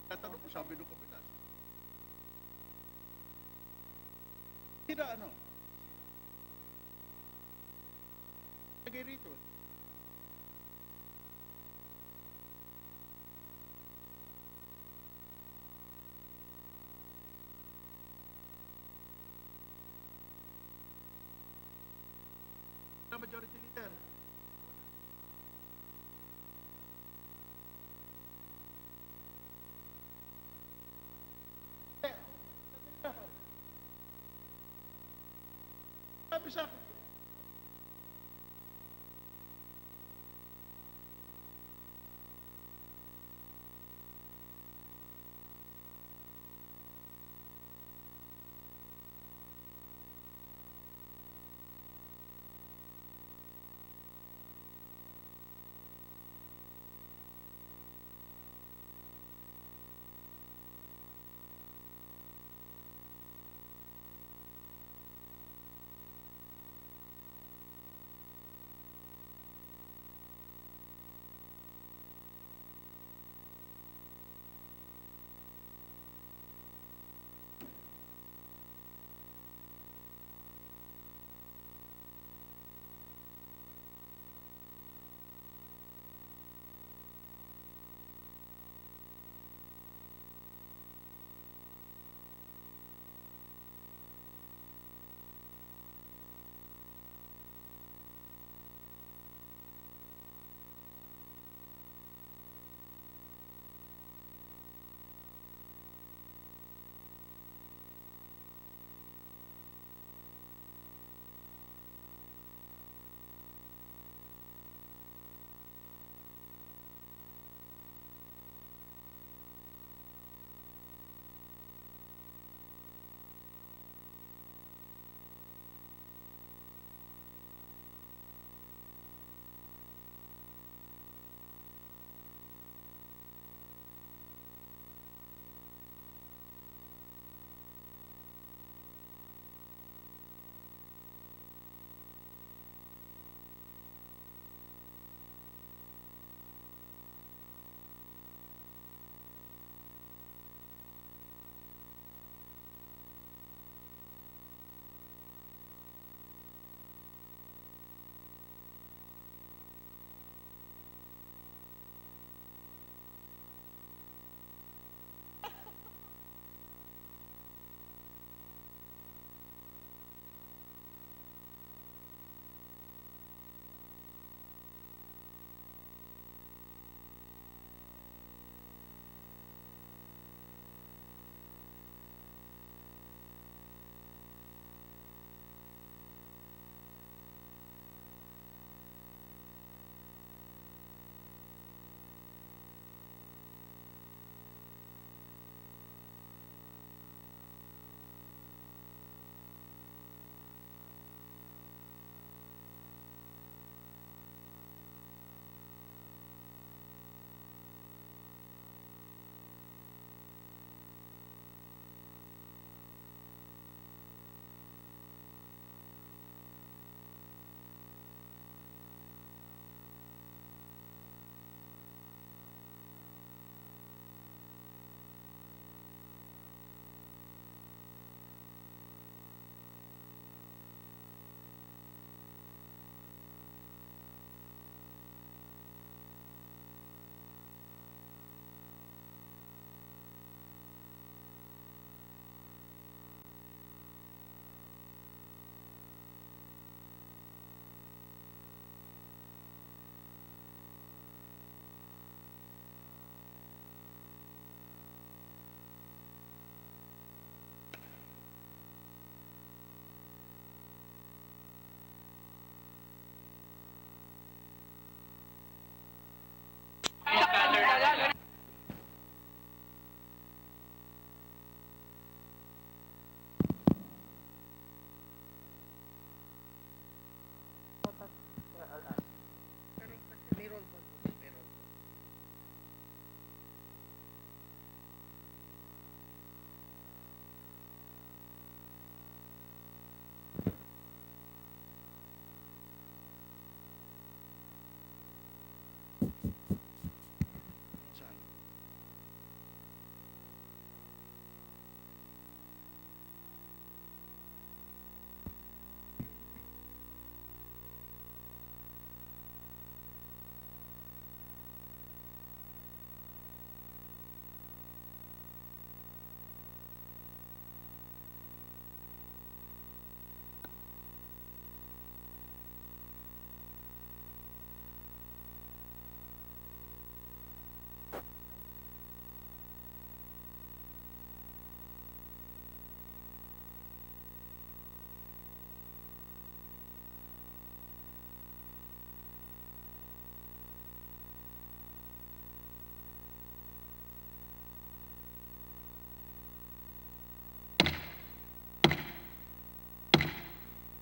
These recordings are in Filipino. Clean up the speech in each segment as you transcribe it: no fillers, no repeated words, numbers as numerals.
Tatanong ko, sabi nung kabila. Sila ano? Lagay rito. Na majority leader. Sabi sa akin.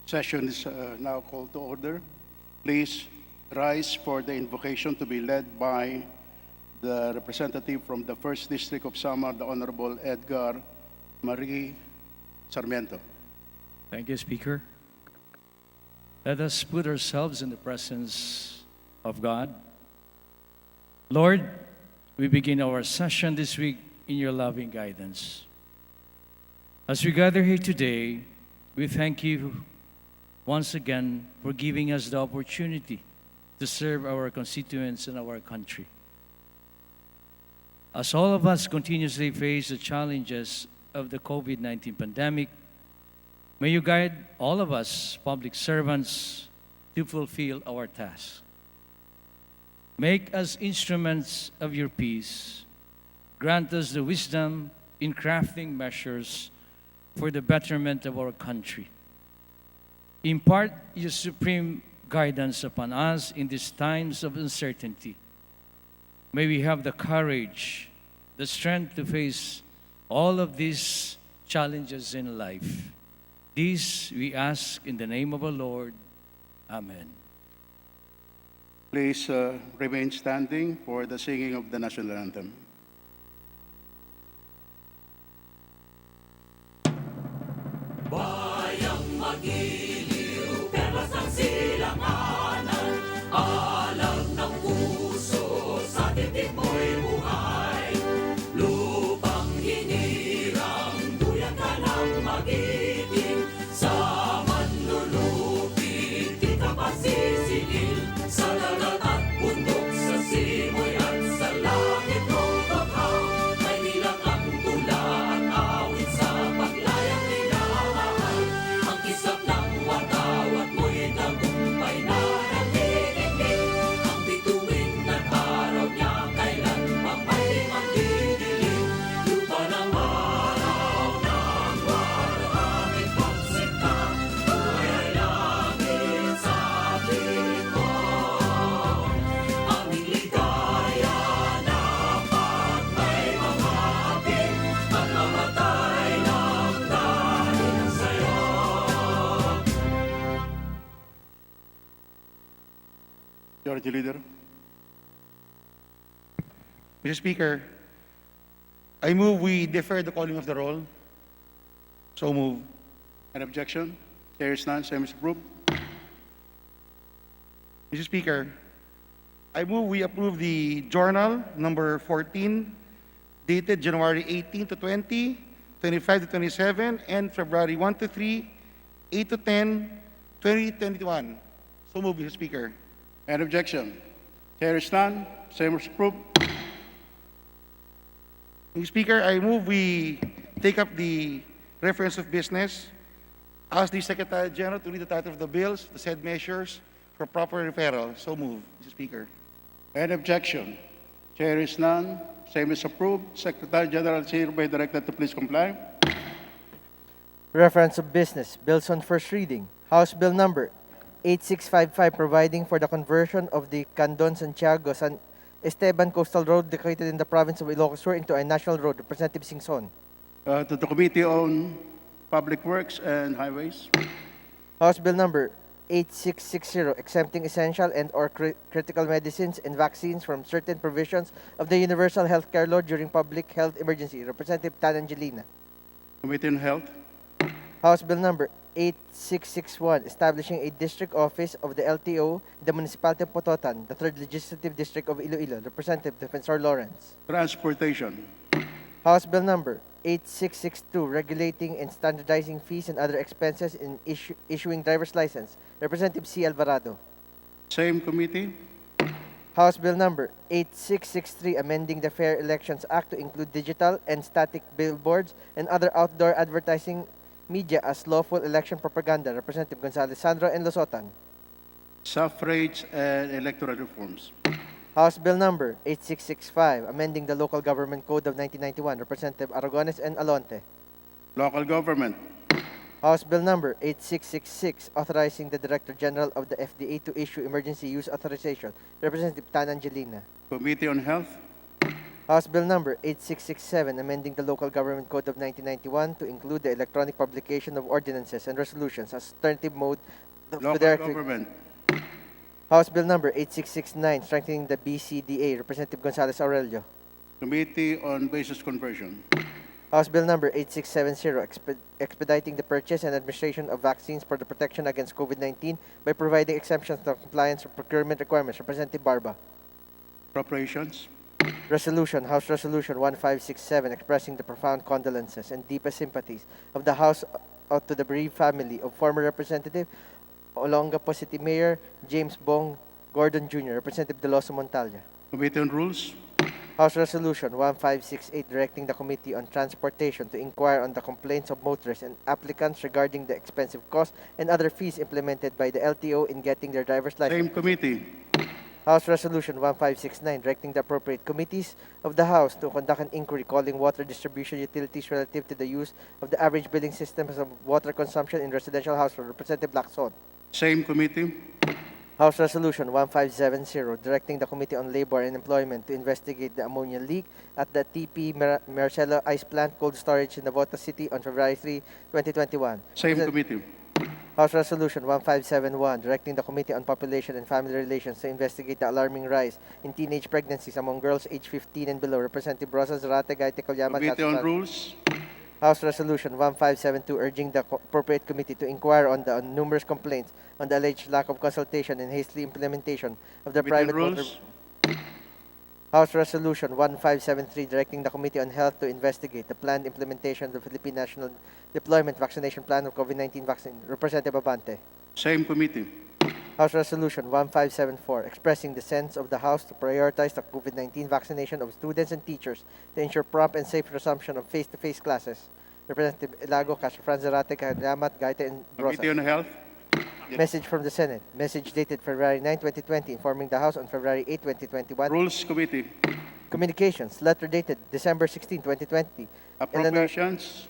Session is now called to order. Please rise for the invocation to be led by the representative from the 1st District of Samar, the Honorable Edgar Marie Sarmiento. Thank you, Speaker. Let us put ourselves in the presence of God. Lord, we begin our session this week in your loving guidance. As we gather here today, we thank you once again for giving us the opportunity to serve our constituents and our country. As all of us continuously face the challenges of the COVID-19 pandemic, may you guide all of us public servants to fulfill our task. Make us instruments of your peace. Grant us the wisdom in crafting measures for the betterment of our country. Impart your supreme guidance upon us in these times of uncertainty. May we have the courage, the strength to face all of these challenges in life. This we ask in the name of our Lord. Amen. Please remain standing for the singing of the national anthem. Bayang magiliw, perlas ng silanganan, alam ng puso, sa titik mo'y buhay. Lupang hinirang, duyan ka ng magiting, sa manlulupit, di ka pasisingil, sa dagat at bundok, sa simoy at sa langit mong bakaw, may nilang ang tula at awit sa paglayang minamahal. Ang kisap ng wataw at mo'y tagumpay na nagdidinig, ang bituin at araw niya kailan pa may magdidilim. Lupa ng araw ng walang aming pagsinta, buhay ay langit sa piling mo. Aming ligaya dapat may mga ating at mamatay lang dahil sa'yo. Majority Leader. Mr. Speaker, I move we defer the calling of the roll. So move. An objection? There is none. Same is approved. Mr. Speaker, I move we approve the journal number 14, dated January 18 to 20, 25 to 27, and February 1 to 3, 8 to 10, 2021. So move, Mr. Speaker. An objection? There is none. Same is approved. Mr. Speaker, I move we take up the reference of business. Ask the Secretary General to read the title of the bills, the said measures for proper referral. So move, Mr. Speaker. An objection? There is none. Same is approved. Secretary General is hereby directed to please comply. Reference of business, bills on first reading. House Bill number 8655 providing for the conversion of the Candon Santiago San Esteban Coastal Road located in the province of Ilocos Sur into a national road. Representative Singson. To the Committee on Public Works and Highways. House Bill number 8660 exempting essential and or critical medicines and vaccines from certain provisions of the Universal Healthcare Law during public health emergency. Representative Tan Angelina. Committee on Health. House Bill number 8661 establishing a district office of the LTO, the municipality of Pototan, the 3rd Legislative District of Iloilo. Representative Defensor Lawrence. Transportation. House Bill number 8662 regulating and standardizing fees and other expenses in issuing driver's license. Representative C. Alvarado. Same committee. House Bill number 8663 amending the Fair Elections Act to include digital and static billboards and other outdoor advertising media as lawful election propaganda. Representative Gonzales Sandro and Losotan. Suffrage and electoral reforms. House Bill number 8665 amending the Local Government Code of 1991. Representative Aragones and Alonte. Local government. House Bill number 8666 authorizing the Director General of the FDA to issue emergency use authorization. Representative Tan Angelina. Committee on Health. House Bill number 8667, amending the Local Government Code of 1991 to include the electronic publication of ordinances and resolutions as alternative mode of the Local direct. government. House Bill number 8669, strengthening the BCDA. Representative Gonzales Aurelio. Committee on Basis Conversion. House Bill number 8670, expediting the purchase and administration of vaccines for the protection against COVID-19 by providing exemptions to compliance with procurement requirements. Representative Barba. Appropriations. Resolution, House Resolution 1567, expressing the profound condolences and deepest sympathies of the House to the bereaved family of former Representative Olongapo City Mayor James Bong Gordon Jr., Representative Deloso Montalya. Committee on Rules. House Resolution 1568, directing the Committee on Transportation to inquire on the complaints of motorists and applicants regarding the expensive costs and other fees implemented by the LTO in getting their driver's license. Same committee. House Resolution 1569, directing the appropriate committees of the House to conduct an inquiry calling water distribution utilities relative to the use of the average billing systems of water consumption in residential households. Representative Lacson. Same committee. House Resolution 1570, directing the Committee on Labor and Employment to investigate the ammonia leak at the TP Marcelo Ice Plant Cold Storage in Navotas City on February 3, 2021. Same committee. House Resolution 1571, directing the Committee on Population and Family Relations to investigate the alarming rise in teenage pregnancies among girls aged 15 and below. Representative Rosa Zarate Gaite Colyaman. Committee on Rules. House Resolution 1572, urging the appropriate committee to inquire on the numerous complaints on the alleged lack of consultation and hastily implementation of the Committee on private motor. Rules. House Resolution 1573, directing the Committee on Health to investigate the planned implementation of the Philippine National Deployment Vaccination Plan of COVID-19 vaccine. Representative Abante. Same committee. House Resolution 1574, expressing the sense of the House to prioritize the COVID-19 vaccination of students and teachers to ensure prompt and safe resumption of face-to-face classes. Representative Elago, Castro Franzarate, Kayamat, Gaite, and Committee Rosas. on Health. Message from the Senate. Message dated February 9, 2020, informing the House on February 8, 2021. Rules Committee. Communications. Letter dated December 16, 2020. Appropriations.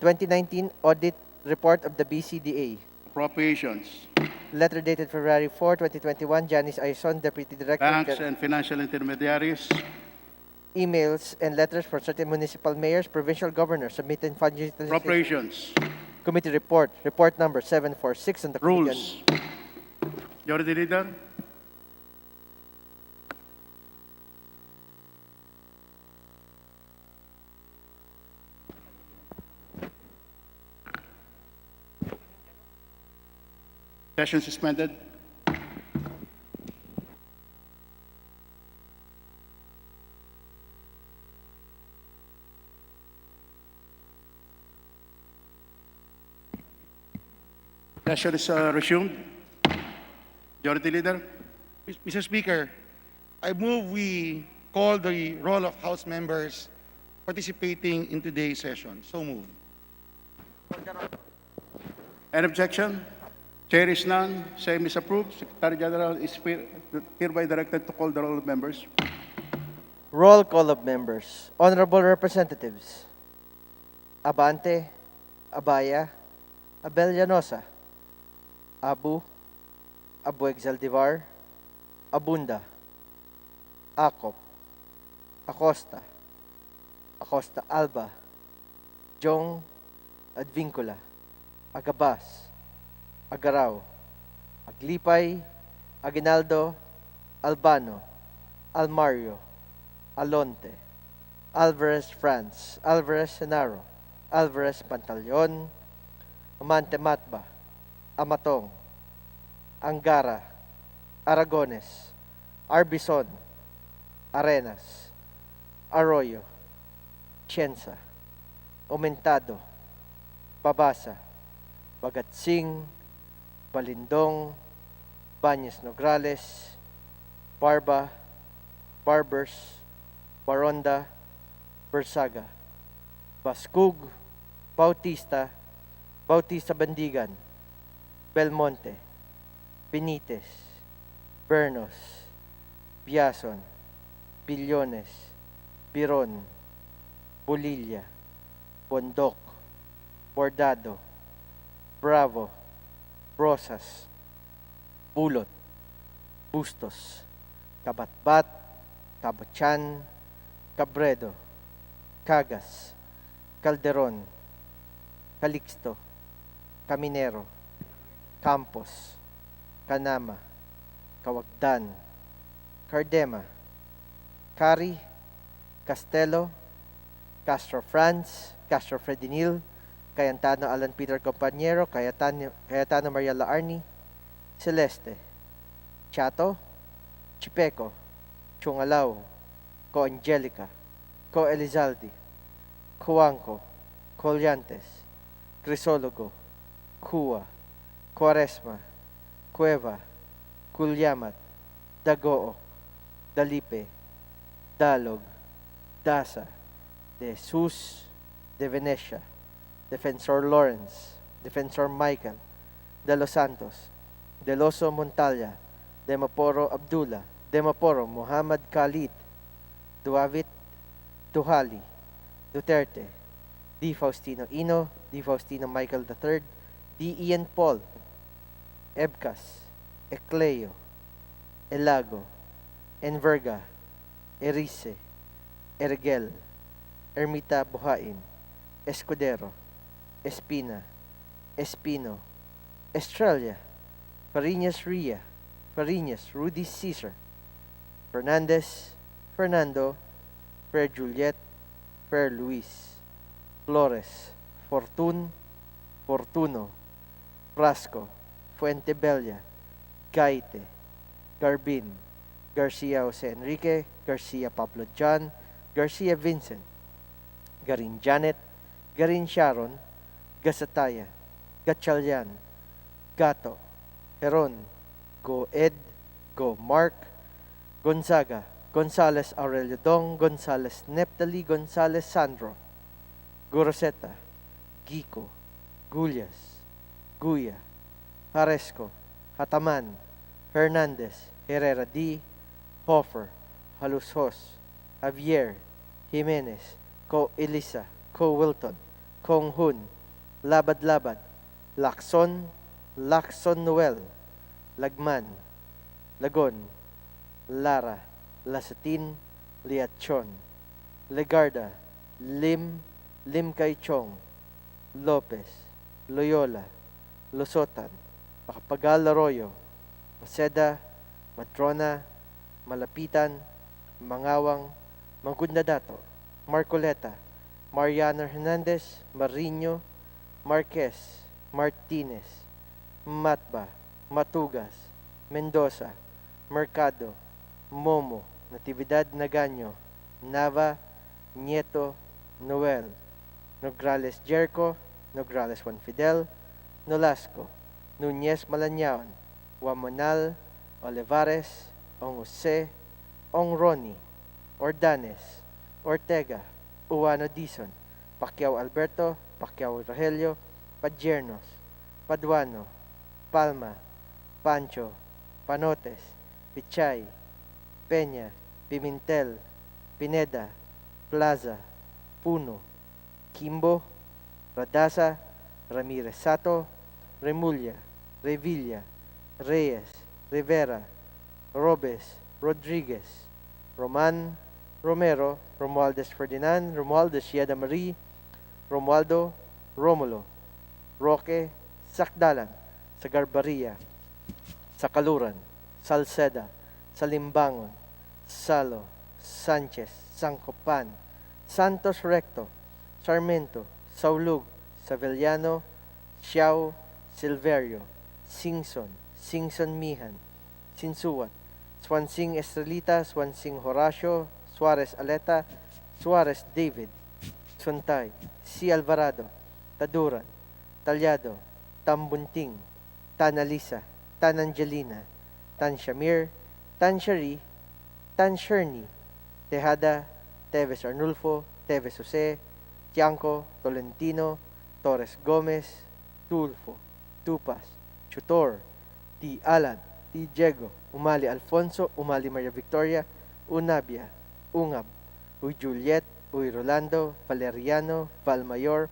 2019 Audit Report of the BCDA. Appropriations. Letter dated February 4, 2021. Janice Aison, Deputy Director. Banks and financial intermediaries. Emails and letters from certain municipal mayors, provincial governors submitting fund utilization. Appropriations. Committee report. Report number 746 on the Committee on- Rules. Majority Leader. Session suspended. Session is resumed. Majority Leader. Mr. Speaker, I move we call the roll of House members participating in today's session. So moved. Any objection? Chair is none. Same is approved. Secretary General is hereby directed to call the roll of members. Roll call of members. Honorable Representatives. Abante, Abaya, Abel Llanosa, Abu Exaldivar, Abunda, Acop, Acosta, Acosta Alba, Jong Advincula, Agabas, Agaraw, Aglipay, Aguinaldo, Albano, Almario, Alonte, Alvarez France, Alvarez Senaro, Alvarez Pantaleon, Amante Matba, Amatong, Angara, Aragones, Arbison, Arenas, Arroyo, Cienza, Aumentado, Babasa, Bagatsing, Balindong, Banyas Nograles, Barba, Barbers, Baronda, Bersaga, Bascug, Bautista, Bautista Bandigan, Belmonte, Benitez, Bernos, Biason, Billones, Biron, Bolilla, Bondok, Bordado, Bravo, Rosas, Bulot, Bustos, Kabatbat, Kabachan, Cabredo, Cagas, Calderon, Calixto, Caminero, Campos, Canama, Cawagdan, Cardema, Cari, Castelo, Castro Franz, Castro Fredinil, Cayetano Alan Peter Compañero, Cayetano Maria Laarni, Celeste, Chato, Chipeco, Chungalao, Co Angelica, Co Elizalde, Cuanco, Collantes, Crisologo, Cua, Quaresma, Cueva, Culyamat, Dagoo, Dalipe, Dalog, Dasa, De Jesus, De Venecia, Defensor Lawrence, Defensor Michael, De Los Santos, Deloso Montalya, Demaporo Abdullah, Demaporo Muhammad Khalid, Duavit Duhali, Duterte, D. Faustino Ino, D. Faustino Michael III, D. Ian Paul, Ebcas, Ecleo, Elago, Enverga, Erice, Ergel, Ermita Buhain, Escudero, Espina, Espino, Estrella, Fariñas Ria, Fariñas Rudy Caesar, Fernandez, Fernando, Fer Juliet, Fer Luis, Flores, Fortun, Fortuno, Frasco, Fuentebella, Gaite, Garbin, Garcia Jose Enrique, Garcia Pablo John, Garcia Vincent, Garin Janet, Garin Sharon, Gasataya, Gatchalian, Gato, Heron, Go Ed, Go Mark, Gonzaga, Gonzales Aurelio Dong, Gonzales Neptali, Gonzales Sandro, Goroseta, Gico, Gullas, Guya, Haresco, Hataman, Hernandez, Herrera D, Hofer, Halusos, Javier, Jimenez, Ko Elisa, Ko Wilton, Kong Hun, Labad Labad, Lacson, Lacson Noel, Lagman, Lagon, Lara, Lasatin, Liachon, Legarda, Lim, Lim Kai Chong, Lopez, Loyola, Losotan, Makapagal Arroyo, Maceda, Matrona, Malapitan, Mangawang, Mangundadato, Marcoleta, Mariana Hernandez, Marino, Marquez, Martinez, Matba, Matugas, Mendoza, Mercado, Momo, Natividad Nagaño, Nava, Nieto, Noel, Nograles Jericho, Nograles Juan Fidel, Nolasco, Núñez Malañaon, Wamonal, Olivares, Ong Jose, Ong Ronnie, Ordanes, Ortega, Uwano Dizon, Pacquiao Alberto, Pacquiao Rogelio, Padjernos, Paduano, Palma, Pancho, Panotes, Pichay, Peña, Pimentel, Pineda, Plaza, Puno, Kimbo, Radasa, Ramirez Sato, Remulla, Revilla, Reyes, Rivera, Robes, Rodriguez, Roman, Romero, Romualdez Ferdinand, Romualdez Yeda Marie, Romualdo, Romulo, Roque, Sakdalan, Sagarbaria, Sakaluran, Salceda, Salimbangon, Salo, Sanchez, Sancopan, Santos Recto, Sarmiento, Saulug, Savellano, Xiao, Silverio, Singson, Singson Mihan, Sinsuat, Swansing Estrelita, Swansing Horacio, Suarez Aleta, Suarez David, Suntay, C. Alvarado, Taduran, Talyado, Tambunting, Tan Alisa, Tan Angelina, Tan Shamir, Tan Shari, Tan Sherni, Tejada, Teves Arnulfo, Teves Jose, Tianco, Tolentino, Torres Gomez, Tulfo, Tupas, Chutor, T. Alan, T. Diego, Umali Alfonso, Umali Maria Victoria, Unabia, Ungab, Uy Juliet, Uy Rolando, Valeriano, Valmayor,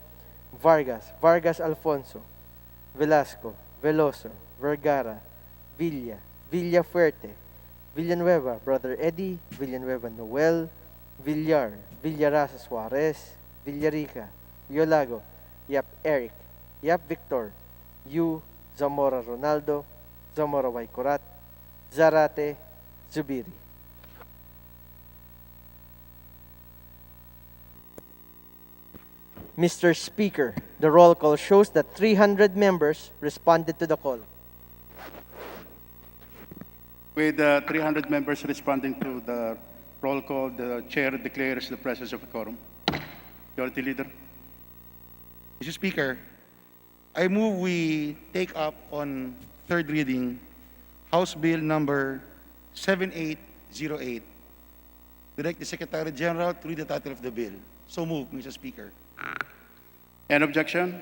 Vargas, Vargas Alfonso, Velasco, Veloso, Vergara, Villa, Villafuerte, Villanueva, Brother Eddie, Villanueva Noel, Villar, Villarasa Suarez, Villarica, Violago, Yap Eric, Yap Victor, Yu, Zamora Ronaldo, Zamora Waikurat, Zarate, Zubiri. Mr. Speaker, the roll call shows that 300 members responded to the call. With 300 members responding to the roll call, the chair declares the presence of a quorum. Majority Leader. Mr. Speaker, I move we take up on third reading House Bill number 7808. Direct the Secretary General to read the title of the bill. So move, Mr. Speaker. Any objection?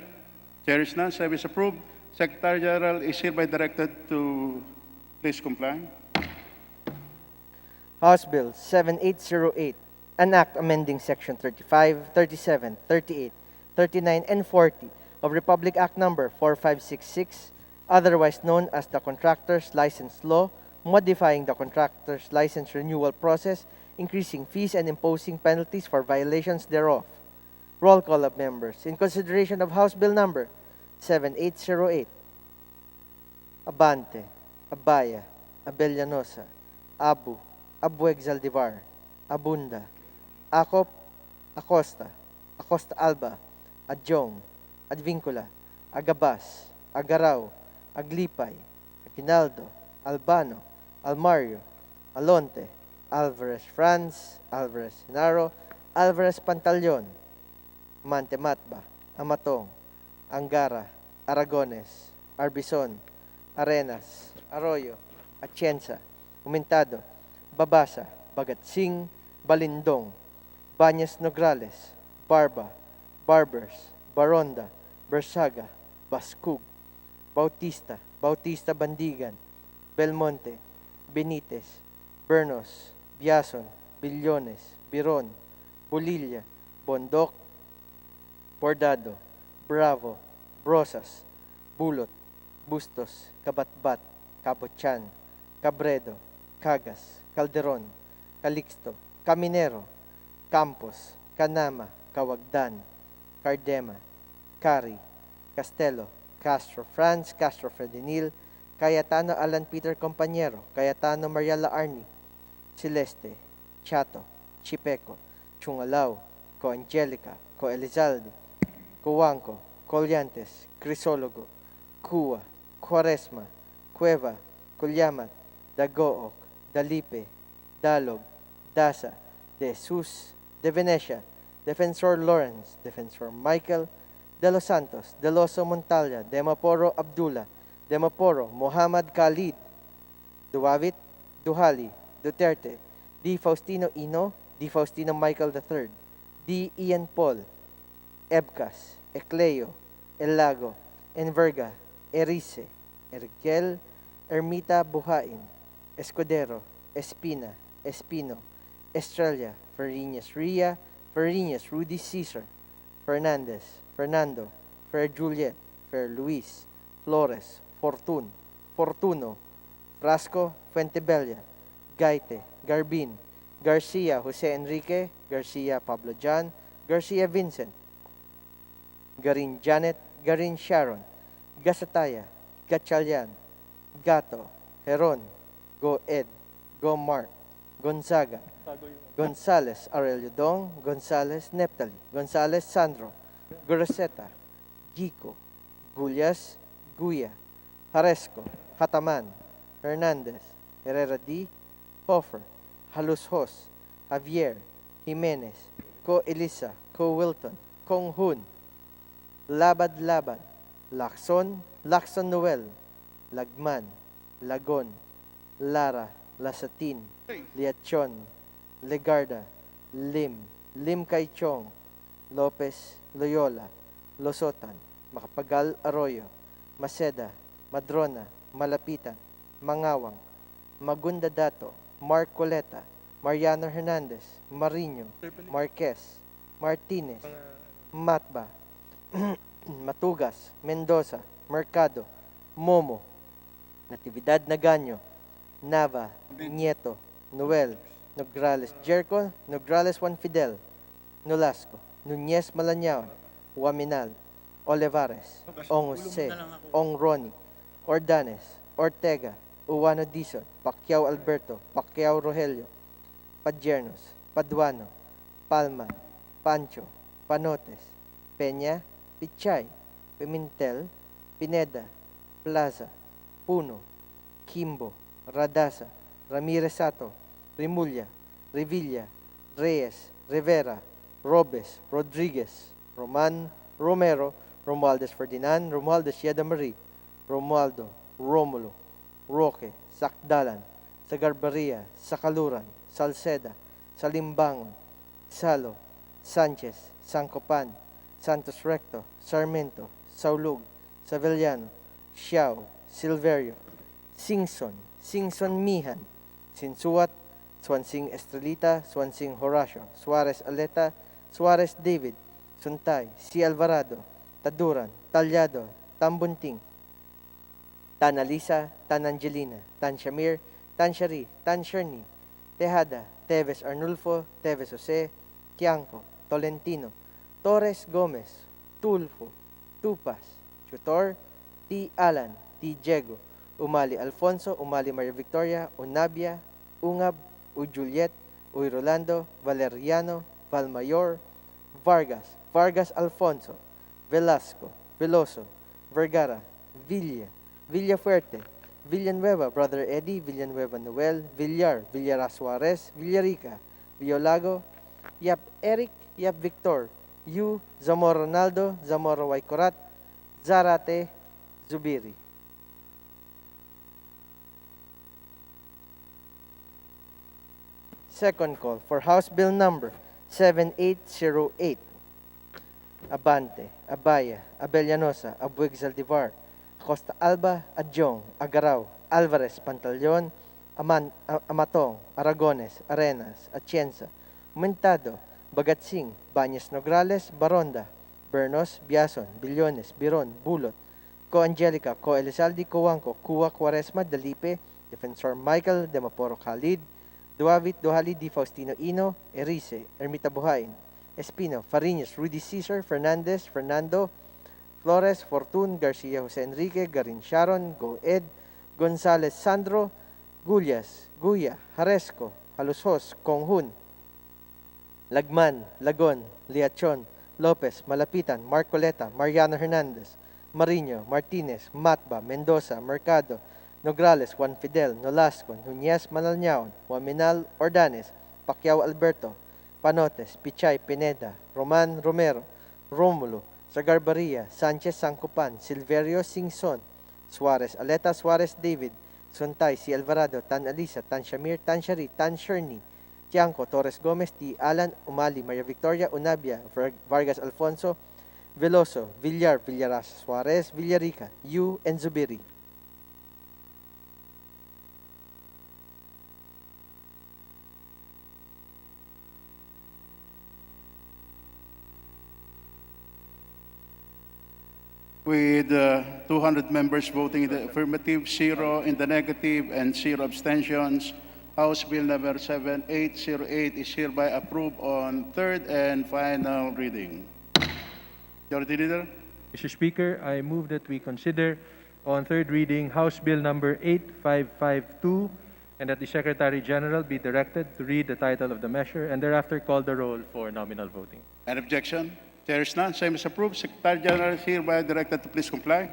Chair is none. So is approved. Secretary General is hereby directed to please comply. House Bill 7808, an act amending Section 35, 37, 38, 39, and 40 of Republic Act Number 4566, otherwise known as the Contractor's License Law, modifying the Contractor's License Renewal Process, increasing fees and imposing penalties for violations thereof. Roll call of members. In consideration of House Bill Number 7808, Abante, Abaya, Abellanosa, Abu, Abueg Zaldivar, Abunda, Acop, Acosta, Acosta Alba, Adjong, Advincula, Agabas, Agaraw, Aglipay, Aguinaldo, Albano, Almario, Alonte, Alvarez Franz, Alvarez Genaro, Alvarez Pantaleon, Mantematba, Amatong, Angara, Aragones, Arbison, Arenas, Arroyo, Atienza, Umentado, Babasa, Bagatsing, Balindong, Banyas Nograles, Barba, Barbers, Baronda, Bersaga, Baskug, Bautista, Bautista Bandigan, Belmonte, Benitez, Bernos, Biason, Billones, Biron, Bolilla, Bondoc, Bordado, Bravo, Brosas, Bulot, Bustos, Kabatbat, Cabochan, Cabredo, Cagas, Calderon, Calixto, Caminero, Campos, Canama, Cawagdan, Cardema, Cari, Castelo, Castro Franz, Castro Fredinil, Cayetano Alan Peter Compañero, Cayetano Mariela Arni, Celeste, Chato, Chipeco, Chungalao, Co Angelica, Co Elizalde, Cuanco, Collantes, Crisologo, Cua, Quaresma, Cueva, Culyamat, Dagook, Dalipe, Dalog, Dasa, De Jesus, De Venecia, Defensor Lawrence, Defensor Michael, De Los Santos, De Loso Montalya, Demaporo Abdullah, Demaporo Muhammad Khalid, Duwavit, Duhali, Duterte, D. Faustino Ino, D. Faustino Michael III, D. Ian Paul, Ebcas, Ecleo, Elago, Enverga, Erice, Ergel, Ermita Buhain, Escudero, Espina, Espino, Estrella, Farinas Ria, Farinas Rudy Caesar, Fernandez, Fernando, Fer Juliet, Fer Luis, Flores, Fortun, Fortuno, Frasco, Fuentebella, Gaite, Garbin, Garcia Jose Enrique, Garcia Pablo John, Garcia Vincent, Garin Janet, Garin Sharon, Gasataya, Gatchalian, Gato, Heron, Go Ed, Go Mark, Gonzaga, Gonzales Aurelio Dong, Gonzales Neptali, Gonzales Sandro, Goroseta, Gico, Gullas, Guya, Haresco, Hataman, Hernandez, Herrera D, Hofer, Halus Hos, Javier, Jimenez, Ko Elisa, Ko Wilton, Kong Hun, Labad Labad, Lacson, Lacson Noel, Lagman, Lagon, Lara, Lasatin, Liachon, Legarda, Lim, Lim Kaichong, Lopez, Loyola, Losotan, Makapagal Arroyo, Maceda, Madrona, Malapitan, Mangawang, Magunda Dato, Mark Coleta, Mariano Hernandez, Marino, Marquez, Martinez, Matba, Matugas, Mendoza, Mercado, Momo, Natividad Naganyo, Nava, Nieto, Noel, Nograles Jerko, Nograles Juan Fidel, Nolasco, Nunez Malanyaon, Waminal, Olivares, Ong Jose, Ong Ronnie, Ordanes, Ortega, Uwano Dizon, Pacquiao Alberto, Pacquiao Rogelio, Padiernos, Paduano, Palma, Pancho, Panotes, Peña, Pichay, Pimentel, Pineda, Plaza, Puno, Kimbo, Radasa, Ramirez Sato, Rimulya, Revilla, Reyes, Rivera, Robes, Rodriguez, Roman, Romero, Romualdez Ferdinand, Romualdez Yeda Marie, Romualdo, Romulo, Roque, Sakdalan, Sagarbaria, Sakaluran, Salceda, Salimbangon, Salo, Sanchez, Sancopan, Santos Recto, Sarmiento, Saulug, Savellano, Xiao, Silverio, Singson, Singson Mihan, Sinsuat, Swansing Estrelita, Swansing Horacio, Suarez Aleta, Suarez David, Suntay, C. Alvarado, Taduran, Talyado, Tambunting, Tan Alisa, Tan Angelina, Tan Shamir, Tan Shari, Tan Sherni, Tejada, Teves Arnulfo, Teves Jose, Kianco, Tolentino, Torres Gomez, Tulfo, Tupas, Chutor, T. Alan, T. Diego, Umali Alfonso, Umali Maria Victoria, Unabia, Ungab, U. Juliet, Uy Rolando, Valeriano, Valmayor, Vargas, Vargas Alfonso, Velasco, Veloso, Vergara, Villa, Villafuerte, Villanueva, Brother Eddie, Villanueva Noel, Villar, Villara Suarez, Villarica, Violago, Yap Eric, Yap Victor, Yu, Zamora Ronaldo, Zamora Waikorat, Zarate, Zubiri. Second call for House Bill number 7808. Abante, Abaya, Abellanosa, Abueg Zaldivar, Costa Alba, Adjong, Agaraw, Alvarez, Pantaleon, Amatong, Aragones, Arenas, Atienza, Mentado, Bagatsing, Bañez Nograles, Baronda, Bernos, Biason, Billones, Biron, Bulot, Co Angelica, Co Elizalde, Coanco, Cua Quaresma, Dalipe, Defensor Michael, Demaporo Khalid, Duavit, Duhali, Di Faustino Ino, Erice, Ermita Buhain, Espino, Fariñas, Rudy Cesar, Fernandez, Fernando, Flores, Fortun, Garcia, Jose Enrique, Garin Sharon, Goed, Gonzalez Sandro, Gullas, Guya, Haresco, Halusos, Konghun, Lagman, Lagon, Liachon, Lopez, Malapitan, Marcoleta, Mariano Hernandez, Mariño, Martinez, Matba, Mendoza, Mercado, Nograles, Juan Fidel, Nolasco, Nunez Malalñaon, Waminal Ordanes, Pacquiao Alberto, Panotes, Pichay Pineda, Roman Romero, Romulo, Sagarbaria, Sanchez Sancopan, Silverio Singson, Suarez Aleta, Suarez David, Suntay, C. Alvarado, Tan Alisa, Tan Shamir, Tan Shari, Tan Sherni, Tianco, Torres Gomez, T. Alan, Umali, Maria Victoria, Unabia, Vargas Alfonso, Veloso, Villar, Villaras, Suarez, Villarica, Yu, and Zubiri. With 200 members voting in the affirmative, 0 in the negative, and 0 abstentions, House Bill number 7808 is hereby approved on third and final reading. Majority Leader? Mr. Speaker, I move that we consider on third reading House Bill number 8552 and that the Secretary General be directed to read the title of the measure and thereafter call the roll for nominal voting. An objection? There is none. Same is approved. Secretary General is hereby directed to please comply.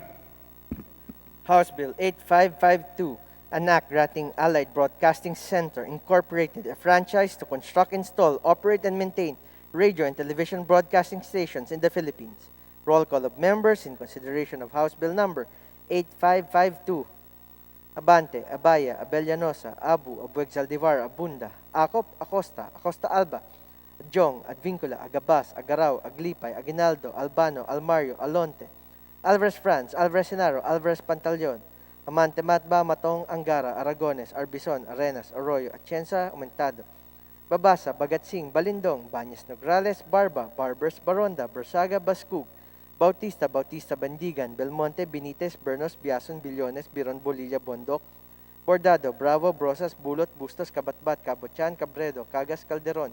House Bill 8552, an act granting Allied Broadcasting Center Incorporated a franchise to construct, install, operate, and maintain radio and television broadcasting stations in the Philippines. Roll call of members in consideration of House Bill number 8552. Abante, Abaya, Abellanosa, Abu, Abueg Zaldivar, Abunda, Acop, Acosta, Acosta Alba, Jong, Advincula, Agabas, Agaraw, Aglipay, Aguinaldo, Albano, Almario, Alonte, Alvarez Franz, Alvarez Senaro, Alvarez Pantaleon, Amante Matba, Matong, Angara, Aragones, Arbizon, Arenas, Arroyo, Atienza, Aumentado, Babasa, Bagatsing, Balindong, Bañez Nograles, Barba, Barbers, Baronda, Bersaga, Bascug, Bautista, Bautista, Bandigan, Belmonte, Benitez, Bernos, Biason, Billones, Biron, Bolilla, Bondok, Bordado, Bravo, Brosas, Bulot, Bustos, Kabatbat, Kabutyan, Cabredo, Cagas, Calderon,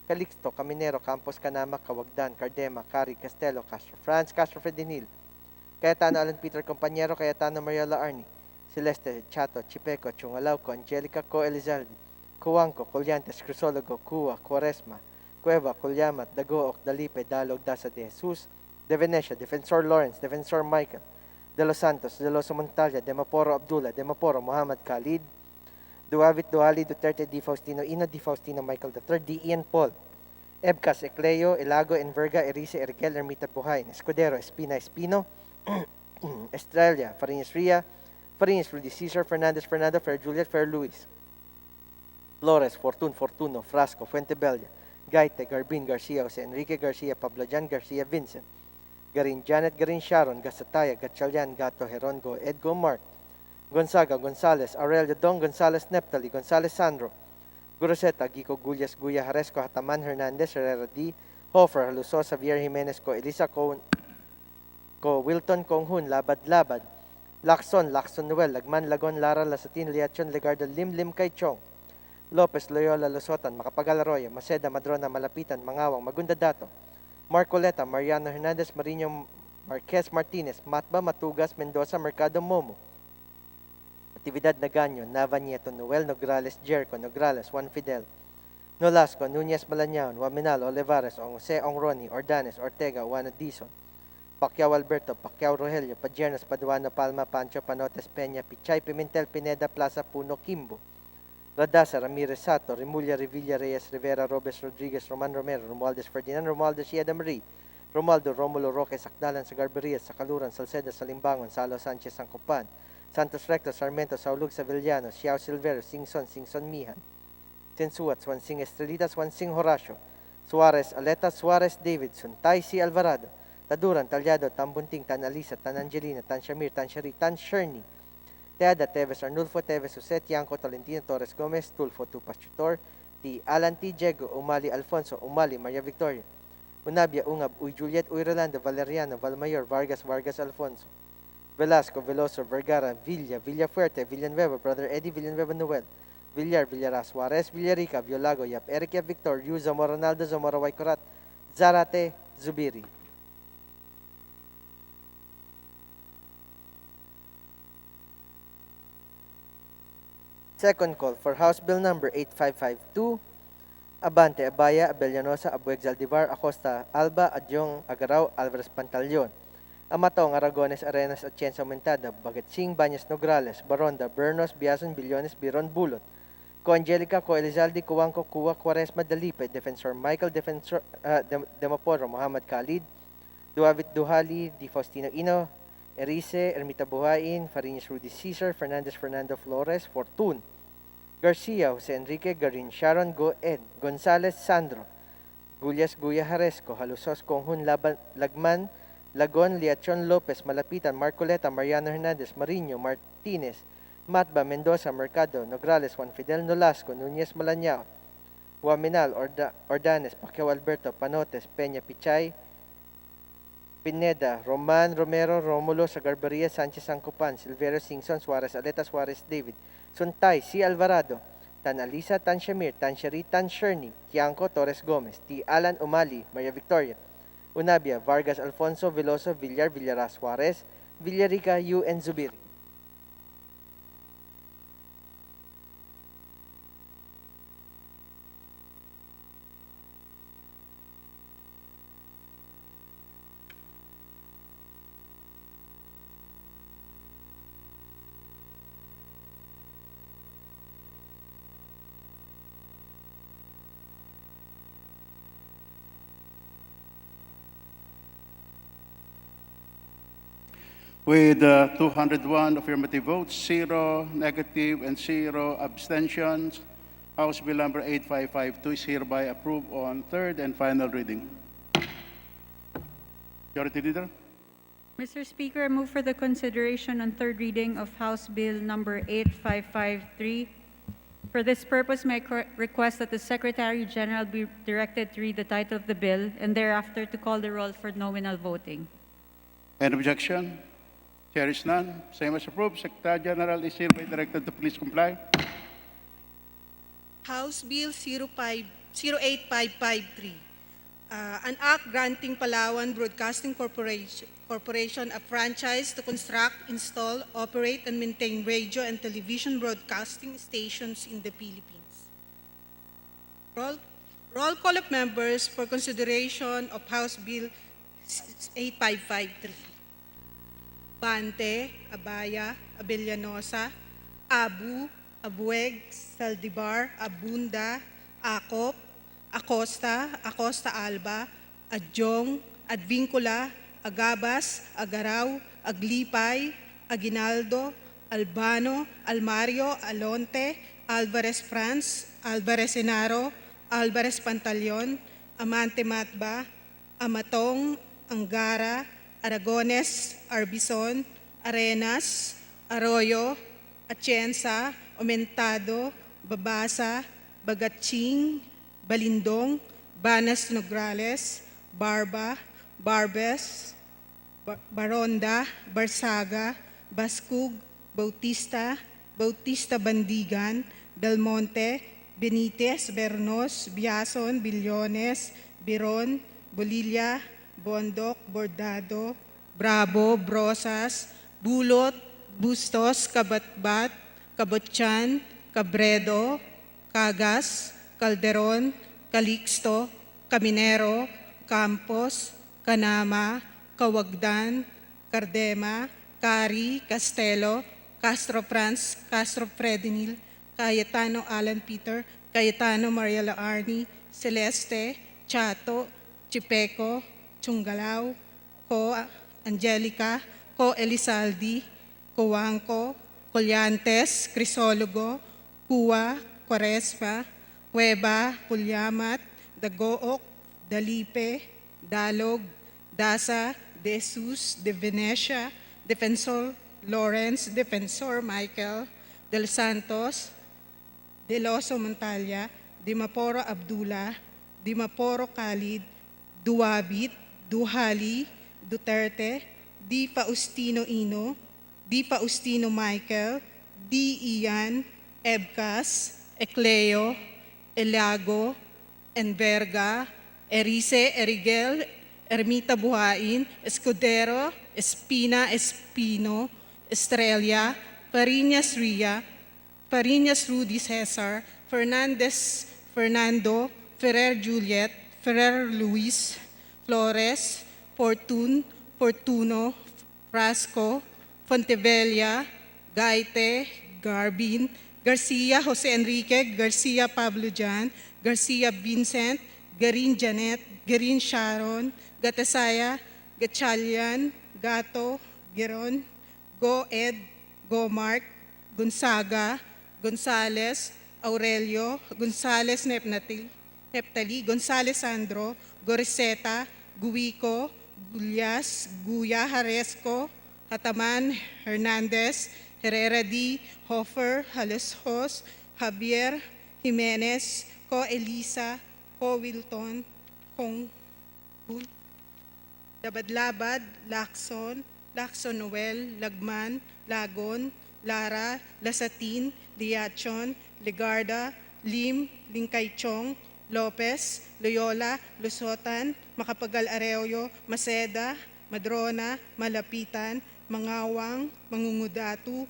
Calixto, Caminero, Campos, Canama, Cawagdan, Cardema, Cari, Castelo, Castro France, Castro Fedinil, Cayetano Alan Peter Compañero, Cayetano Mariela Arni, Celeste, Chato, Chipeco, Chungalauco, Angelica, Co Elizalde, Cuanco, Colyantes, Crisologo, Cua, Quaresma, Cueva, Colyamat, Dagook, Dalipe, Dalog, Daza de Jesus, De Venecia, Defensor Lawrence, Defensor Michael, De Los Santos, De Los Montalya, De Maporo Abdullah, De Maporo Muhammad Khalid, Duavit Duhali, Duterte, Di Faustino, Ino, Di Faustino Michael III, Di Ian Paul, Ebcas, Ecleo, Elago, Enverga, Erice, Erkel, Ermita Buhain, Escudero, Espina, Espino, Estrella, Farinas Ria, Farinas Rudy Cesar, Fernandez, Fernando, Fer Juliet, Fer Luis, Flores, Fortun, Fortuno, Frasco, Fuentebella, Gaite, Garbin, Garcia, Jose Enrique Garcia, Pablo Jan Garcia, Vincent, Garin Janet, Garin Sharon, Gasataya, Gatchalian, Gato, Herongo, Edgo, Mark, Gonzaga, Gonzales, Aurelio Dong, Gonzales, Neptali, Gonzales, Sandro, Guroseta, Gico, Gullas, Guya, Haresco, Hataman, Hernandez, Herrera D, Hofer, Haluso, Xavier Jimenez, Co, Elisa, Co, Wilton, Konghun, Labad, Labad, Lacson, Noel, Lagman, Lagon, Lara, Lasatin, Liachon, Legardo, Lim, Kay Chong, Lopez, Loyola, Lusotan, Macapagal Arroyo, Maceda, Madrona, Malapitan, Mangawang, Magunda Dato, Marcoleta, Mariano Hernandez, Marino, Marquez Martinez, Matba, Matugas, Mendoza, Mercado, Momo, Actividad Nagaño, Nava Nieto, Noel, Nograles, Jericho, Nograles, Juan Fidel, Nolasco, Nunez Malañaon, Waminal, Olivares, Jose Ongroni, Ordanes, Ortega, Juan Dizon, Pacquiao Alberto, Pacquiao Rogelio, Padiernas, Paduano, Palma, Pancho, Panotes, Peña, Pichay, Pimentel, Pineda, Plaza, Puno, Kimbo, Radasa, Ramirez Sato, Remulla, Revilla, Reyes, Rivera, Robes, Rodriguez, Roman Romero, Romualdez Ferdinand, Romualdez Yeda Marie, Romualdo, Romulo Roque, Sakdalan, Sagarberias, Sakaluran, Salceda, Salimbangon, Salo Sanchez, Sancopan, Santos Recto, Sarmiento, Saulug, Sevillano, Xiao Silvero, Singson, Mihan, Tensuat, Swansing Estrelita, Swansing Horacio, Suarez, Aleta, Suarez, Davidson, Taisi Alvarado, Taduran, Talyado, Tambunting, Tan Alisa, Tan Angelina, Tan Shamir, Tan Shari, Tan Sherny, Teada, Teves, Arnulfo, Teves, Uset, Yanko, Tolentino, Torres Gomez, Tulfo, Tupas Tutor, T. Alan T. Diego, Umali Alfonso, Umali, Maria Victoria, Unabia, Ungab, Uy Juliet, Uy Rolando, Valeriano, Valmayor, Vargas, Alfonso, Velasco, Veloso, Vergara, Villa, Villafuerte, Villanueva, Brother Eddie, Villanueva Noel, Villar, Villaras, Suarez, Villarica, Violago, Yap, Eric, Yap, Victor, Yu, Zamora Ronaldo, Zamora Waikorat, Zarate, Zubiri. Second call for House Bill Number 8552, Abante, Abaya, Abellanosa, Abueg, Zaldivar, Acosta, Alba, Adyong, Agaraw, Alvarez, Pantalyon, Amatong, Aragones, Arenas, Atienza, Aumentada, Bagetsing, Banyas, Nograles, Baronda, Bernos, Biason, Bilyones, Biron, Bulot, Co Angelica, Co Elizalde, Cuanco, Cua, Quaresma, Dalipe, Defensor Michael, Defensor Demaporo, Muhammad Khalid, Duavit Duhali, Di Faustino Ino, Erice, Ermita Buhain, Farinas Rudy Cesar, Fernandez Fernando Flores, Fortun, Garcia, Jose Enrique, Garin Sharon, Go Ed, Gonzales, Sandro, Gullas, Guya Haresco, Halusos, Konghun, Lagman, Lagon, Liachon Lopez, Malapitan, Marcoleta, Mariano Hernandez, Marino, Martinez, Matba, Mendoza, Mercado, Nograles, Juan Fidel Nolasco, Nunez Malañao, Huaminal, Ordanes, Pacquiao Alberto, Panotes, Peña Pichay, Pineda, Roman Romero, Romulo, Sagarbaria, Sanchez Sancopan, Silvero Singson, Suarez Aleta, Suarez David, Suntay, C. Alvarado, Tan Alisa, Tan Shamir, Tan Shari, Tan Sherny, Kianco, Torres Gomez, T. Alan Umali, Maria Victoria, Unabia, Vargas Alfonso, Veloso, Villar, Villaras Suarez, Villarica, U. and Zubiri. With 201 affirmative votes, 0 negative, and 0 abstentions, House Bill Number 8552 is hereby approved on third and final reading. Majority Leader? Mr. Speaker, I move for the consideration on third reading of House Bill Number 8553. For this purpose, may I request that the Secretary General be directed to read the title of the bill and thereafter to call the roll for nominal voting. Any objection? Chair is none. Same as approved. Secretary General is hereby directed to please comply. House Bill 08553, an act granting Palawan Broadcasting Corporation a franchise to construct, install, operate, and maintain radio and television broadcasting stations in the Philippines. Roll call of members for consideration of House Bill 8553. Bante, Abaya, Abellanosa, Abu, Abueg, Saldivar, Abunda, Acop, Acosta, Acosta Alba, Adjong, Advincula, Agabas, Agaraw, Aglipay, Aguinaldo, Albano, Almario, Alonte, Alvarez France, Alvarez Enaro, Alvarez Pantaleon, Amante Matba, Amatong, Angara, Aragones, Arbison, Arenas, Arroyo, Atienza, Aumentado, Babasa, Bagatsing, Balindong, Banas Nograles, Barba, Barbes, Baronda, Barsaga, Bascug, Bautista, Bautista Bandigan, Belmonte, Benitez, Bernos, Biason, Billones, Biron, Bolilla, Bondoc, Bordado, Bravo, Brosas, Bulot, Bustos, Kabatbat, Kabotchan, Cabredo, Cagas, Calderon, Calixto, Caminero, Campos, Canama, Kawagdan, Cardema, Cari, Castelo, Castro France, Castro Fredinil, Cayetano Alan Peter, Cayetano Mariela Arni, Celeste, Chato, Chipeco, Chungalao, Ko Angelica, Ko Elizaldi, Coangco, Colyantes, Crisologo, Cuwa, Quaresma, Cueva, Pulyamat, Dagook, Dalipe, Dalog, Dasa, De Jesus, De Venecia, Defensor Lawrence, Defensor Michael, Del Santos, Deloso Montalya, Dimaporo Abdullah, Dimaporo Khalid, Duwabit, Duhali, Duterte, Di Faustino Ino, Di Faustino Michael, Di Ian, Ebcas, Ecleo, Elago, Enverga, Erice, Erigel, Ermita Buhain, Escudero, Espina, Espino, Estrella, Fariñas Ria, Fariñas Rudy Cesar, Fernandez Fernando, Ferrer Juliet, Ferrer Luis, Flores, Fortuno, Frasco, Fontevella, Gaite, Garbin, Garcia Jose Enrique, Garcia Pablo Jan, Garcia Vincent, Garin Janet, Garin Sharon, Gatasaya, Gatchalian, Gato, Geron, Go Ed, Go Mark, Gonzaga, Gonzales, Aurelio, Gonzales Neptali, Gonzales Sandro, Goriseta, Guico, Gulyas, Guya Haresco, Hataman, Hernandez, Herrera D, Hofer, Haleshos, Javier, Jimenez, Ko Elisa, Ko Wilton, Kong Bul, Labad-Labad, Lacson, Lacson Noel, Lagman, Lagon, Lara, Lasatin, Liachon, Legarda, Lim, Lingkaychong, Lopez, Loyola, Lusotan, Macapagal Arroyo, Maceda, Madrona, Malapitan, Mangawang, Mangungudatu,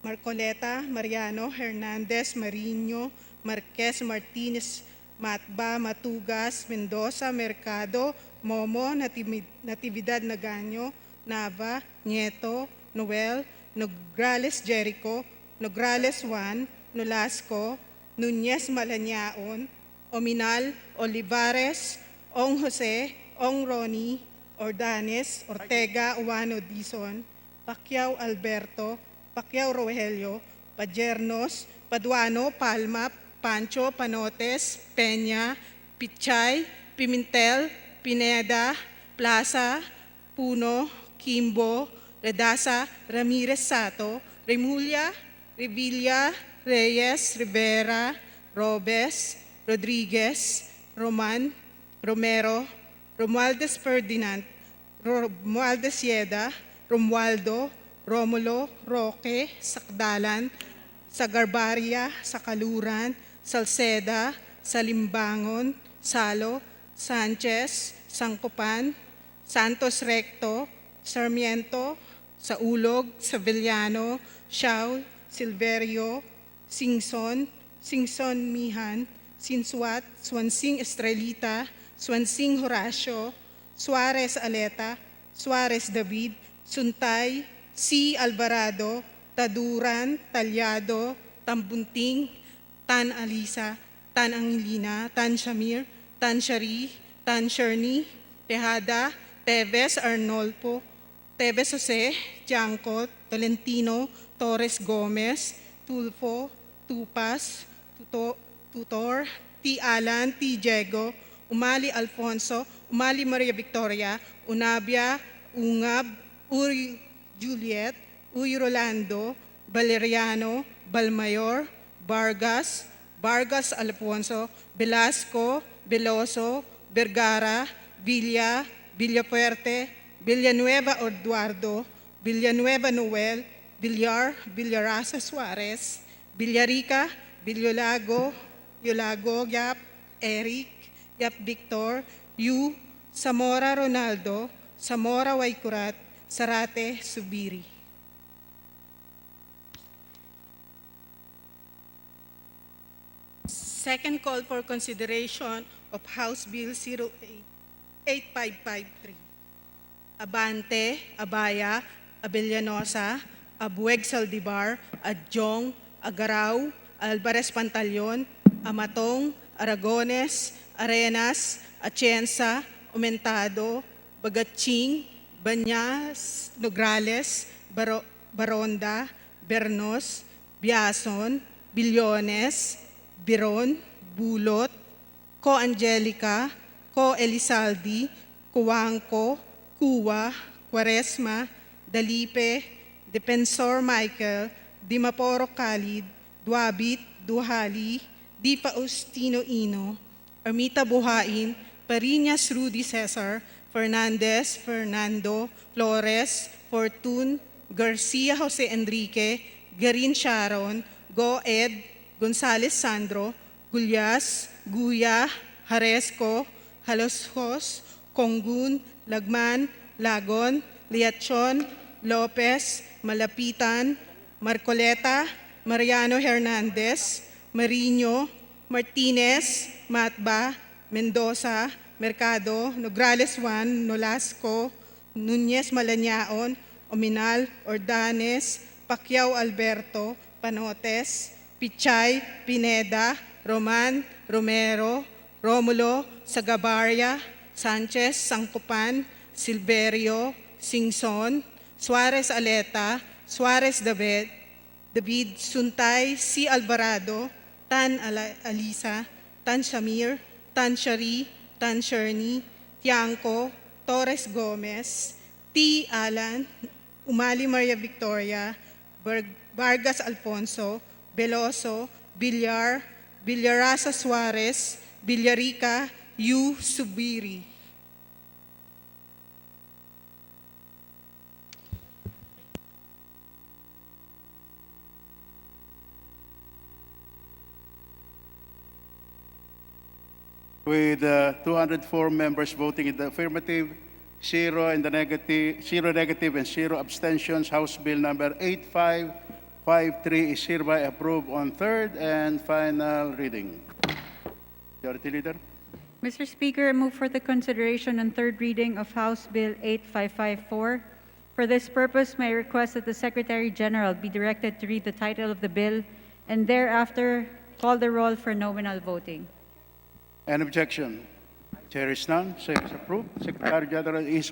Marcoleta, Mariano, Hernandez, Marino, Marquez, Martinez, Matba, Matugas, Mendoza, Mercado, Momo, Natividad Naganyo, Nava, Nieto, Noel, Nograles Jericho, Nograles Juan, Nolasco, Nunez Malanyao, Ominal, Olivares, Ong Jose, Ong Ronnie, Ordanes, Ortega, Uwano Dizon, Pacquiao Alberto, Pacquiao Rogelio, Pajernos, Paduano, Palma, Pancho, Panotes, Peña, Pichay, Pimentel, Pineda, Plaza, Puno, Kimbo, Redasa, Ramirez Sato, Remulla, Revilla, Reyes, Rivera, Robes, Rodriguez, Roman, Romero, Romualdez Ferdinand, Romualdez Yeda, Romualdo, Romulo, Roque, Sakdalan, Sagarbaria, Sakaluran, Salceda, Salimbangon, Salo, Sanchez, Sangkopan, Santos Recto, Sarmiento, Saulog, Sevillano, Shaw, Silverio, Singson, Singson Mihan, Sinsuat, Swansing Estrelita, Swansing Horacio, Suarez Aleta, Suarez David, Suntay, C. Alvarado, Taduran, Talyado, Tambunting, Tan Alisa, Tan Angelina, Tan Shamir, Tan Shari, Tan Sherni, Tejada, Teves Arnolfo, Teves Jose, Tiangco, Tolentino, Torres Gomez, Tulfo, Tupas, Tutor, T. Alan, T. Diego, Umali Alfonso, Umali Maria Victoria, Unabia, Ungab, Uri Juliet, Uy Rolando, Valeriano, Balmayor, Vargas, Vargas Alfonso, Velasco, Veloso, Vergara, Villa, Villafuerte, Villanueva Eduardo, Villanueva Noel, Villar, Villarasa Suarez, Villarica, Villolago, Yolago, Yap, Eric, Yap Victor, Yu, Zamora Ronaldo, Zamora Waikurat, Sarate Subiri. Second call for consideration of House Bill 8553. Abante, Abaya, Abellanosa, Abueg Saldivar, Adjong, Agaraw, Alvarez Pantaleon, Amatong, Aragones, Arenas, Atienza, Aumentado, Bagatsing, Banyas, Nograles, Baronda, Bernos, Biason, Billones, Biron, Bulot, Ko Angelica, Ko Elizaldi, Kuwangko, Kuwa, Quaresma, Dalipe, Defensor Michael, Dimaporo Khalid, Duabit, Duhali, Di Faustino Ino, Ermita Buhain, Parinas Rudy Cesar, Fernandez, Fernando, Flores, Fortun, Garcia Jose Enrique, Garin Sharon, Go Ed, Gonzales Sandro, Gulyas, Guya, Haresco, Haloshos, Konggun, Lagman, Lagon, Liachon, Lopez, Malapitan, Marcoleta, Mariano Hernandez, Marino, Martinez, Matba, Mendoza, Mercado, Nograles Juan, Nolasco, Nunez Malanaon, Ominal, Ordanes, Pacquiao Alberto, Panotes, Pichay, Pineda, Roman, Romero, Romulo, Sagabarya, Sanchez, Sangkupan, Silverio, Singson, Suarez Aleta, Suarez David, Suntay, C. Alvarado, Tan Alisa, Tan Shamir, Tan Shari, Tan Sherni, Tiangco, Torres Gomez, T. Alan, Umali Maria Victoria, Vargas Alfonso, Veloso, Villar, Villarasa Suarez, Villarica, Yu Subiri. With 204 members voting in the affirmative, zero negative, and zero abstentions, House Bill number 8553 is hereby approved on third and final reading. Majority Leader. Mr. Speaker, I move for the consideration and third reading of House Bill 8554. For this purpose, may I request that the Secretary General be directed to read the title of the bill and thereafter call the roll for nominal voting. An objection? Chair is none. Same is approved. Secretary General is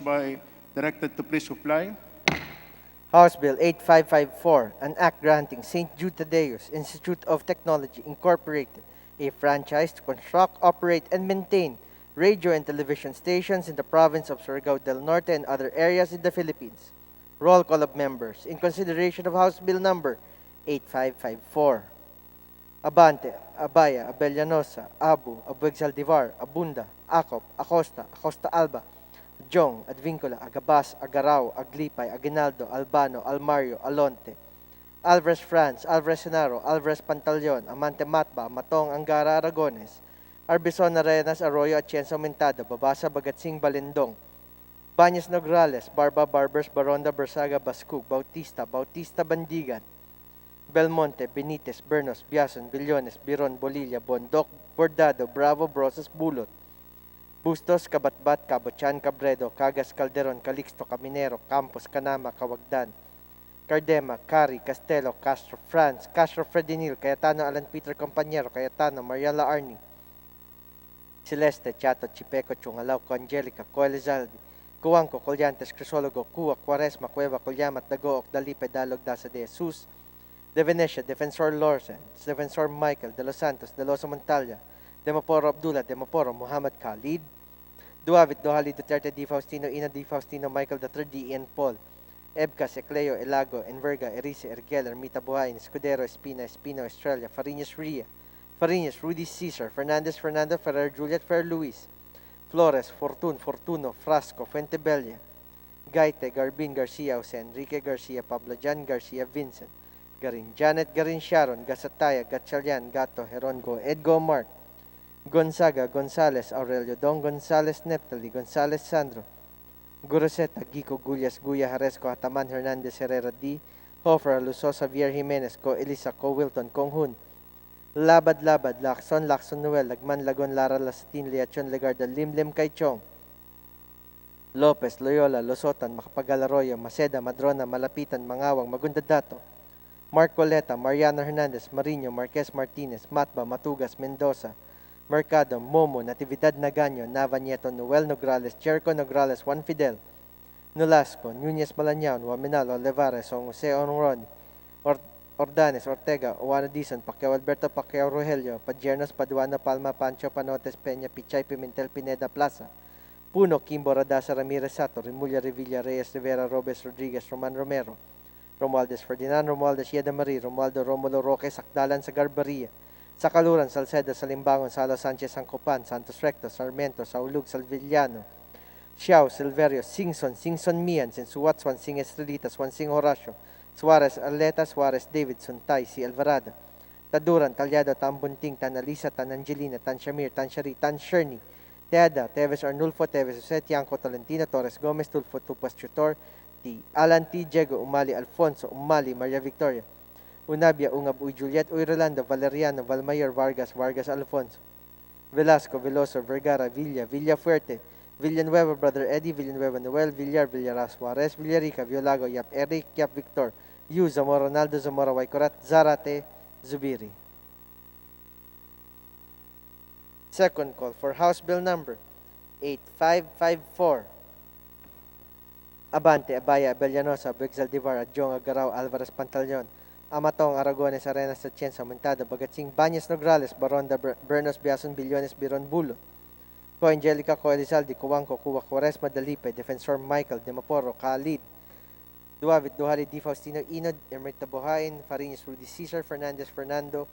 directed to please reply. House Bill 8554, an act granting St. Jude Tadeus Institute of Technology, Incorporated, a franchise to construct, operate, and maintain radio and television stations in the province of Surigao del Norte and other areas in the Philippines. Roll call of members in consideration of House Bill number 8554. Abante, Abaya, Abellanosa, Abu, Abueg Saldivar, Abunda, Acop, Acosta, Acosta Alba, Jong, Advincula, Agabas, Agaraw, Aglipay, Aguinaldo, Albano, Almario, Alonte, Alvarez France, Alvarez Senaro, Alvarez Pantaleon, Amante Matba, Matong Angara Aragones, Arbison Arenas Arroyo, Atienza Aumentado, Babasa Bagatsing Balindong, Baños Nograles, Barba Barbers, Baronda Bersaga Bascug, Bautista, Bautista Bandigan, Belmonte, Benitez, Bernos, Biason, Billones, Biron, Bolilla, Bondoc, Bordado, Bravo, Brosas, Bulot, Bustos, Kabatbat, Cabochan, Cabredo, Cagas, Calderon, Calixto, Caminero, Campos, Canama, Cawagdan, Cardema, Cari, Castelo, Castro, France, Castro, Fredinil, Cayetano, Alan Peter, Compañero, Cayetano, Mariela Arni, Celeste, Chato, Chipeco, Chungalaw, Angelica, Coelizaldi, Cuanco, Colyantes, Crisologo, Cua, Quaresma, Cueva, Colyamat, Dagook, Dalipe, Dalog, Dasa de Jesus, De Venecia, Defensor Lorsen, Defensor Michael, De Los Santos, De Losa Montalia, Demoporo Abdullah, Demoporo Muhammad Khalid, Duavit, Dohali, Duterte, Di Faustino, Ina, Di Faustino, Michael III, D. Ian Paul, Ebcas, Ecleo, Elago, Enverga, Erice, Ergel, Ermita Buhayin, Escudero, Espina, Espino, Estrella, Fariñas Ria, Fariñas, Rudy Cesar, Fernandez, Fernando, Ferrer, Juliet, Fer Luis, Flores, Fortun, Fortuno, Frasco, Fuentebella, Gaite, Garbin, Garcia, Jose, Enrique Garcia, Pablo Jan, Garcia, Vincent, Garin, Janet, Garin, Sharon, Gasataya, Gatchalian, Gato, Herongo, Edgo, Mark, Gonzaga, Gonzales, Aurelio, Don Gonzales, Neptali, Gonzales, Sandro, Guroseta, Gico, Gullas, Guya, Haresco, Hataman, Hernandez, Herrera, D. Hofer, Lusosa, Vier Jimenez, Co. Elisa, Co. Wilton, Konghun, Labad, Labad, Lacson, Lacson, Noel, Lagman, Lagon, Lara, Lasatin, Liachon, Legarda, Limlim, Kaichong, Lopez, Loyola, Losotan, Makapagal Arroyo, Maceda, Madrona, Malapitan, Mangawang, Magundadato, Mark Coleta, Mariano Hernandez, Marino, Marquez Martinez, Matba, Matugas, Mendoza, Mercado, Momo, Natividad Nagaño, Nava Nieto, Noel Nograles, Jericho Nograles, Juan Fidel, Nolasco, Nunez Malañao, Waminal, Olivares, San Jose Onron, Ordanes, Ortega, Owana Dizon, Pacquiao Alberto, Pacquiao Rogelio, Padiernos, Paduano, Palma, Pancho, Panotes, Peña, Pichay, Pimentel, Pineda, Plaza, Puno, Kimbo, Radasa, Ramirez, Sato, Remulla, Revilla, Reyes, Rivera, Robes, Rodriguez, Roman Romero, Romualdez Ferdinand, Romualdez Yeda Marie, Romualdo Romulo Roque, Sakdalan sa Garbaria, Sakaluran, Salceda, Salimbangon, Salo Sanchez, Sancopan, Santos Recto, Sarmiento, Saulug, Salvillano, Xiao, Silverio, Singson, Singson Mian, Sensuatswan, Sing Estrelitas, Juan Sing Horacio, Suarez Arleta, Suarez David, Suntay, si Alvarado, Taduran, Talyado, Tambunting, Tan Alisa, Tan Angelina, Tan Shamir, Tan Shari, Tan Sherny, Teada, Teves Arnulfo, Teves Jose, Tianco, Tolentino, Torres Gomez, Tulfo, Tupas Tutor, T. Alan T. Diego, Umali Alfonso, Umali, Maria Victoria, Unabia, Ungab, Uy Juliet, Uy Rolando, Valeriano, Valmayor, Vargas, Vargas Alfonso, Velasco, Veloso, Vergara, Villa, Villafuerte, Villanueva, Brother Eddie, Villanueva Noel, Villar, Villaras, Juarez, Villarica, Violago, Yap Eric, Yap Victor, Yu, Zamora Ronaldo, Zamora Waikorat, Zarate, Zubiri. Second call for House Bill number 8554. Abante, Abaya, Abellanosa, Bexal Divar, Adjong Agaraw, Alvarez Pantaleon, Amatong, Aragones, Arenas, Atienza, Aumentado, Bagatsing, Baños Nograles, Baronda, Bernos, Biason, Billones, Biron, Bulo, Co. Angelica, Co. Elizalde, Cuanco, Cuba, Quaresma, Dalipe, Defensor Michael, Demaporo, Khalid, Duavit, Duhali, Di Faustino, Inod, Ermita Buhayin, Fariñas, Rudy Cesar, Fernandez, Fernando,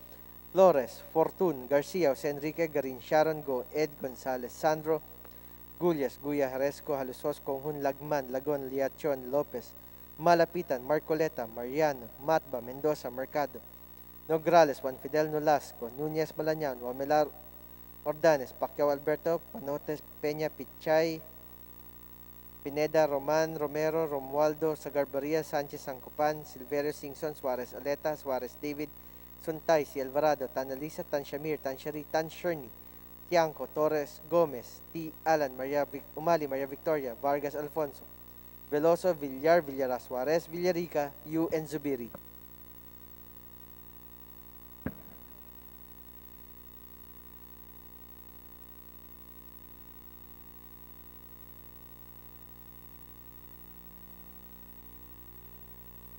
Flores, Fortun, Garcia, Jose Enrique, Garin, Sharon, Go, Ed, Gonzales, Sandro, Gullas, Guya, Haresco, Halusos, Konghun, Lagman, Lagon, Liachon, Lopez, Malapitan, Marcoleta, Mariano, Matba, Mendoza, Mercado, Nograles, Juan Fidel Nolasco, Nunez Malañao, Wamelar Ordanes, Pacquiao Alberto, Panotes, Peña, Pichay, Pineda, Roman, Romero, Romualdo, Sagarbaria, Sanchez, Sancopan, Silverio, Singson, Suarez Aleta, Suarez David, Suntay, si Alvarado, Tan Alisa, Tan Shamir, Tan Shari, Tan Sherny, Tianco, Torres, Gomez, T. Alan, Umali, Maria Victoria, Vargas Alfonso, Veloso, Villar, Villaras, Suarez, Villarica, Yu, and Zubiri.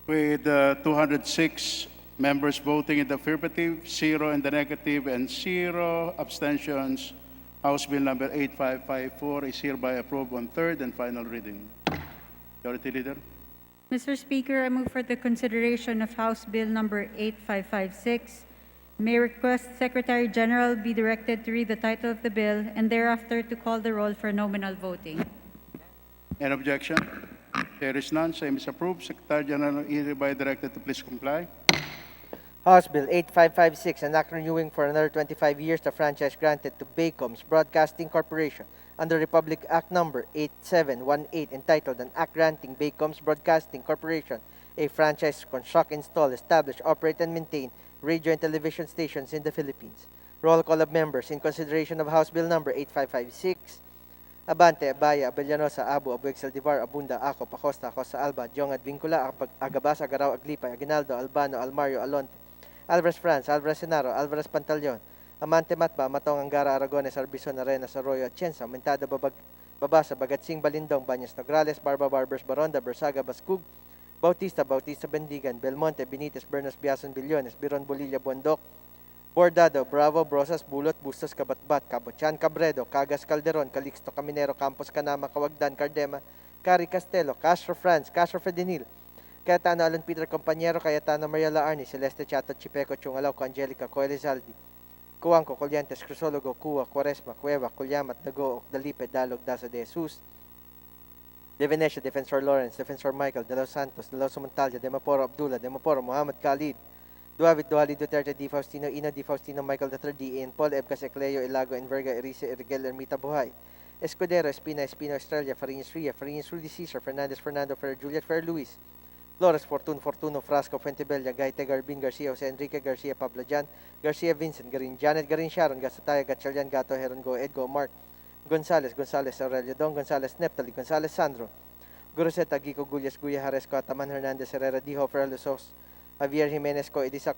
With 206 members voting in the affirmative, 0 in the negative, and 0 abstentions, House Bill number 8554 is hereby approved on third and final reading. Majority Leader. Mr. Speaker, I move for the consideration of House Bill number 8556. May request Secretary General be directed to read the title of the bill and thereafter to call the roll for nominal voting. Any objection? There is none. Same is approved. Secretary General hereby directed to please comply. House Bill 8556, an act renewing for another 25 years the franchise granted to Baycoms Broadcasting Corporation under Republic Act Number 8718, entitled An Act Granting Baycoms Broadcasting Corporation a franchise to construct, install, establish, operate, and maintain radio and television stations in the Philippines. Roll call of members in consideration of House Bill Number 8556. Abante, Abaya, Abellanosa, Abu, Abueg, Saldivar, Abunda, Ako, Pacosta, Acosta, Alba, Jong, Advincula, Agabas, Agaraw, Aglipay, Aguinaldo, Albano, Almario, Alonte, Alvarez France, Alvarez Senaro, Alvarez Pantaleon, Amante Matba, Matong Angara, Aragones, Arbison, Arenas, Arroyo, Atienza, Mentada, Babasa, Bagatsing, Balindong, Banyas, Nograles, Barba, Barbers, Baronda, Bersaga, Bascug, Bautista, Bautista, Bendigan, Belmonte, Benitez, Bernas, Biason, Billones, Biron, Bolilla, Bondok, Bordado, Bravo, Brosas, Bulot, Bustos, Kabatbat, Cabochan, Cabredo, Cagas, Calderon, Calixto, Caminero, Campos, Canama, Kawagdan, Cardema, Cari Castelo, Castro France, Castro Fedinil, Cayetano Alan Peter Compañero, Cayetano Maria Laarni, Celeste Chato, Chipeco, Chungalaw, Angelica, Coelizaldi, Cuanco, Colientes, Crisologo, Cua, Quaresma, Cueva, Culyamat, Dago, Dalipe, Dalog, Daza de Jesus, De Venecia, Defensor Lawrence, Defensor Michael, De Los Santos, De Los Montalya, De Maporo Abdullah, De Maporo Muhammad Khalid, Duavit Duali Duterte, Di Faustino Ina, Di Faustino Michael III, D. Ian Paul, Ebcas Ecleo, Ilago, Enverga, Erice, Erigel, Ermita Buhay, Escudero, Espina, Espino, Estrella, Farinas Ria, Farinas Rudy Cesar, Fernandez, Fernando, Fer, Juliet, Fer, Luis, Flores, Fortuno, Frasco, Fuentebella, Gaite, Garbin, Garcia, Jose Enrique, Garcia, Pablo Jan, Garcia, Vincent, Garin, Janet, Garin, Sharon, Gasataya, Gatchalian, Gato, Heron, Go, Edgo, Mark, Gonzales, Aurelio Don, Gonzales, Neptali, Gonzales, Sandro, Guruseta, Gico, Gullas, Guya, Haresco, Ataman, Hernandez, Herrera, Dijo, Ferlusos, Javier Jimenez, Co, Edisa,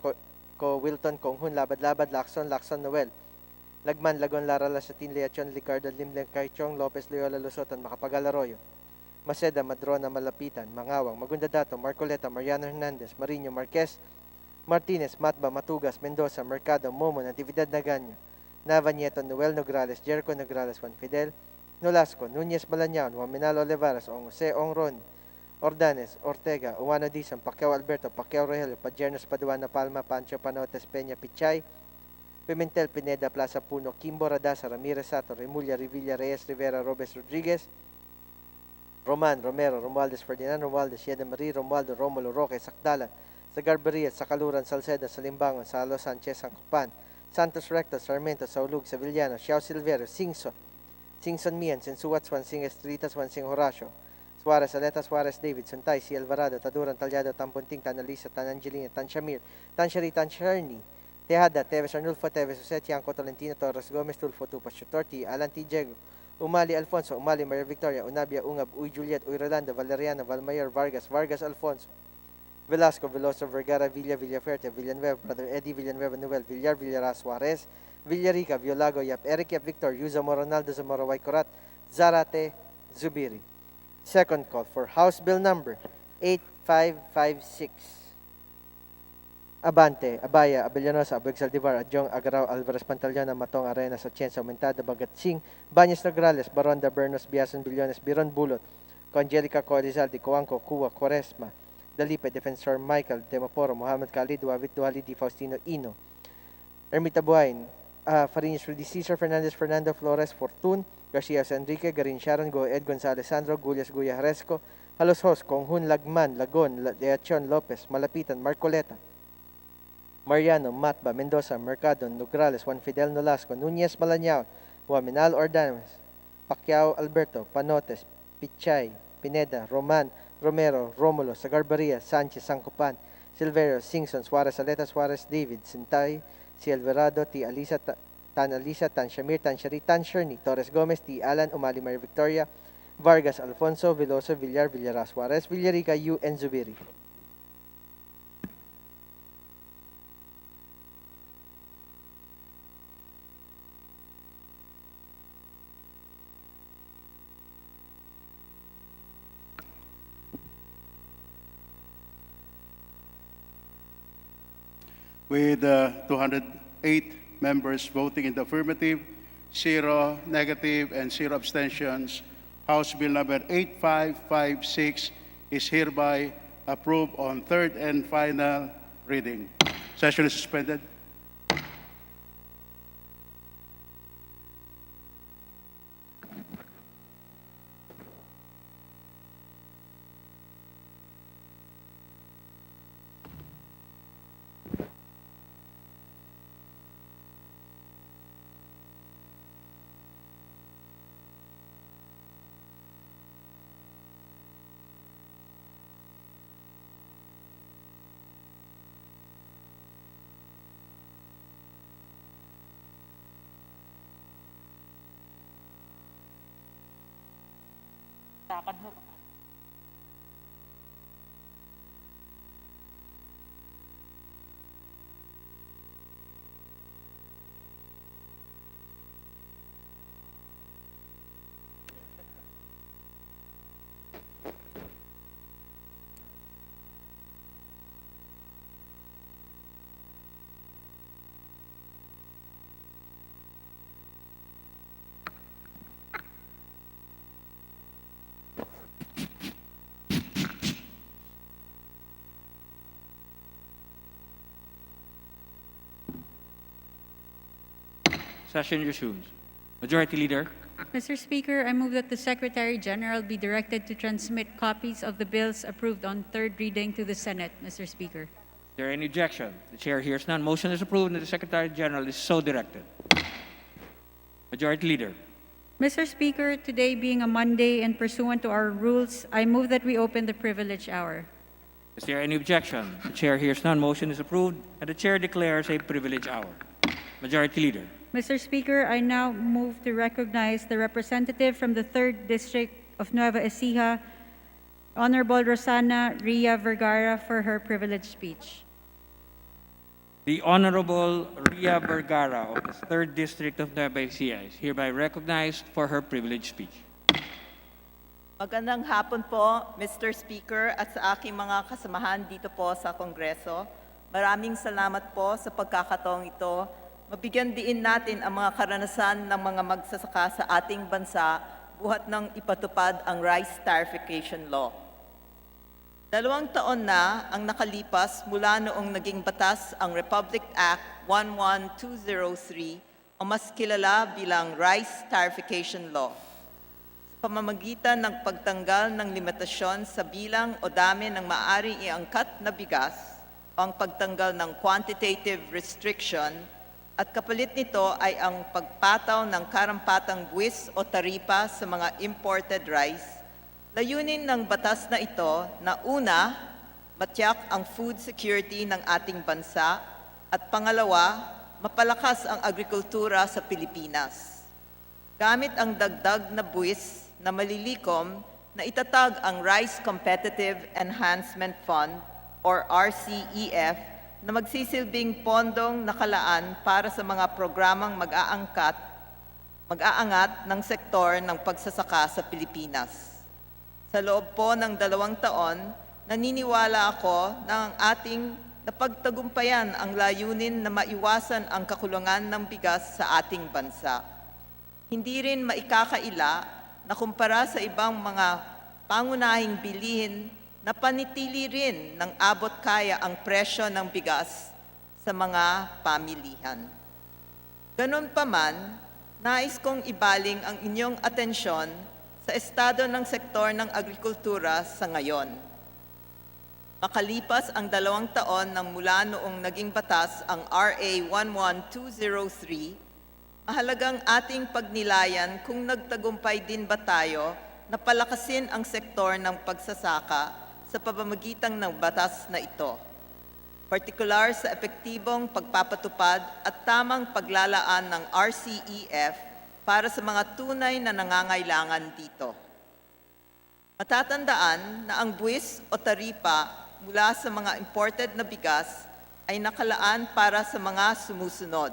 Co, Wilton, Konghun, Labad, Lacson, Noel, Lagman, Lagon, Lara, Lasatin, Leachon, Licardo, Limleng, Kaichong, Lopez, Loyola, Lusotan, Macapagal Arroyo, Maceda, Madrona, Malapitan, Mangawang, Magundadato, Marcoleta, Mariano Hernandez, Marino, Marquez, Martinez, Matba, Matugas, Mendoza, Mercado, Momo, Natividad Nagaño, Nava Nieto, Noel Nograles, Jericho Nograles, Juan Fidel, Nolasco, Núñez Malañaon, Juan Menalo Olivares, Jose Ongron, Ordanes, Ortega, Uwano Dizon, Pacquiao Alberto, Pacquiao Rogelio, Padjernos Paduana, Palma, Pancho Panotes, Peña, Pichay, Pimentel, Pineda, Plaza Puno, Kimbo, Radasa, Ramirez Sato, Remulla, Revilla, Reyes, Rivera, Robes, Rodriguez, Roman, Romero, Romualdez, Ferdinand, Romualdez, Yeda Marie, Romualdo, Romulo, Roque, Sakdalan, Sagarberia, Sakaluran, Salceda, Salimbangon, Salo, Sanchez, Sancopan, Santos Recto, Sarmiento, Saulug, Sevillano, Xiao Silverio, Singson Mian, Sensuat, Swansing Estrita, Swansing Horacio, Suarez, Aleta, Suarez, David, Suntay, Si Alvarado, Taduran, Talyado, Tampunting, Tanalisa, Tanangelina, Tanshamir, Tanshari, Tansharni, Tejada, Teves Arnulfo, Teves Jose, Tianco, Tolentino, Torres Gomez, Tulfo, Tupas, Chutorti, Alan T. Diego, Umali Alfonso, Umali Maria Victoria, Unabia, Ungab, Uy Juliet, Uy Rolando, Valeriano, Valmayor, Vargas Alfonso, Velasco, Veloso, Vergara, Villaferte, Villanueva, Brother Eddie, Villanueva, Noel, Villar, Suarez, Villarica, Violago, Yap, Eric, Yap, Victor, Yuza Moronaldo, Zamora, Waikorat, Zarate, Zubiri. Second call for House Bill Number 8556. Abante, Abaya, Abellanosa, Abueg Saldivar, Adjong, Agaraw, Alvarez Pantaleon, Matong, Arenas, Atienza, Aumentada, Bagatsing, Banyas Nograles, Baronda, Bernos, Biason, Billones, Biron, Bulot, Angelica, Coelizaldi, Coanco, Cua, Quaresma, Dalipe, Defensor Michael, Demoporo, Muhammad Khalid, Duavit Duhalidi, Faustino Ino, Ermita Buhain, Farinas Rudy Cesar, Fernandez, Fernando Flores, Fortun, Garcia Enrique, Garin Sharon, Ed Gonzalez Sandro, Gulyas Guya Haresco, Halos Hos, Konghun Lagman, Lagon, Leachon Lopez, Malapitan, Marcoleta, Mariano, Matba, Mendoza, Mercado, Nograles, Juan Fidel Nolasco, Núñez Malañao, Juaminal Ordanes, Pacquiao Alberto, Panotes, Pichay, Pineda, Roman, Romero, Romulo, Sagarbaria, Sanchez, Sancopan, Silverio, Singson, Suarez, Aleta, Suarez, David, Sintay, Si Alvarado, T. Alisa, Tan Shamir, Tan Shari, Tan Sherni, Torres Gomez, T. Alan, Umali Maria Victoria, Vargas, Alfonso, Veloso, Villar, Suarez, Villarica, U. and Zubiri. With 208 members voting in the affirmative, 0 negative, and 0 abstentions, House Bill Number 8556 is hereby approved on third and final reading. Session is suspended. Takad mo. Session resumes. Majority Leader. Mr. Speaker, I move that the Secretary General be directed to transmit copies of the bills approved on third reading to the Senate, Mr. Speaker. Is there any objection? The Chair hears none. Motion is approved and the Secretary General is so directed. Majority Leader. Mr. Speaker, today being a Monday and pursuant to our rules, I move that we open the privilege hour. Is there any objection? The Chair hears none. Motion is approved and the Chair declares a privilege hour. Majority Leader. Mr. Speaker, I now move to recognize the representative from the 3rd District of Nueva Ecija, Honorable Rosana Ria Vergara, for her privileged speech. The Honorable Ria Vergara of the 3rd District of Nueva Ecija is hereby recognized for her privileged speech. Magandang hapon po, Mr. Speaker, at sa aking mga kasamahan dito po sa Kongreso. Maraming salamat po sa pagkakataong ito. Mabigyan diin natin ang mga karanasan ng mga magsasaka sa ating bansa buhat ng ipatupad ang Rice Tarification Law. 2 taon na ang nakalipas mula noong naging batas ang Republic Act 11203 o mas kilala bilang Rice Tarification Law. Sa pamamagitan ng pagtanggal ng limitasyon sa bilang o dami ng maaaring iangkat na bigas o ang pagtanggal ng quantitative restriction at kapalit nito ay ang pagpataw ng karampatang buwis o taripa sa mga imported rice. Layunin ng batas na ito na una, matiyak ang food security ng ating bansa at pangalawa, mapalakas ang agrikultura sa Pilipinas. Gamit ang dagdag na buwis na malilikom na itatag ang Rice Competitive Enhancement Fund or RCEF na magsisilbing pondong nakalaan para sa mga programang mag-aangat ng sektor ng pagsasaka sa Pilipinas. Sa loob po ng 2 taon, naniniwala ako na ang ating napagtagumpayan ang layunin na maiwasan ang kakulangan ng bigas sa ating bansa. Hindi rin maikakaila na kumpara sa ibang mga pangunahing bilihin na panitili rin ng abot kaya ang presyo ng bigas sa mga pamilihan. Ganun pa man, nais kong ibaling ang inyong atensyon sa estado ng sektor ng agrikultura sa ngayon. Makalipas ang 2 taon ng mula noong naging batas ang RA 11203, mahalagang ating pagnilayan kung nagtagumpay din ba tayo na palakasin ang sektor ng pagsasaka sa pamamagitan ng batas na ito, partikular sa epektibong pagpapatupad at tamang paglalaan ng RCEF para sa mga tunay na nangangailangan dito. Matatandaan na ang buwis o taripa mula sa mga imported na bigas ay nakalaan para sa mga sumusunod.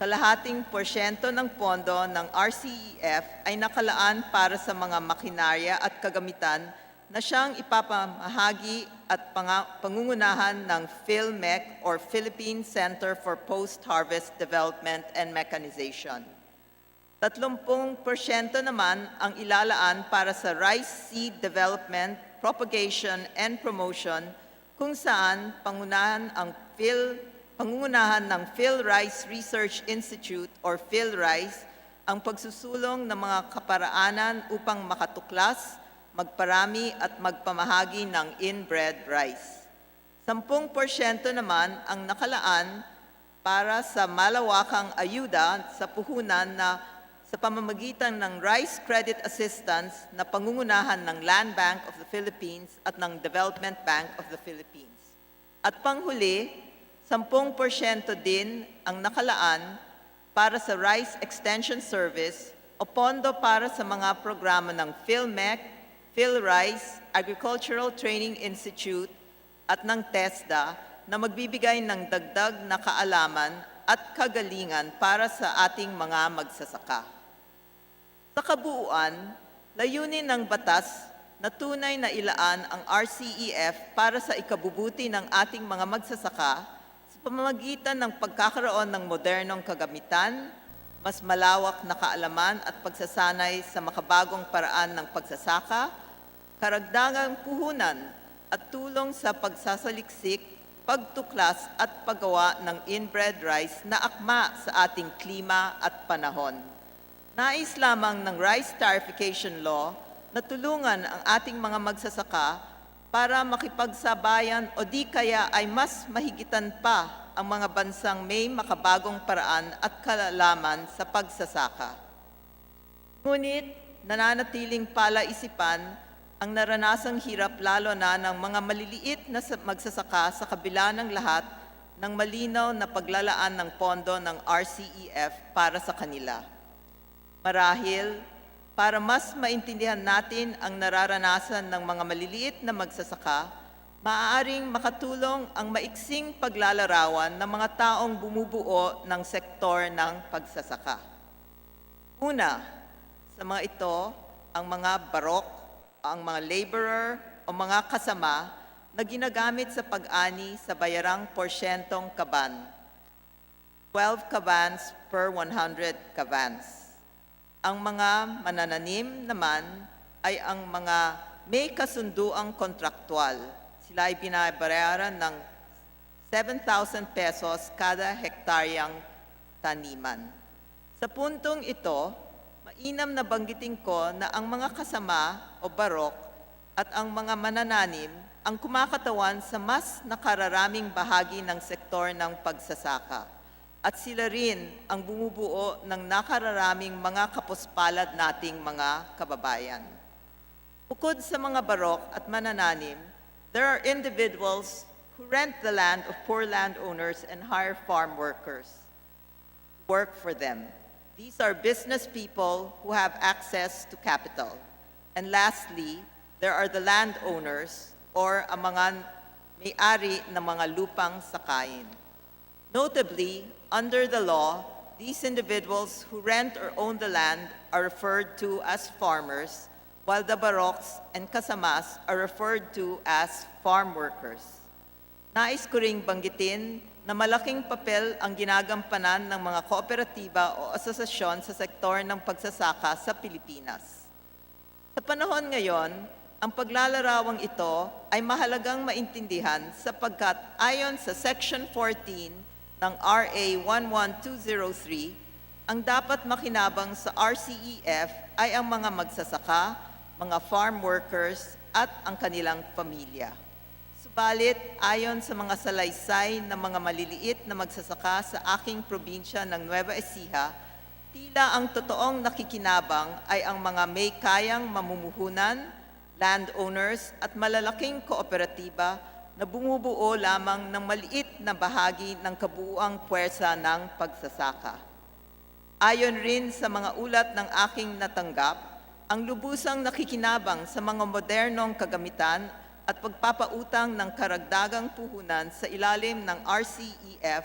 Kalahating porsyento ng pondo ng RCEF ay nakalaan para sa mga makinarya at kagamitan na siyang ipapamahagi at pangungunahan ng PhilMech or Philippine Center for Post-Harvest Development and Mechanization. 30% naman ang ilalaan para sa rice seed development, propagation, and promotion kung saan pangungunahan ng PhilRice Research Institute or PhilRice ang pagsusulong ng mga kaparaanan upang makatuklas, magparami at magpamahagi ng inbred rice. 10% naman ang nakalaan para sa malawakang ayuda sa puhunan na sa pamamagitan ng Rice Credit Assistance na pangungunahan ng Land Bank of the Philippines at ng Development Bank of the Philippines. At panghuli, 10% din ang nakalaan para sa Rice Extension Service o pondo para sa mga programa ng PhilMec, PhilRice, Agricultural Training Institute at ng TESDA na magbibigay ng dagdag na kaalaman at kagalingan para sa ating mga magsasaka. Sa kabuuan, layunin ng batas na tunay na ilaan ang RCEF para sa ikabubuti ng ating mga magsasaka sa pamamagitan ng pagkakaroon ng modernong kagamitan, mas malawak na kaalaman at pagsasanay sa makabagong paraan ng pagsasaka, karagdagang puhunan at tulong sa pagsasaliksik, pagtuklas at paggawa ng inbred rice na akma sa ating klima at panahon. Nais lamang ng Rice Tarification Law na tulungan ang ating mga magsasaka para makipagsabayan o di kaya ay mas mahigitan pa ang mga bansang may makabagong paraan at kalalaman sa pagsasaka. Ngunit nananatiling palaisipan ang naranasang hirap lalo na ng mga maliliit na magsasaka sa kabila ng lahat ng malinaw na paglalaan ng pondo ng RCEF para sa kanila. Marahil, para mas maintindihan natin ang nararanasan ng mga maliliit na magsasaka, maaaring makatulong ang maiksing paglalarawan ng mga taong bumubuo ng sektor ng pagsasaka. Una, sa mga ito, ang mga barok, ang mga laborer o mga kasama na ginagamit sa pag-ani sa bayarang porsyentong kaban, 12 kabans per 100 kabans. Ang mga manananim naman ay ang mga may kasunduang kontraktual. Sila ay binabayaran ng 7,000 pesos kada hektaryang taniman. Sa puntong ito, mainam na banggitin ko na ang mga kasama o barok at ang mga manananim ang kumakatawan sa mas nakararaming bahagi ng sektor ng pagsasaka. At sila rin ang bumubuo ng nakararaming mga kapuspalad nating mga kababayan. Bukod sa mga barok at manananim, there are individuals who rent the land of poor landowners and hire farm workers to work for them. These are business people who have access to capital. And lastly, there are the landowners or ang mga may-ari ng mga lupang sakayin. Notably, under the law, these individuals who rent or own the land are referred to as farmers, while the baroks and kasamas are referred to as farm workers. Nais ko ring banggitin na malaking papel ang ginagampanan ng mga kooperatiba o asosasyon sa sektor ng pagsasaka sa Pilipinas. Sa panahon ngayon, ang paglalarawang ito ay mahalagang maintindihan sapagkat ayon sa Section 14 ng RA 11203, ang dapat makinabang sa RCEF ay ang mga magsasaka, mga farm workers, at ang kanilang pamilya. Subalit, ayon sa mga salaysay ng mga maliliit na magsasaka sa aking probinsya ng Nueva Ecija, tila ang totoong nakikinabang ay ang mga may kayang mamumuhunan, landowners, at malalaking kooperatiba na bumubuo lamang ng maliit na bahagi ng kabuuang puwersa ng pagsasaka. Ayon rin sa mga ulat ng aking natanggap, ang lubusang nakikinabang sa mga modernong kagamitan at pagpapautang ng karagdagang puhunan sa ilalim ng RCEF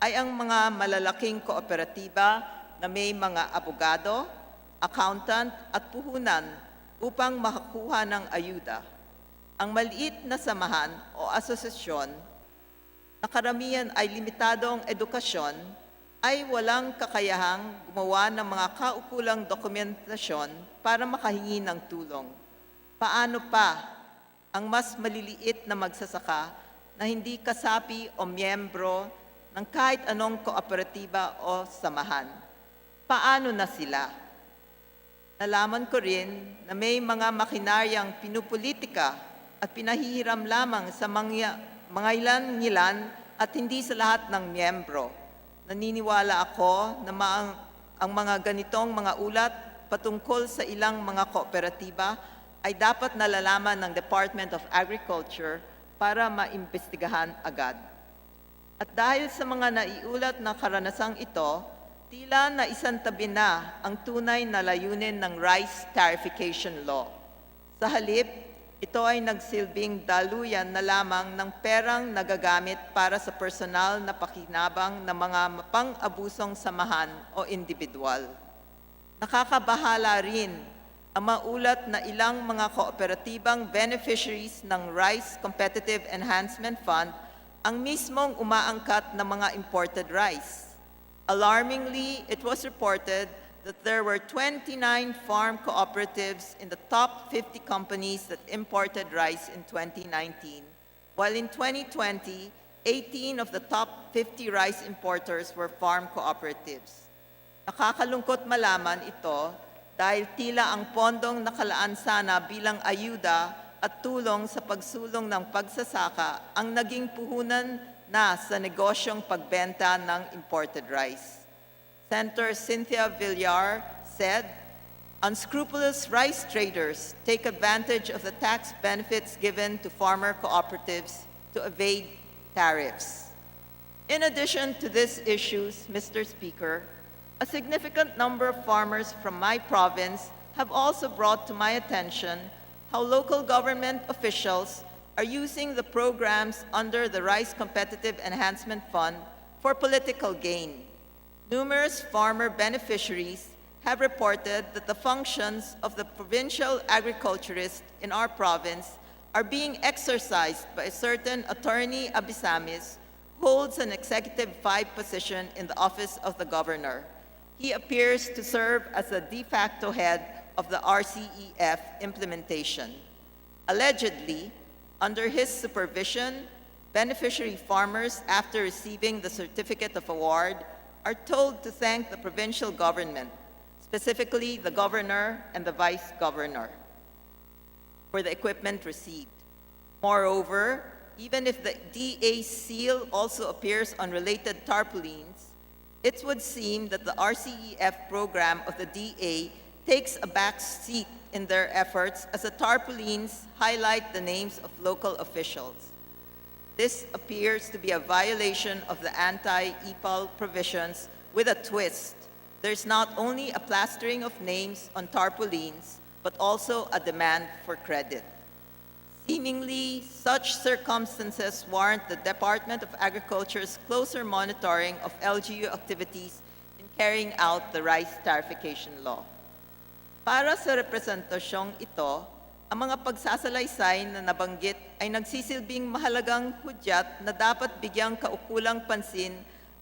ay ang mga malalaking kooperatiba na may mga abogado, accountant at puhunan upang makakuha ng ayuda. Ang maliit na samahan o asosasyon na karamihan ay limitadong edukasyon ay walang kakayahang gumawa ng mga kaukulang dokumentasyon para makahingi ng tulong. Paano pa ang mas maliliit na magsasaka na hindi kasapi o miyembro ng kahit anong kooperatiba o samahan? Paano na sila? Nalaman ko rin na may mga makinaryang pinupolitika at pinahihiram lamang sa mga ilan-ngilan at hindi sa lahat ng miyembro. Naniniwala ako na ang mga ganitong mga ulat patungkol sa ilang mga kooperatiba ay dapat nalalaman ng Department of Agriculture para maimbestigahan agad. At dahil sa mga naiulat na karanasang ito, tila na isantabi na ang tunay na layunin ng rice tarification law. Sa halip, ito ay nagsilbing daluyan na lamang ng perang nagagamit para sa personal na pakinabang ng mga mapang-abusong samahan o individual. Nakakabahala rin ang maulat na ilang mga kooperatibang beneficiaries ng Rice Competitive Enhancement Fund ang mismong umaangkat ng mga imported rice. Alarmingly, it was reported that there were 29 farm cooperatives in the top 50 companies that imported rice in 2019, while in 2020, 18 of the top 50 rice importers were farm cooperatives. Nakakalungkot malaman ito dahil tila ang pondong nakalaan sana bilang ayuda at tulong sa pagsulong ng pagsasaka ang naging puhunan na sa negosyong pagbenta ng imported rice. Senator Cynthia Villar said, unscrupulous rice traders take advantage of the tax benefits given to farmer cooperatives to evade tariffs. In addition to these issues, Mr. Speaker, a significant number of farmers from my province have also brought to my attention how local government officials are using the programs under the Rice Competitive Enhancement Fund for political gain. Numerous farmer beneficiaries have reported that the functions of the provincial agriculturist in our province are being exercised by a certain Attorney Abisamis, who holds an Executive 5 position in the office of the governor. He appears to serve as the de facto head of the RCEF implementation. Allegedly, under his supervision, beneficiary farmers, after receiving the certificate of award, are told to thank the provincial government, specifically the governor and the vice governor, for the equipment received. Moreover, even if the DA seal also appears on related tarpaulins, it would seem that the RCEF program of the DA takes a back seat in their efforts as the tarpaulins highlight the names of local officials. This appears to be a violation of the anti-EPAL provisions with a twist. There's not only a plastering of names on tarpaulins, but also a demand for credit. Seemingly, such circumstances warrant the Department of Agriculture's closer monitoring of LGU activities in carrying out the rice tarification law. Para sa representasyong ito, ang mga pagsasalaysay na nabanggit ay nagsisilbing mahalagang hudyat na dapat bigyang kaukulang pansin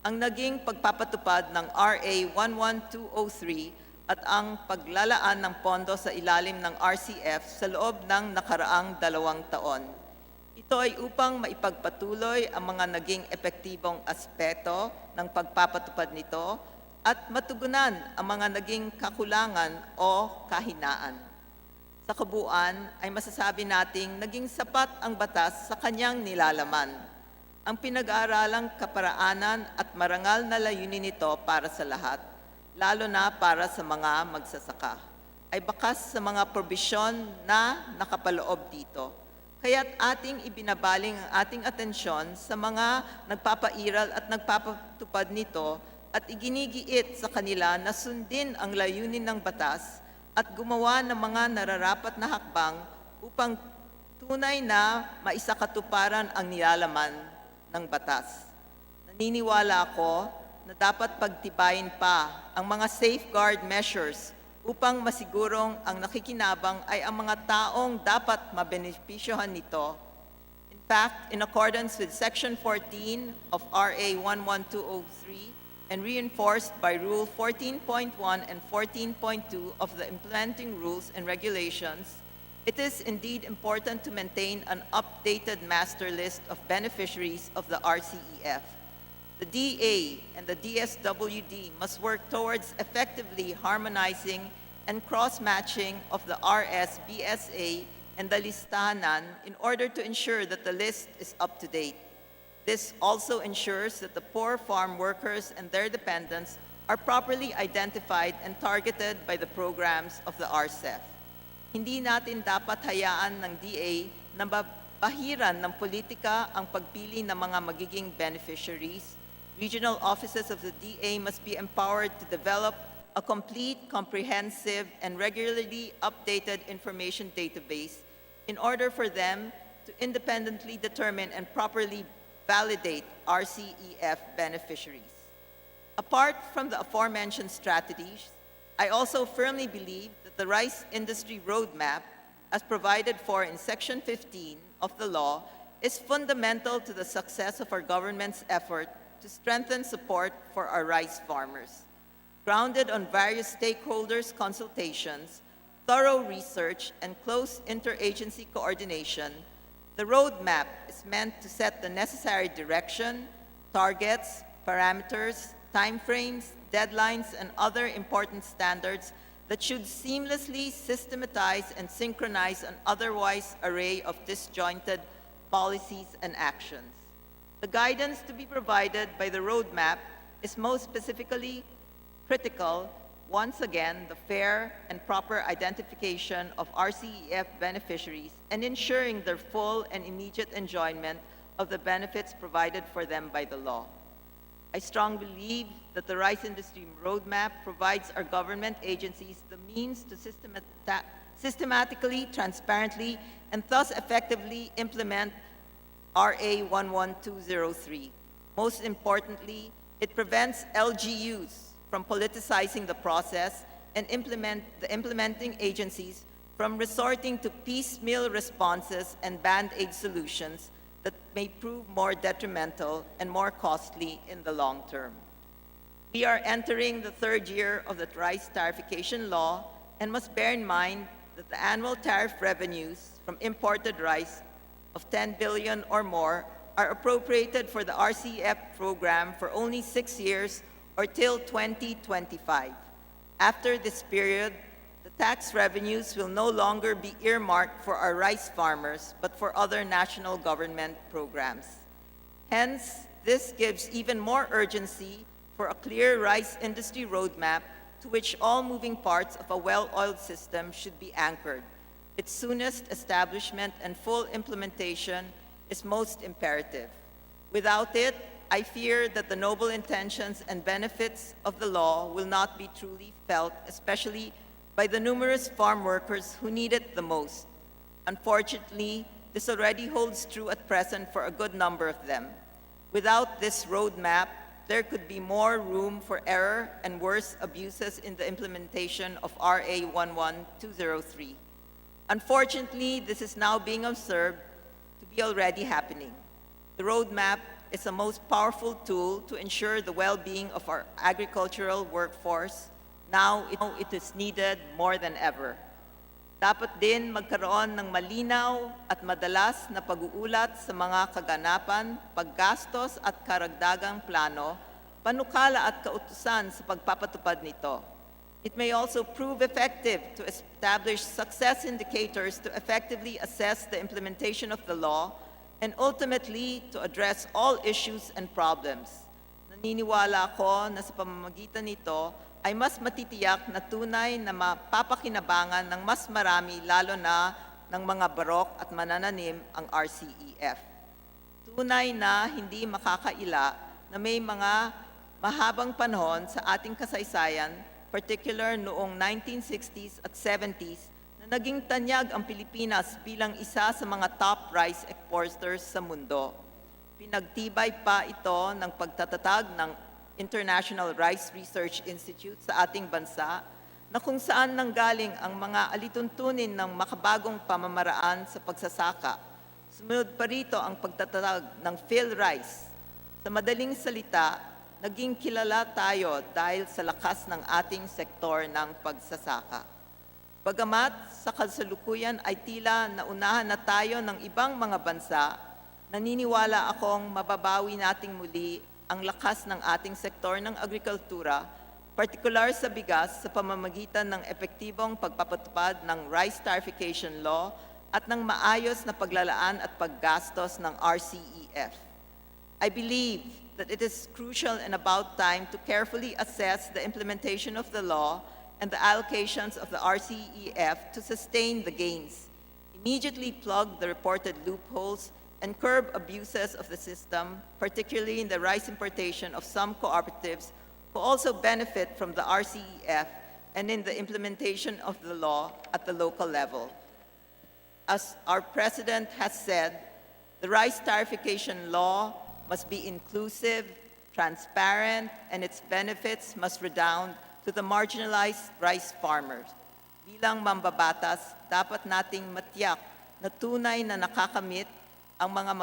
ang naging pagpapatupad ng RA 11203 at ang paglalaan ng pondo sa ilalim ng RCF sa loob ng nakaraang 2 taon. Ito ay upang maipagpatuloy ang mga naging epektibong aspeto ng pagpapatupad nito at matugunan ang mga naging kakulangan o kahinaan. Sa kabuuan ay masasabi nating naging sapat ang batas sa kanyang nilalaman. Ang pinag-aaralang kaparaanan at marangal na layunin nito para sa lahat, lalo na para sa mga magsasaka, ay bakas sa mga probisyon na nakapaloob dito. Kaya't ating ibinabaling ang ating atensyon sa mga nagpapairal at nagpapatupad nito at iginigiit sa kanila na sundin ang layunin ng batas at gumawa ng mga nararapat na hakbang upang tunay na maisakatuparan ang nilalaman ng batas. Naniniwala ako na dapat pagtibayin pa ang mga safeguard measures upang masigurong ang nakikinabang ay ang mga taong dapat mabenepisyohan nito. In fact, in accordance with Section 14 of RA 11203, and reinforced by Rule 14.1 and 14.2 of the Implementing Rules and Regulations, it is indeed important to maintain an updated master list of beneficiaries of the RCEF. The DA and the DSWD must work towards effectively harmonizing and cross-matching of the RS-BSA and the listahanan in order to ensure that the list is up to date. This also ensures that the poor farm workers and their dependents are properly identified and targeted by the programs of the RCEF. Hindi natin dapat hayaan ng DA na bahiran ng politika ang pagpili ng mga magiging beneficiaries. Regional offices of the DA must be empowered to develop a complete, comprehensive, and regularly updated information database in order for them to independently determine and properly validate RCEF beneficiaries. Apart from the aforementioned strategies, I also firmly believe that the rice industry roadmap, as provided for in Section 15 of the law, is fundamental to the success of our government's effort to strengthen support for our rice farmers. Grounded on various stakeholders' consultations, thorough research, and close interagency coordination, the roadmap is meant to set the necessary direction, targets, parameters, timeframes, deadlines, and other important standards that should seamlessly systematize and synchronize an otherwise array of disjointed policies and actions. The guidance to be provided by the roadmap is most specifically critical, once again, the fair and proper identification of RCEF beneficiaries and ensuring their full and immediate enjoyment of the benefits provided for them by the law. I strongly believe that the rice industry roadmap provides our government agencies the means to systematically, transparently, and thus effectively implement RA 11203. Most importantly, it prevents LGUs from politicizing the process and the implementing agencies from resorting to piecemeal responses and band-aid solutions that may prove more detrimental and more costly in the long term. We are entering the third year of the rice tarification law and must bear in mind that the annual tariff revenues from imported rice of 10 billion or more are appropriated for the RCEF program for only 6 years or till 2025. After this period, the tax revenues will no longer be earmarked for our rice farmers, but for other national government programs. Hence, this gives even more urgency for a clear rice industry roadmap to which all moving parts of a well-oiled system should be anchored. Its soonest establishment and full implementation is most imperative. Without it, I fear that the noble intentions and benefits of the law will not be truly felt, especially by the numerous farm workers who need it the most. Unfortunately, this already holds true at present for a good number of them. Without this roadmap, there could be more room for error and worse abuses in the implementation of RA 11203. Unfortunately, this is now being observed to be already happening. The roadmap is a most powerful tool to ensure the well-being of our agricultural workforce. Now it is needed more than ever. Dapat din magkaroon ng malinaw at madalas na pag-uulat sa mga kaganapan, paggastos at karagdagang plano, panukala at kautusan sa pagpapatupad nito. It may also prove effective to establish success indicators to effectively assess the implementation of the law and ultimately to address all issues and problems. Naniniwala ako na sa pamamagitan nito ay mas matitiyak na tunay na mapapakinabangan ng mas marami lalo na ng mga barok at manananim ang RCEF. Tunay na hindi makakaila na may mga mahabang panahon sa ating kasaysayan, particular noong 1960s at 70s, na naging tanyag ang Pilipinas bilang isa sa mga top rice exporters sa mundo. Pinagtibay pa ito ng pagtatatag ng International Rice Research Institute sa ating bansa, na kung saan nanggaling ang mga alituntunin ng makabagong pamamaraan sa pagsasaka. Sumunod pa rito ang pagtatatag ng PhilRice. Sa madaling salita, naging kilala tayo dahil sa lakas ng ating sektor ng pagsasaka. Bagamat sa kasalukuyan ay tila naunahan na tayo ng ibang mga bansa, naniniwala akong mababawi nating muli ang lakas ng ating sektor ng agrikultura, partikular sa bigas sa pamamagitan ng epektibong pagpapatupad ng rice tarification law at ng maayos na paglalaan at paggastos ng RCEF. I believe that it is crucial and about time to carefully assess the implementation of the law and the allocations of the RCEF to sustain the gains, immediately plug the reported loopholes, and curb abuses of the system, particularly in the rice importation of some cooperatives who also benefit from the RCEF and in the implementation of the law at the local level. As our President has said, the rice tarification law must be inclusive, transparent, and its benefits must redound to the marginalized rice farmers. Bilang mambabatas, dapat nating matiyak na tunay na nakakamit ang mga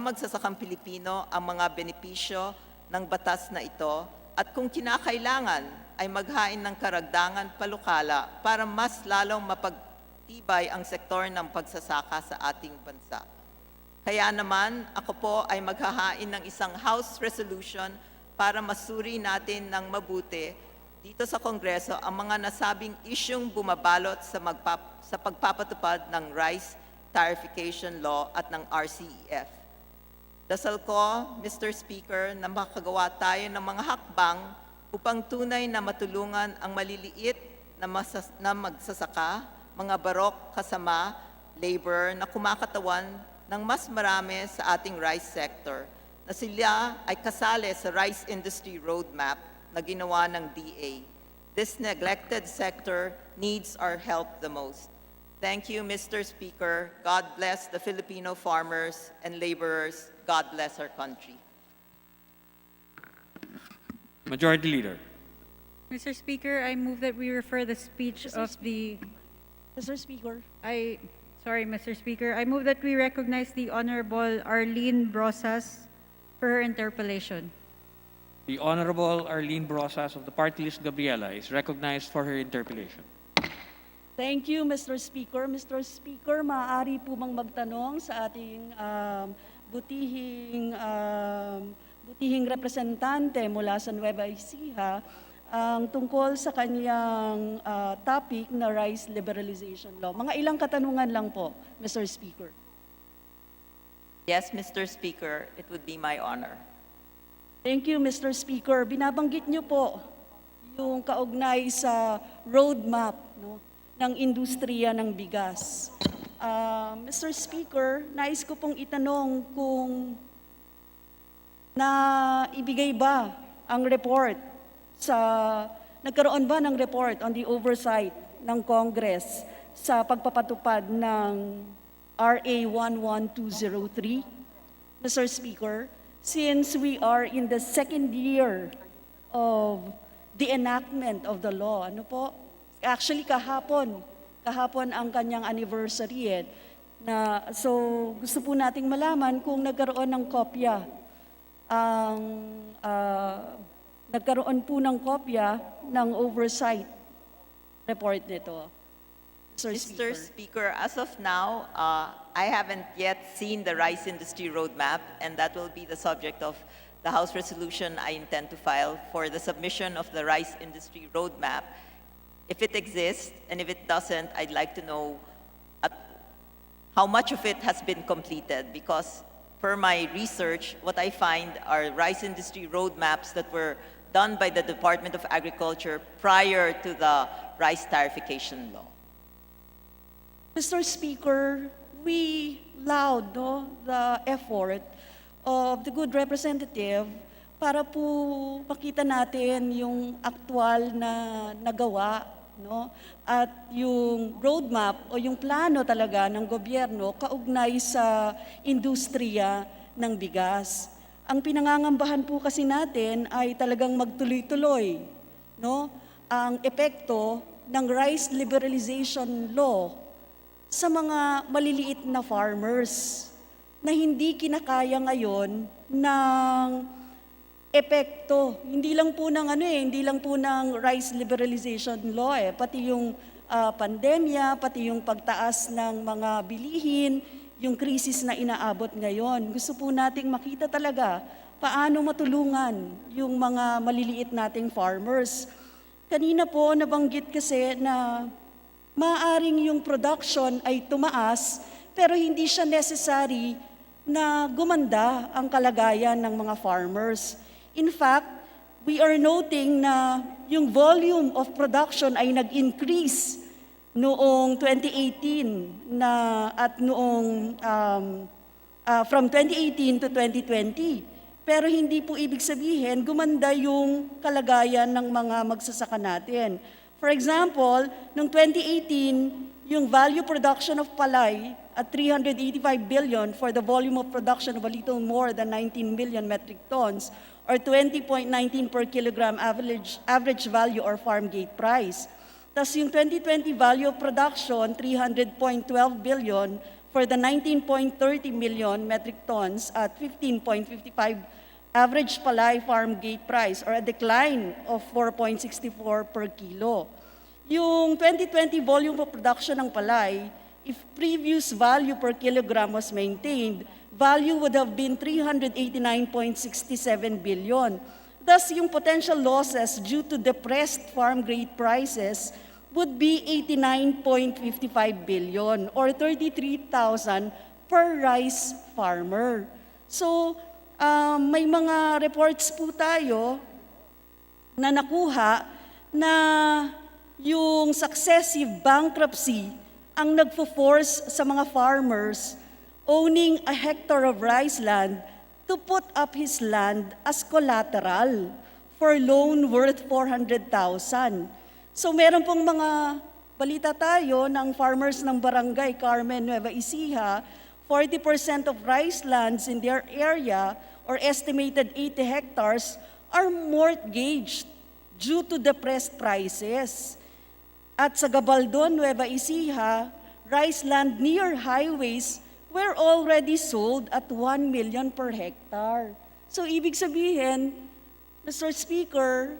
magsasakang Pilipino ang mga benepisyo ng batas na ito at kung kinakailangan ay maghain ng karagdagan palukala para mas lalong mapagtibay ang sektor ng pagsasaka sa ating bansa. Kaya naman, ako po ay maghahain ng isang House Resolution para masuri natin ng mabuti dito sa Kongreso ang mga nasabing isyung bumabalot sa pagpapatupad ng rice tarification law at ng RCEF. Dasal ko, Mr. Speaker, na makagawa tayo ng mga hakbang upang tunay na matulungan ang maliliit na magsasaka, mga barok kasama, labor na kumakatawan ng mas marami sa ating rice sector na sila ay kasali sa Rice Industry Roadmap na ginawa ng DA. This neglected sector needs our help the most. Thank you, Mr. Speaker. God bless the Filipino farmers and laborers. God bless our country. Majority Leader. Mr. Speaker, I move that we refer the speech of the... Mr. Speaker. Mr. Speaker. I move that we recognize the Honorable Arlene Brosas for her interpellation. The Honorable Arlene Brosas of the party list Gabriela is recognized for her interpellation. Thank you, Mr. Speaker. Mr. Speaker, maaari po bang magtanong sa ating butihing representante mula sa Nueva Ecija tungkol sa kanyang topic na rice liberalization law. Mga ilang katanungan lang po, Mr. Speaker. Yes, Mr. Speaker, it would be my honor. Thank you, Mr. Speaker. Binabanggit niyo po yung kaugnay sa roadmap, no, ng industriya ng bigas. Mr. Speaker, nais ko pong itanong kung ibigay ba ang report nagkaroon ba ng report on the oversight ng Congress sa pagpapatupad ng RA 11203? Mr. Speaker, since we are in the second year of the enactment of the law, actually kahapon ang kanyang anniversary so gusto po nating malaman kung nagkaroon ng kopya nagkaroon po ng kopya ng oversight report nito. Mr. Speaker, as of now, I haven't yet seen the rice industry roadmap, and that will be the subject of the House resolution I intend to file for the submission of the rice industry roadmap. If it exists, and if it doesn't, I'd like to know how much of it has been completed, because per my research, what I find are rice industry roadmaps that were done by the Department of Agriculture prior to the rice tarification law. Mr. Speaker, we laud the effort of the good representative para po makita natin yung aktual na nagawa, at yung roadmap o yung plano talaga ng gobyerno kaugnay sa industriya ng bigas. Ang pinangangambahan po kasi natin ay talagang magtuloy-tuloy, ang epekto ng rice liberalization law sa mga maliliit na farmers na hindi kinakaya ngayon ng epekto. Hindi lang po ng rice liberalization law pati yung pandemya, pati yung pagtaas ng mga bilihin, yung krisis na inaabot ngayon. Gusto po nating makita talaga paano matulungan yung mga maliliit nating farmers. Kanina po nabanggit kasi na maaring yung production ay tumaas pero hindi siya necessary na gumanda ang kalagayan ng mga farmers. In fact, we are noting na yung volume of production ay nag-increase noong 2018 at noong from 2018 to 2020. Pero hindi po ibig sabihin gumanda yung kalagayan ng mga magsasaka natin. For example, noong 2018, yung value production of palay at 385 billion for the volume of production of a little more than 19 million metric tons or 20.19 per kilogram average value or farm gate price. Tas yung 2020 value of production, 300.12 billion for the 19.30 million metric tons at 15.55 average palay farm gate price or a decline of 4.64 per kilo. Yung 2020 volume of production ng palay, if previous value per kilogram was maintained, value would have been 389.67 billion. Thus, yung potential losses due to depressed farm grade prices would be 89.55 billion or 33,000 per rice farmer. So, may mga reports po tayo na nakuha na yung successive bankruptcy ang nagfo-force sa mga farmers owning a hectare of rice land to put up his land as collateral for loan worth 400,000. So meron pong mga balita tayo ng farmers ng barangay Carmen, Nueva Ecija, 40% of rice lands in their area or estimated 80 hectares are mortgaged due to depressed prices. At sa Gabaldon, Nueva Ecija, rice land near highways were already sold at 1 million per hectare. So ibig sabihin, Mr. Speaker,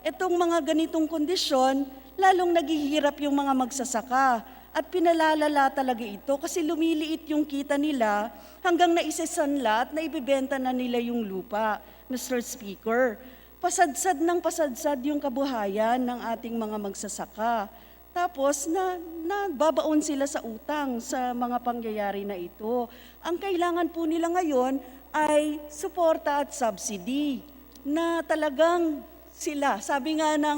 itong mga ganitong kondisyon, lalong naghihirap yung mga magsasaka. At pinalalala talaga ito kasi lumiliit yung kita nila hanggang naisesanla at naibibenta na nila yung lupa, Mr. Speaker. Pasadsad ng pasadsad yung kabuhayan ng ating mga magsasaka. Tapos babaon sila sa utang sa mga pangyayari na ito. Ang kailangan po nila ngayon ay suporta at subsidy na talagang sila. Sabi nga ng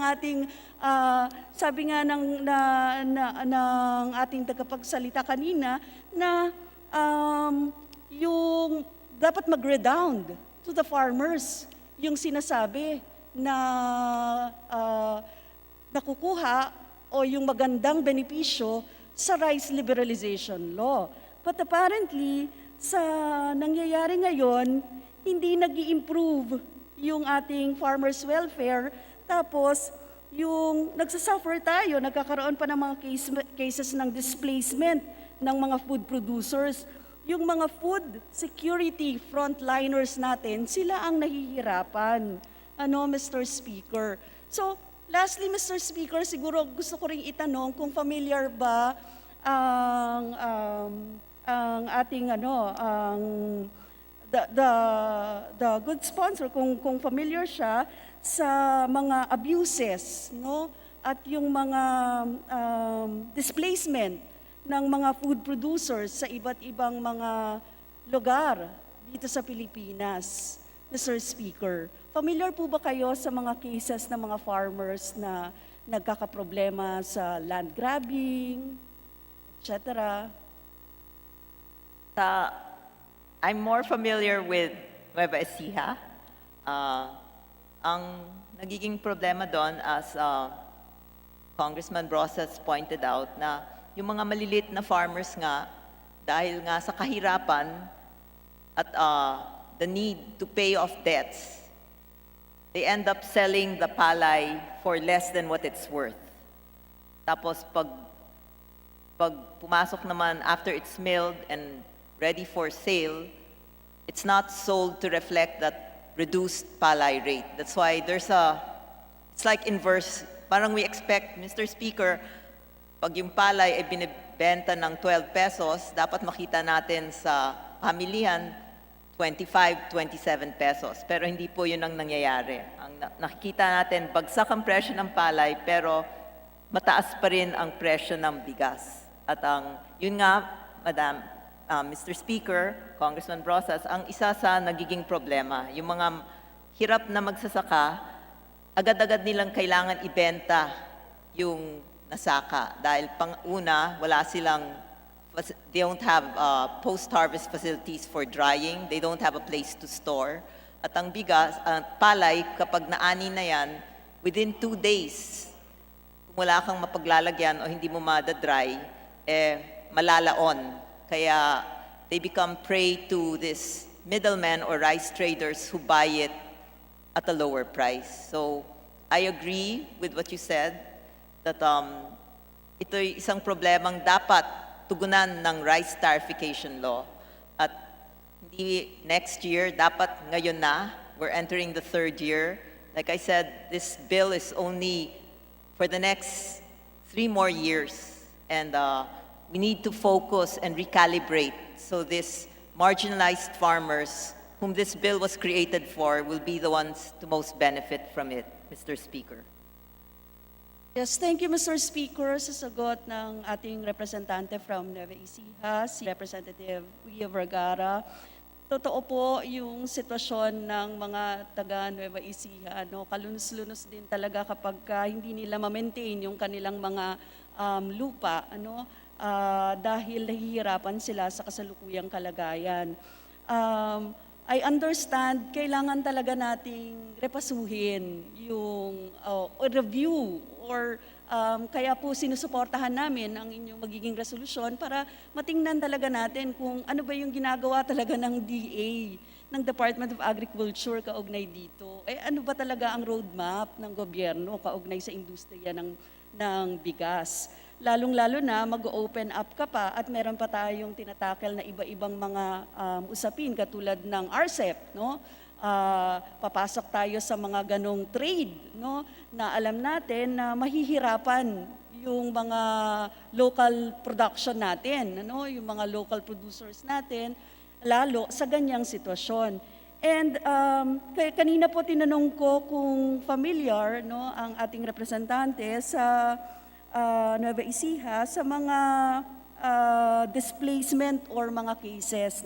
ating tagapagsalita kanina na yung dapat mag-redound to the farmers yung sinasabi na nakukuha o yung magandang benepisyo sa rice liberalization law. But apparently, sa nangyayari ngayon, hindi nag-i-improve yung ating farmers' welfare. Tapos, yung nagsasuffer tayo, nagkakaroon pa ng mga cases ng displacement ng mga food producers. Yung mga food security frontliners natin, sila ang nahihirapan. Mr. Speaker? So, lastly, Mr. Speaker, siguro gusto ko ring itanong kung familiar ba ang ating the good sponsor, kung familiar siya sa mga abuses, no? At yung mga displacement ng mga food producers sa iba't ibang mga lugar dito sa Pilipinas, Mr. Speaker. Familiar po ba kayo sa mga cases ng mga farmers na nagkakaproblema sa land grabbing, etc.? I'm more familiar with Nueva Ecija. Ang nagiging problema doon, as Congressman Brosas pointed out, na yung mga malilit na farmers nga, dahil nga sa kahirapan at the need to pay off debts, they end up selling the palay for less than what it's worth. Tapos pag pumasok naman after it's milled and ready for sale, it's not sold to reflect that reduced palay rate. That's why it's like inverse. Parang we expect, Mr. Speaker, pag yung palay ay binibenta ng 12 pesos, dapat makita natin sa pamilihan 25, 27 pesos. Pero hindi po yun ang nangyayari. Ang nakikita natin, bagsak ang presyo ng palay, pero mataas pa rin ang presyo ng bigas. At yun nga, Mr. Speaker, Congressman Brosas, ang isa sa nagiging problema, yung mga hirap na magsasaka, agad-agad nilang kailangan ibenta yung nasaka. Dahil pang-una, wala silang they don't have post-harvest facilities for drying. They don't have a place to store. At ang bigas, palay, kapag naani na yan, within 2 days, kung wala kang mapaglalagyan o hindi mo madadry, malalaon. Kaya they become prey to this middlemen or rice traders who buy it at a lower price. So I agree with what you said that ito'y isang problemang dapat tugunan ng rice tarification law. At hindi next year, dapat ngayon na. We're entering the 3rd year. Like I said, this bill is only for the next 3 more years. And we need to focus and recalibrate so this marginalized farmers whom this bill was created for will be the ones to most benefit from it, Mr. Speaker. Yes, thank you, Mr. Speaker. Sa sagot ng ating representante from Nueva Ecija, si Representative Ria Vergara, totoo po yung sitwasyon ng mga taga Nueva Ecija. Kalunos-lunos din talaga kapag hindi nila ma-maintain yung kanilang mga lupa, dahil nahihirapan sila sa kasalukuyang kalagayan. I understand, kailangan talaga nating repasuhin yung review or kaya po sinusuportahan namin ang inyong magiging resolusyon para matingnan talaga natin kung ano ba yung ginagawa talaga ng DA, ng Department of Agriculture kaugnay dito. Ano ba talaga ang roadmap ng gobyerno kaugnay sa industriya ng bigas? Lalong-lalo na mag-open up ka pa at meron pa tayong tinatakel na iba-ibang mga usapin katulad ng RCEP, papasok tayo sa mga ganong trade, na alam natin na mahihirapan yung mga local production natin, yung mga local producers natin, lalo sa ganyang sitwasyon. And kanina po tinanong ko kung familiar ang ating representante sa Nueva Ecija sa mga displacement or mga cases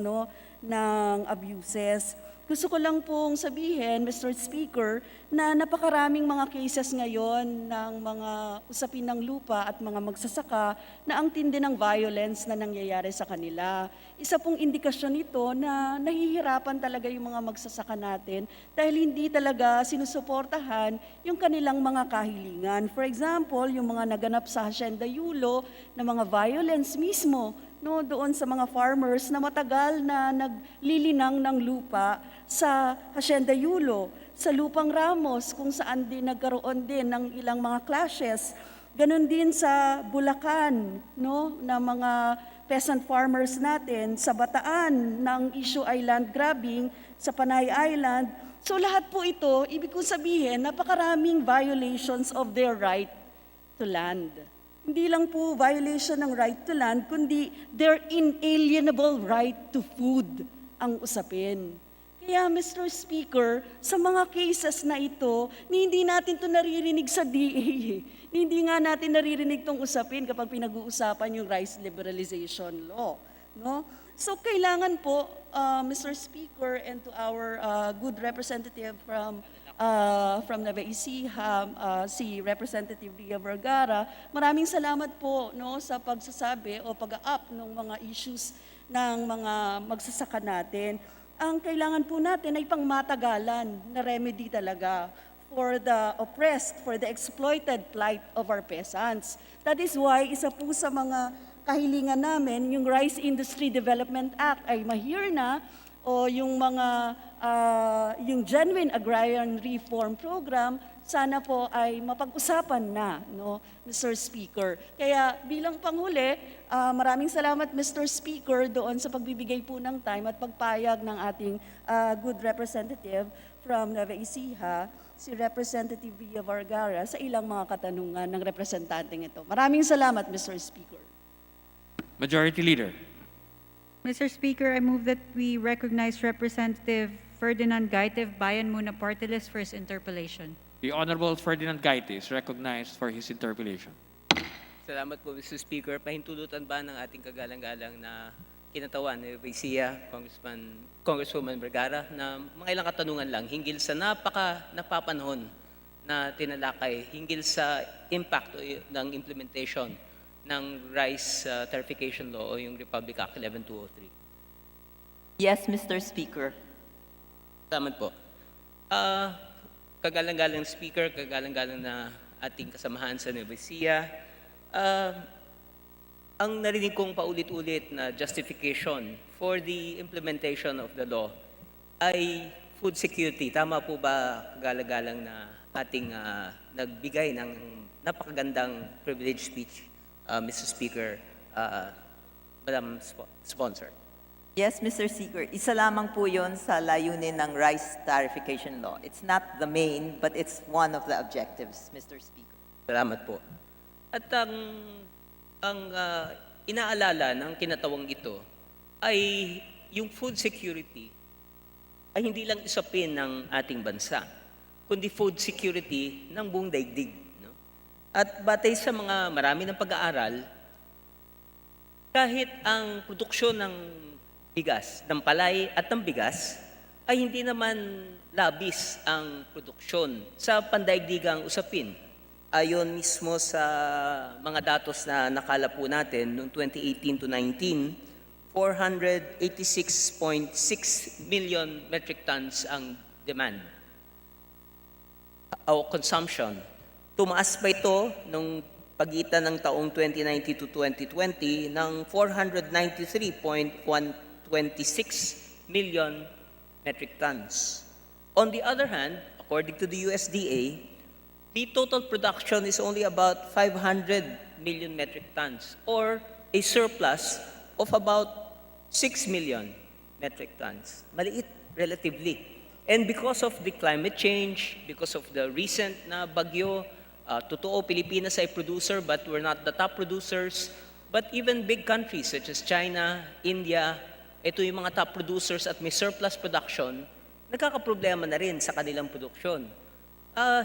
ng abuses. Gusto ko lang pong sabihin, Mr. Speaker, na napakaraming mga cases ngayon ng mga usapin ng lupa at mga magsasaka na ang tindi ng violence na nangyayari sa kanila. Isa pong indikasyon nito na nahihirapan talaga yung mga magsasaka natin dahil hindi talaga sinusuportahan yung kanilang mga kahilingan. For example, yung mga naganap sa Hacienda Yulo na mga violence mismo, doon sa mga farmers na matagal na naglilinang ng lupa sa Hacienda Yulo, sa Lupang Ramos kung saan din nagkaroon din ng ilang mga clashes. Ganon din sa Bulacan, na mga peasant farmers natin, sa Bataan ng issue ay land grabbing, sa Panay Island. So lahat po ito, ibig kong sabihin, napakaraming violations of their right to land. Hindi lang po violation ng right to land, kundi their inalienable right to food ang usapin. Kaya, Mr. Speaker, sa mga cases na ito, hindi natin ito naririnig sa DA. Hindi nga natin naririnig itong usapin kapag pinag-uusapan yung rice liberalization law. So, kailangan po, Mr. Speaker, and to our good representative from Nueva Ecija, si Representative Ria Vergara, maraming salamat po sa pagsasabi o pag-up ng mga issues ng mga magsasaka natin. Ang kailangan po natin ay pangmatagalan na remedy talaga for the oppressed, for the exploited plight of our peasants. That is why isa po sa mga kahilingan namin, yung Rice Industry Development Act ay ma-hear na, o yung mga yung Genuine Agrarian Reform Program, sana po ay mapag-usapan na, Mr. Speaker. Kaya bilang panghuli, maraming salamat, Mr. Speaker, doon sa pagbibigay po ng time at pagpayag ng ating good representative from Nueva Ecija, si Representative Ria Vergara, sa ilang mga katanungan ng representanteng ito. Maraming salamat, Mr. Speaker. Majority Leader. Mr. Speaker, I move that we recognize Representative Ferdinand Gaitev, Bayan Muna Party List, for his interpellation. The Honorable Ferdinand Gaite is recognized for his interpellation. Salamat po, Mr. Speaker. Pahintulutan ba ng ating kagalang-galang na kinatawan ni Ecija, Congresswoman Vergara, na mga ilang katanungan lang hinggil sa napapanahon na tinalakay hinggil sa impact ng implementation ng Rice Tarification Law o yung Republic Act 11203. Yes, Mr. Speaker. Salamat po. Kagalang-galang Speaker, kagalang-galang na ating kasamahan sa Nueva Ecija. Ang narinig kong paulit-ulit na justification for the implementation of the law ay food security. Tama po ba, kagalang-galang na ating nagbigay ng napakagandang privilege speech, Mr. Speaker, Madam Sponsor? Yes, Mr. Speaker. Isa lamang po yun sa layunin ng Rice Tarification Law. It's not the main, but it's one of the objectives, Mr. Speaker. Salamat po. At ang inaalala ng kinatawang ito ay yung food security ay hindi lang isapin ng ating bansa, kundi food security ng buong daigdig. No? At batay sa mga marami ng pag-aaral, kahit ang produksyon ng bigas, ng palay at ng bigas, ay hindi naman labis ang produksyon sa pandaigdigang usapin. Ayon mismo sa mga datos na nakala po natin noong 2018 to 19, 486.6 million metric tons ang demand o consumption. Tumaas pa ito nung pagitan ng taong 2019 to 2020 ng 493.126 million metric tons. On the other hand, according to the USDA, the total production is only about 500 million metric tons or a surplus of about 6 million metric tons. Maliit relatively. And because of the climate change, because of the recent na bagyo, totoo, Pilipinas ay producer but we're not the top producers. But even big countries such as China, India, ito yung mga top producers at may surplus production, nagkakaproblema na rin sa kanilang produksyon.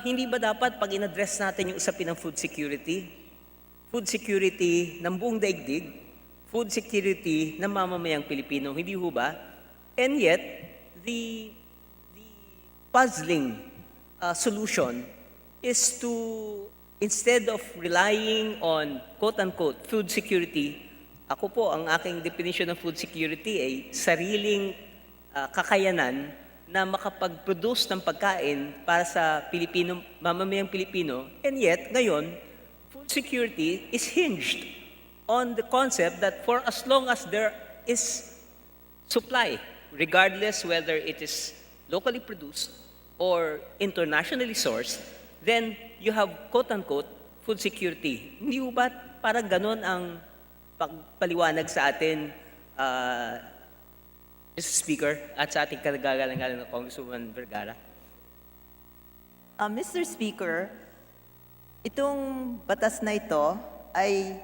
Hindi ba dapat pag in-address natin yung usapin ng food security ng buong daigdig, food security ng mamamayang Pilipino, hindi ho ba? And yet, the puzzling solution is to, instead of relying on quote-unquote food security, ako po, ang aking definition ng food security ay sariling kakayanan na makapag-produce ng pagkain para sa Pilipino, mamamayang Pilipino. And yet, ngayon, food security is hinged on the concept that for as long as there is supply, regardless whether it is locally produced or internationally sourced, then you have quote-unquote food security. Hindi ba parang ganon ang pagpaliwanag sa atin, Mr. Speaker, at sa ating kagagalang-galang na Congresswoman Vergara? Mr. Speaker, itong batas na ito ay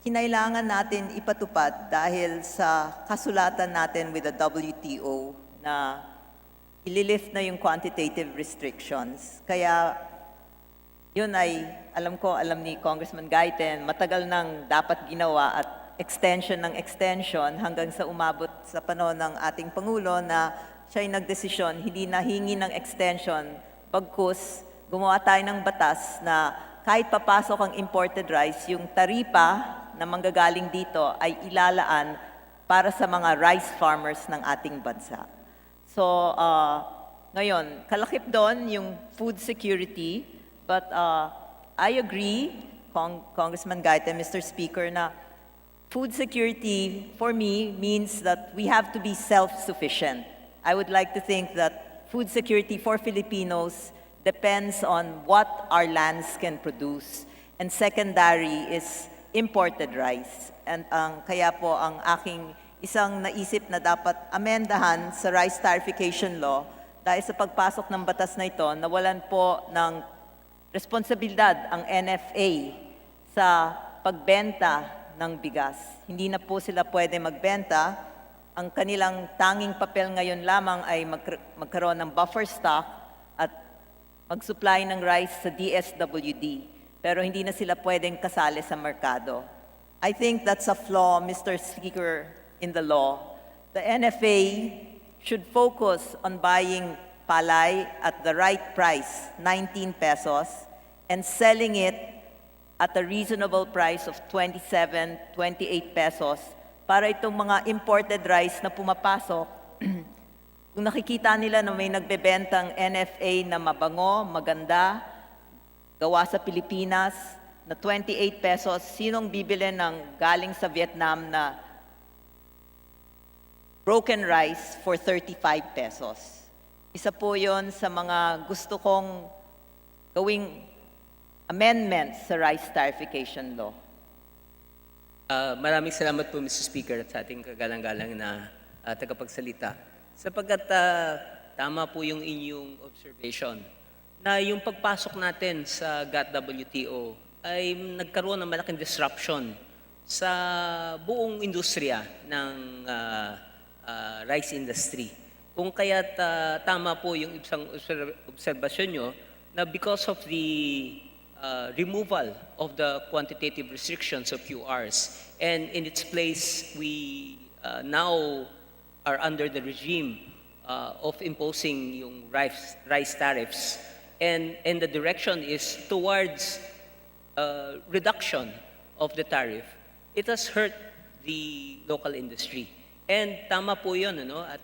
kinailangan natin ipatupad dahil sa kasulatan natin with the WTO na ililift na yung quantitative restrictions. Kaya yun ay, alam ni Congressman Gaiten, matagal nang dapat ginawa at extension hanggang sa umabot sa panahon ng ating Pangulo na siya'y nagdesisyon, hindi nahingi ng extension, bagkus gumawa tayo ng batas na kahit papasok ang imported rice, yung taripa na manggagaling dito ay ilalaan para sa mga rice farmers ng ating bansa. So, ngayon, kalakip doon yung food security, but I agree, Congressman Gaite, Mr. Speaker, na food security for me means that we have to be self-sufficient. I would like to think that food security for Filipinos depends on what our lands can produce. And secondary is imported rice. And kaya po ang aking isang naisip na dapat amendahan sa Rice Tarification Law dahil sa pagpasok ng batas na ito, nawalan po ng responsibilidad ang NFA sa pagbenta ng bigas. Hindi na po sila pwede magbenta. Ang kanilang tanging papel ngayon lamang ay magkaroon ng buffer stock at mag-supply ng rice sa DSWD. Pero hindi na sila pwedeng kasali sa merkado. I think that's a flaw, Mr. Speaker, in the law. The NFA should focus on buying palay at the right price, 19 pesos, and selling it at a reasonable price of 27, 28 pesos para itong mga imported rice na pumapasok. Kung nakikita nila na may nagbebentang NFA na mabango, maganda, gawa sa Pilipinas, na 28 pesos, sinong bibili ng galing sa Vietnam na broken rice for 35 pesos? Isa po yon sa mga gusto kong gawing amendments sa rice tarification law. Maraming salamat po, Mr. Speaker, at sa ating kagalang-galang na tagapagsalita. Sapagkat tama po yung inyong observation na yung pagpasok natin sa GATT-WTO ay nagkaroon ng malaking disruption sa buong industriya ng rice industry. Kung kaya't tama po yung isang obserbasyon nyo na because of the removal of the quantitative restrictions of QRs, and in its place, we now are under the regime of imposing yung rice tariffs, and the direction is towards reduction of the tariff. It has hurt the local industry. And tama po yun, ano? At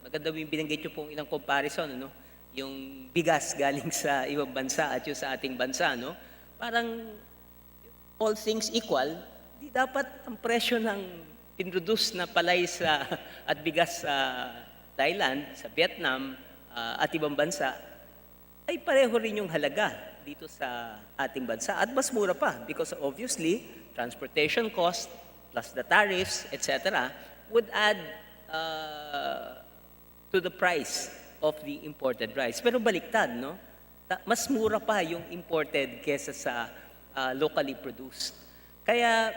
maganda yung binanggit nyo pong ilang comparison, ano? Yung bigas galing sa ibang bansa at yung sa ating bansa, no? Parang all things equal, di dapat ang presyo ng pinroduce na palay sa at bigas sa Thailand, sa Vietnam, at ibang bansa ay pareho rin yung halaga dito sa ating bansa at mas mura pa because obviously transportation cost plus the tariffs, etc. would add to the price of the imported rice. Pero baliktad, no? Mas mura pa yung imported kesa sa locally produced. Kaya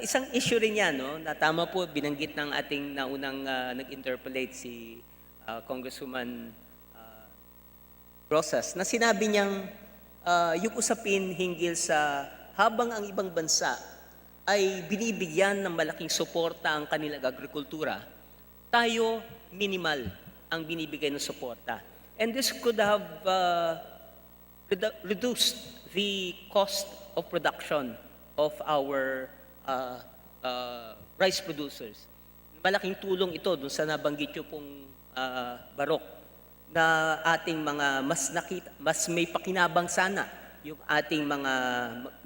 isang issue rin yan, no? Na tama po, binanggit ng ating naunang nag-interpolate si Congresswoman Rosas, na sinabi niyang yung usapin hinggil sa habang ang ibang bansa ay binibigyan ng malaking suporta ang kanilang agrikultura, tayo minimal ang binibigay ng suporta. And this could have reduced the cost of production of our rice producers. Malaking tulong ito dun sa nabanggit nyo pong barok na ating mga mas may pakinabang sana yung ating mga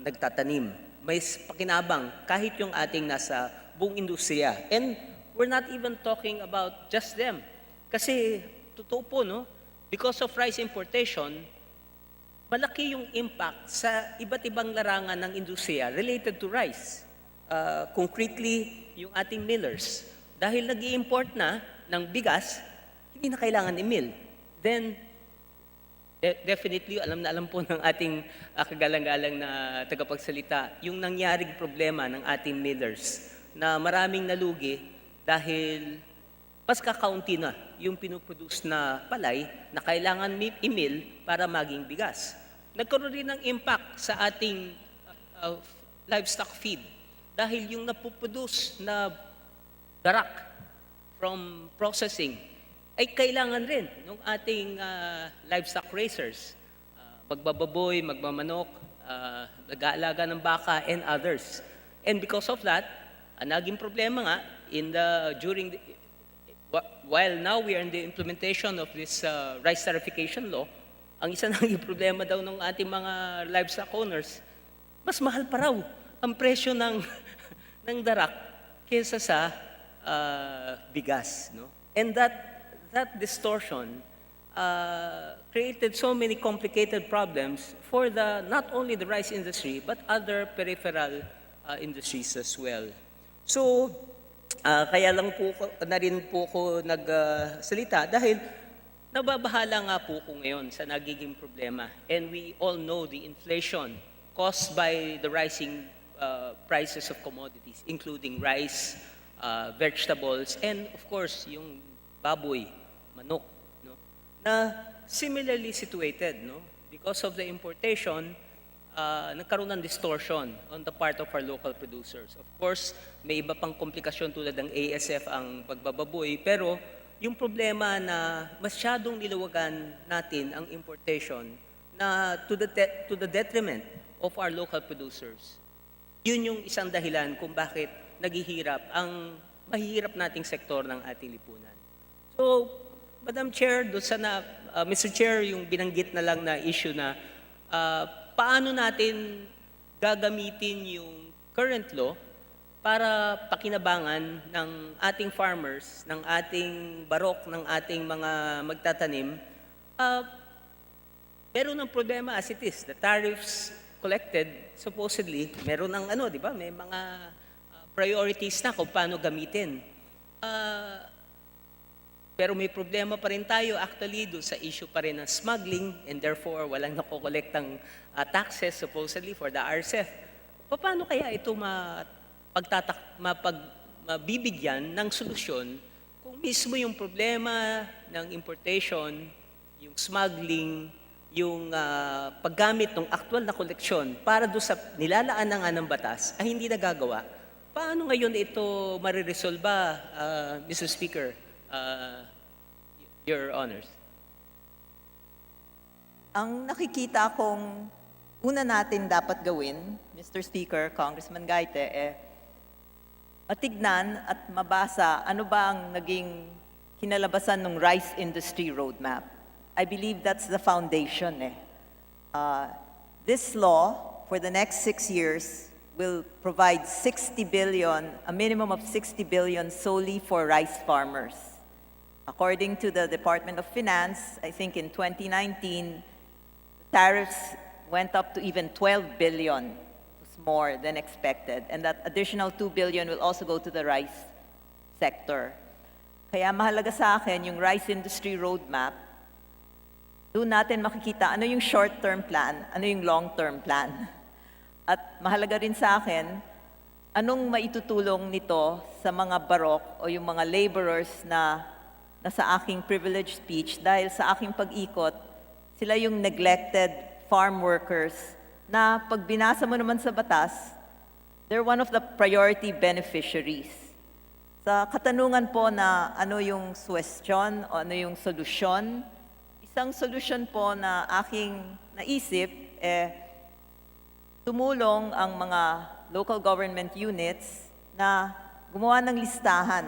nagtatanim. May pakinabang kahit yung ating nasa buong industriya. And we're not even talking about just them. Kasi totoo po, no? Because of rice importation, malaki yung impact sa iba't ibang larangan ng industriya related to rice. Concretely, yung ating millers. Dahil nag-i-import na ng bigas, hindi na kailangan i-mill. Then, definitely, alam na alam po ng ating kagalang-galang na tagapagsalita, yung nangyaring problema ng ating millers na maraming nalugi dahil mas kakaunti na yung pinuproduce na palay na kailangan i-mill para maging bigas. Nagkaroon rin ng impact sa ating livestock feed dahil yung napuproduce na darak from processing ay kailangan rin ng ating livestock raisers, magbababoy, magmamanok, nag-aalaga ng baka, and others. And because of that, naging problema nga while now we are in the implementation of this rice tarification law, ang isa naging problema daw ng ating mga livestock owners, mas mahal pa raw ang presyo ng darak kaysa sa bigas, no? And that distortion created so many complicated problems for not only the rice industry but other peripheral industries as well. So kaya lang po na rin po ko nagsalita dahil nababahala nga po ko ngayon sa nagiging problema, and we all know the inflation caused by the rising prices of commodities including rice, vegetables, and of course yung baboy, manok, no? Na similarly situated, no? Because of the importation, nagkaroon ng distortion on the part of our local producers. Of course, may iba pang komplikasyon tulad ng ASF ang pagbababoy, pero yung problema na masyadong nilawagan natin ang importation na to the detriment of our local producers. Yun yung isang dahilan kung bakit naghihirap ang mahihirap nating sektor ng ating lipunan. So, Madam Chair, Mr. Chair, yung binanggit na lang na issue na paano natin gagamitin yung current law para pakinabangan ng ating farmers, ng ating barok, ng ating mga magtatanim, meron ng problema as it is. The tariffs collected, supposedly, meron ng di ba? May mga priorities na kung paano gamitin. Pero may problema pa rin tayo actually doon sa issue pa rin ng smuggling and therefore walang nakokolektang taxes supposedly for the RCEF. Paano kaya ito mabibigyan ng solusyon kung mismo yung problema ng importation, yung smuggling, yung paggamit ng aktual na koleksyon para doon sa nilalaan na nga ng batas ay hindi nagagawa? Paano ngayon ito mariresolba, Mr. Speaker, Your Honors? Ang nakikita kong una natin dapat gawin, Mr. Speaker, Congressman Gaite, matignan at mabasa ano ba ang naging kinalabasan ng rice industry roadmap. I believe that's the foundation. This law, for the next 6 years, will provide 60 billion, a minimum of 60 billion solely for rice farmers. According to the Department of Finance, I think in 2019, tariffs went up to even 12 billion. It was more than expected. And that additional 2 billion will also go to the rice sector. Kaya mahalaga sa akin yung rice industry roadmap. Doon natin makikita ano yung short-term plan, ano yung long-term plan. At mahalaga rin sa akin, anong maitutulong nito sa mga barok o yung mga laborers na nasa aking privileged speech dahil sa aking pag-ikot, sila yung neglected farm workers na pag binasa mo naman sa batas, they're one of the priority beneficiaries. Sa katanungan po na ano yung suwestyon o ano yung solusyon, isang solusyon po na aking naisip, tumulong ang mga local government units na gumawa ng listahan.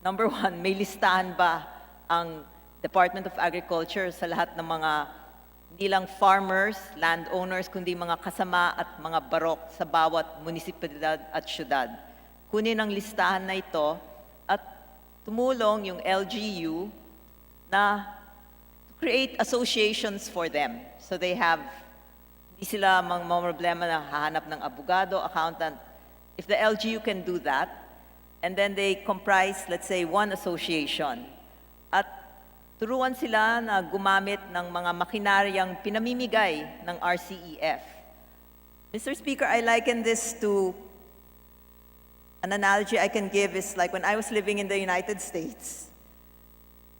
Number one, may listahan ba ang Department of Agriculture sa lahat ng mga hindi lang farmers, landowners, kundi mga kasama at mga barok sa bawat munisipalidad at syudad. Kunin ang listahan na ito at tumulong yung LGU na to create associations for them. So they have, hindi sila mga problema na hahanap ng abogado, accountant. If the LGU can do that, and then they comprise, let's say, one association, at turuan sila na gumamit ng mga makinaryang pinamimigay ng RCEF. Mr. Speaker, I liken this to an analogy I can give is like when I was living in the United States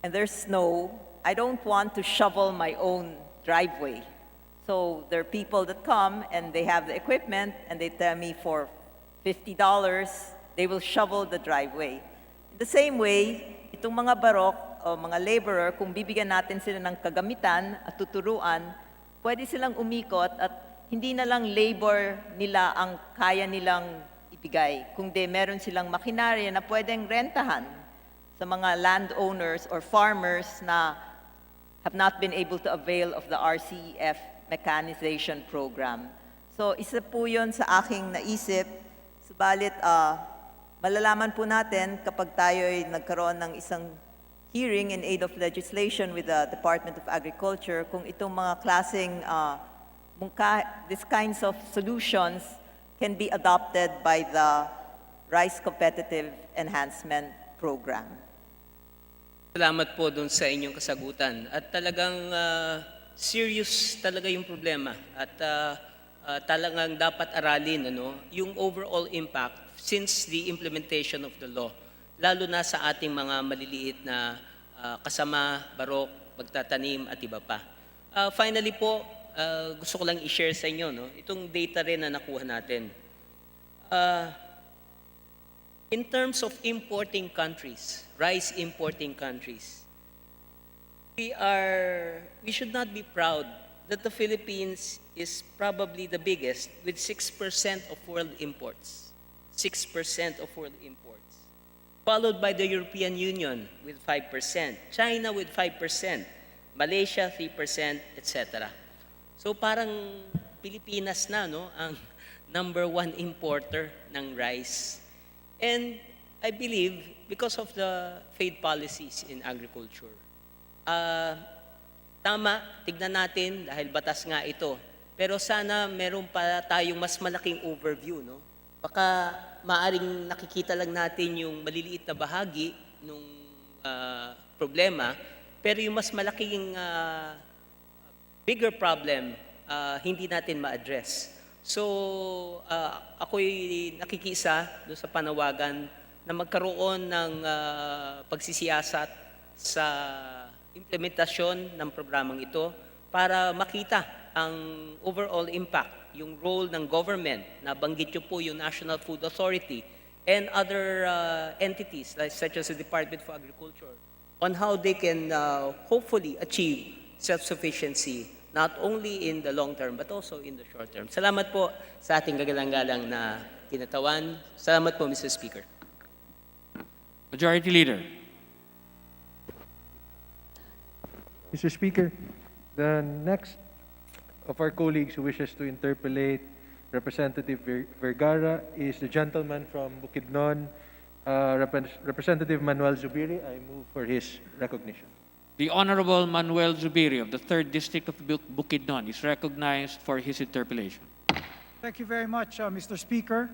and there's snow, I don't want to shovel my own driveway. So there are people that come and they have the equipment and they tell me for $50, they will shovel the driveway. In the same way, itong mga barok o mga laborer, kung bibigyan natin sila ng kagamitan at tuturuan, pwede silang umikot at hindi na lang labor nila ang kaya nilang ibigay. Kundi meron silang makinarya na pwedeng rentahan sa mga landowners or farmers na have not been able to avail of the RCEF mechanization program. So isa po yun sa aking naisip. Subalit, malalaman po natin kapag tayo ay nagkaroon ng isang hearing in aid of legislation with the Department of Agriculture kung itong mga klaseng these kinds of solutions can be adopted by the Rice Competitive Enhancement Program. Salamat po doon sa inyong kasagutan. At talagang serious talaga yung problema. At talagang dapat aralin yung overall impact since the implementation of the law. Lalo na sa ating mga maliliit na kasama, barok, magtatanim at iba pa. Finally po, gusto ko lang i-share sa inyo itong data rin na nakuha natin. In terms of importing countries, rice importing countries, we should not be proud that the Philippines is probably the biggest with 6% of world imports. 6% of world imports. Followed by the European Union with 5%, China with 5%, Malaysia 3%, etc. So parang Pilipinas na, no, ang number one importer ng rice. And I believe because of the failed policies in agriculture, tama, tignan natin dahil batas nga ito. Pero sana meron pa tayong mas malaking overview, no? Baka maaring nakikita lang natin yung maliliit na bahagi ng problema, pero yung mas malaking bigger problem, hindi natin ma-address. So, ako'y nakikisa doon sa panawagan na magkaroon ng pagsisiyasat sa implementasyon ng programang ito para makita ang overall impact, yung role ng government, na banggit nyo po yung National Food Authority and other entities such as the Department for Agriculture on how they can hopefully achieve self-sufficiency not only in the long term but also in the short term. Salamat po sa ating gagalang-galang na kinatawan. Salamat po, Mr. Speaker. Majority Leader. Mr. Speaker, the next of our colleagues who wishes to interpellate Representative Vergara is the gentleman from Bukidnon, Representative Manuel Zubiri. I move for his recognition. The Honorable Manuel Zubiri of the 3rd District of Bukidnon is recognized for his interpellation. Thank you very much, Mr. Speaker.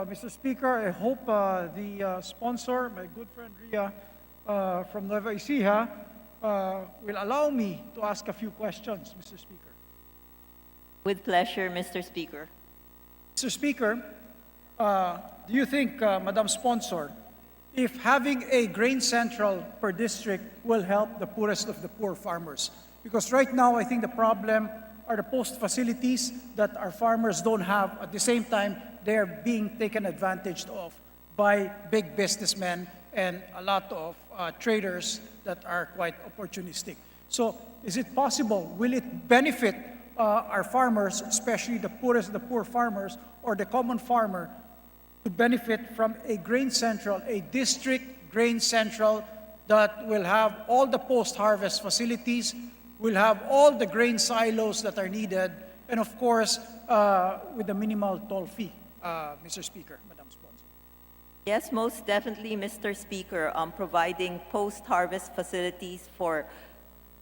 Mr. Speaker, I hope the sponsor, my good friend Ria from Nueva Ecija, will allow me to ask a few questions, Mr. Speaker. With pleasure, Mr. Speaker. Mr. Speaker, do you think, Madam Sponsor, if having a grain central per district will help the poorest of the poor farmers? Because right now, I think the problem are the post facilities that our farmers don't have. At the same time, they are being taken advantage of by big businessmen and a lot of traders that are quite opportunistic. So is it possible, will it benefit our farmers, especially the poorest of the poor farmers or the common farmer, to benefit from a grain central, a district grain central that will have all the post-harvest facilities, will have all the grain silos that are needed, and of course, with the minimal toll fee, Mr. Speaker, Madam Sponsor. Yes, most definitely, Mr. Speaker, providing post-harvest facilities for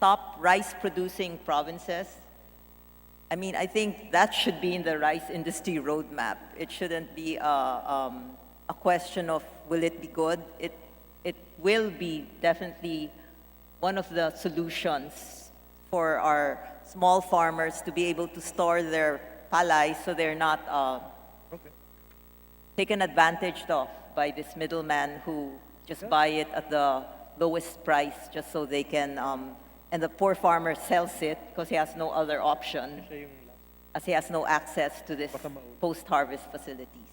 top rice-producing provinces. I mean, I think that should be in the rice industry roadmap. It shouldn't be a question of will it be good. It will be definitely one of the solutions for our small farmers to be able to store their palay so they're not taken advantage of by this middleman who just buy it at the lowest price just so they can, and the poor farmer sells it because he has no other option, as he has no access to this post-harvest facilities.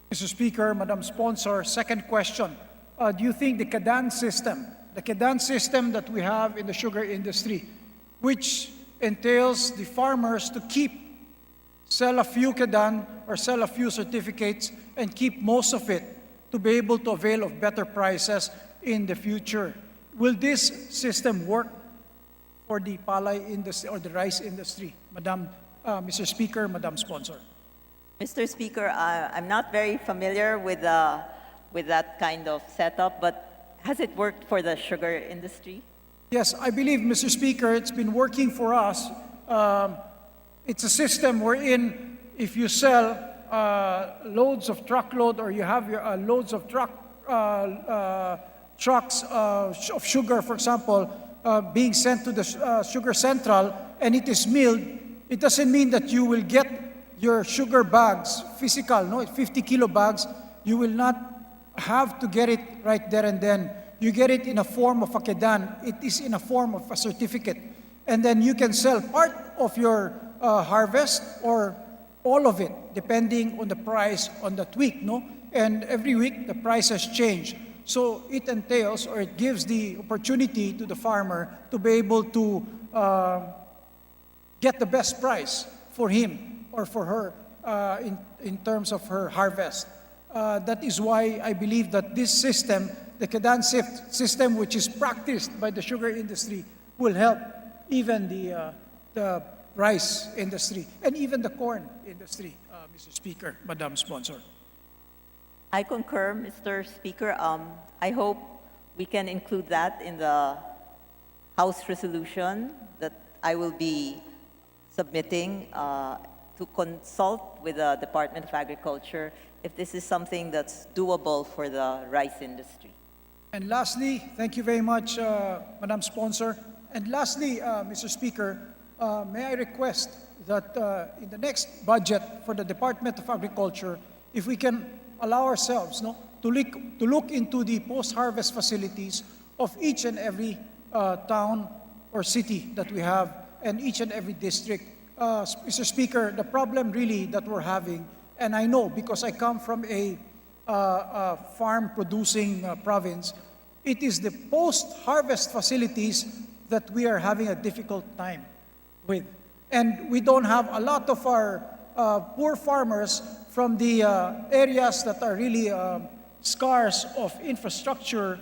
Mr. Speaker, Madam Sponsor, second question. Do you think the Kadan system that we have in the sugar industry, which entails the farmers to sell a few Kadan or sell a few certificates and keep most of it to be able to avail of better prices in the future, will this system work for the palay industry or the rice industry? Mr. Speaker, Madam Sponsor. Mr. Speaker, I'm not very familiar with that kind of setup, but has it worked for the sugar industry? Yes, I believe, Mr. Speaker, it's been working for us. It's a system wherein if you sell loads of truckload or you have your loads of trucks of sugar, for example, being sent to the sugar central and it is milled, it doesn't mean that you will get your sugar bags, physical, no, 50-kilo bags. You will not have to get it right there and then. You get it in a form of a kedan. It is in a form of a certificate. And then you can sell part of your harvest or all of it, depending on the price on that week, no? And every week, the prices change. So it entails, or it gives the opportunity to the farmer to be able to get the best price for him or for her in terms of her harvest. That is why I believe that this system, the Kedan system, which is practiced by the sugar industry, will help even the rice industry and even the corn industry, Mr. Speaker, Madam Sponsor. I concur, Mr. Speaker. I hope we can include that in the House resolution that I will be submitting to consult with the Department of Agriculture if this is something that's doable for the rice industry. And lastly, thank you very much, Madam Sponsor. And lastly, Mr. Speaker, may I request that in the next budget for the Department of Agriculture, if we can allow ourselves to look into the post-harvest facilities of each and every town or city that we have and each and every district. Mr. Speaker, the problem really that we're having, and I know because I come from a farm-producing province, it is the post-harvest facilities that we are having a difficult time with. And we don't have a lot of our poor farmers from the areas that are really scarce of infrastructure.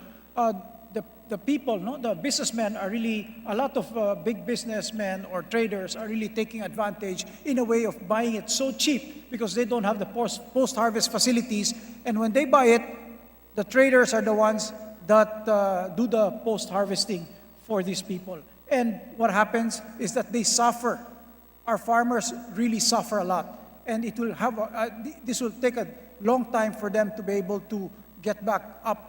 The people, the businessmen are really, a lot of big businessmen or traders are really taking advantage in a way of buying it so cheap because they don't have the post-harvest facilities. And when they buy it, the traders are the ones that do the post-harvesting for these people. And what happens is that they suffer. Our farmers really suffer a lot. And it will have, this will take a long time for them to be able to get back up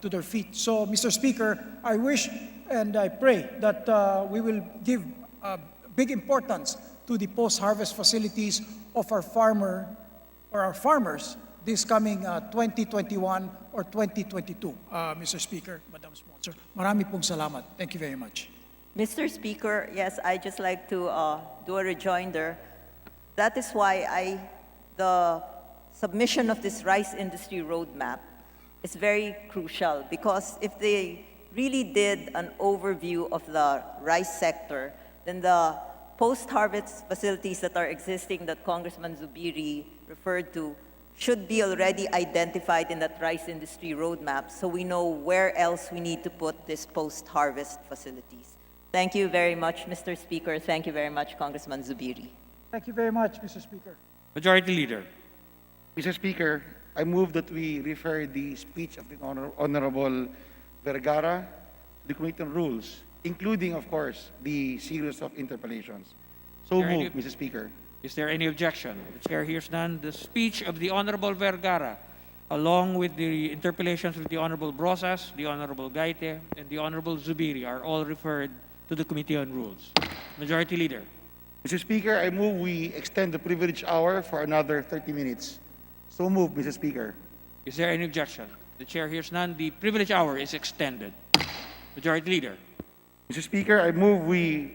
to their feet. So, Mr. Speaker, I wish and I pray that we will give big importance to the post-harvest facilities of our farmers this coming 2021 or 2022, Mr. Speaker, Madam Sponsor. Marami pong salamat. Thank you very much. Mr. Speaker, yes, I just like to do a rejoinder. That is why the submission of this rice industry roadmap is very crucial, because if they really did an overview of the rice sector, then the post-harvest facilities that are existing that Congressman Zubiri referred to should be already identified in that rice industry roadmap, so we know where else we need to put these post-harvest facilities. Thank you very much, Mr. Speaker. Thank you very much, Congressman Zubiri. Thank you very much, Mr. Speaker. Majority Leader. Mr. Speaker, I move that we refer the speech of the Honorable Vergara to the Committee on Rules, including, of course, the series of interpellations. So moved, Mr. Speaker. Is there any objection? The chair hears none. The speech of the Honorable Vergara, along with the interpellations of the Honorable Brosas, the Honorable Gaite, and the Honorable Zubiri are all referred to the Committee on Rules. Majority Leader. Mr. Speaker, I move we extend the privilege hour for another 30 minutes. So moved, Mr. Speaker. Is there any objection? The chair hears none. The privilege hour is extended. Majority Leader. Mr. Speaker, I move we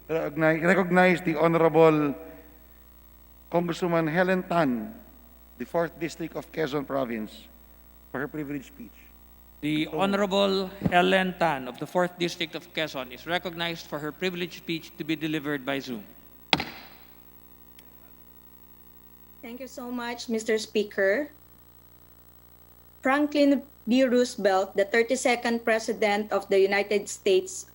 recognize the Honorable Congresswoman Helen Tan, the 4th District of Quezon Province, for her privilege speech. The Honorable Helen Tan of the 4th District of Quezon is recognized for her privilege speech to be delivered by Zoom. Thank you so much, Mr. Speaker. Franklin D. Roosevelt, the 32nd President of the United States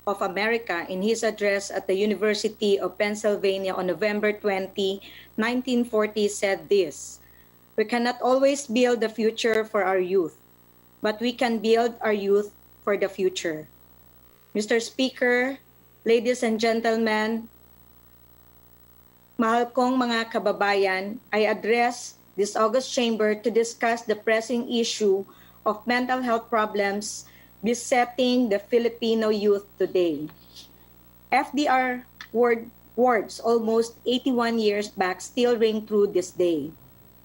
of America, in his address at the University of Pennsylvania on November 20, 1940, said this: "We cannot always build the future for our youth, but we can build our youth for the future." Mr. Speaker, ladies and gentlemen, mahal kong mga kababayan, I address this August chamber to discuss the pressing issue of mental health problems besetting the Filipino youth today. FDR words almost 81 years back still ring true this day.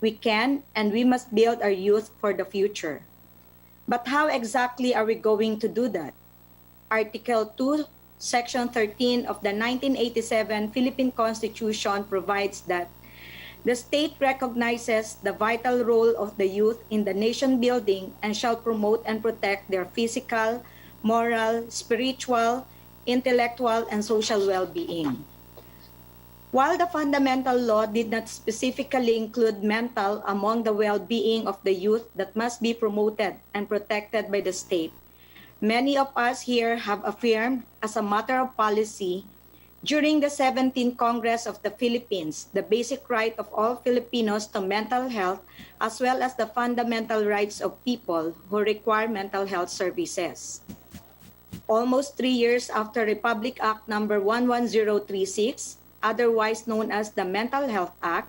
We can and we must build our youth for the future. But how exactly are we going to do that? Article 2, Section 13 of the 1987 Philippine Constitution provides that the state recognizes the vital role of the youth in the nation building and shall promote and protect their physical, moral, spiritual, intellectual, and social well-being. While the fundamental law did not specifically include mental among the well-being of the youth that must be promoted and protected by the state, many of us here have affirmed as a matter of policy during the 17th Congress of the Philippines the basic right of all Filipinos to mental health as well as the fundamental rights of people who require mental health services. Almost 3 years after Republic Act No. 11036, otherwise known as the Mental Health Act,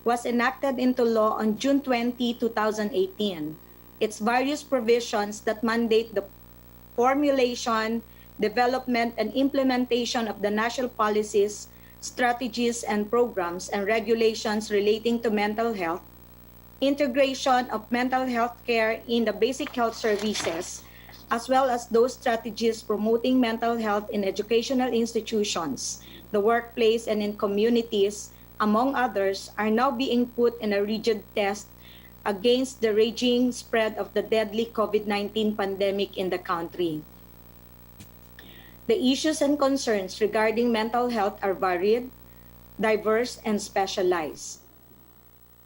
was enacted into law on June 20, 2018. Its various provisions that mandate the formulation, development, and implementation of the national policies, strategies, and programs and regulations relating to mental health, integration of mental health care in the basic health services, as well as those strategies promoting mental health in educational institutions, the workplace, and in communities, among others, are now being put in a rigid test against the raging spread of the deadly COVID-19 pandemic in the country. The issues and concerns regarding mental health are varied, diverse, and specialized.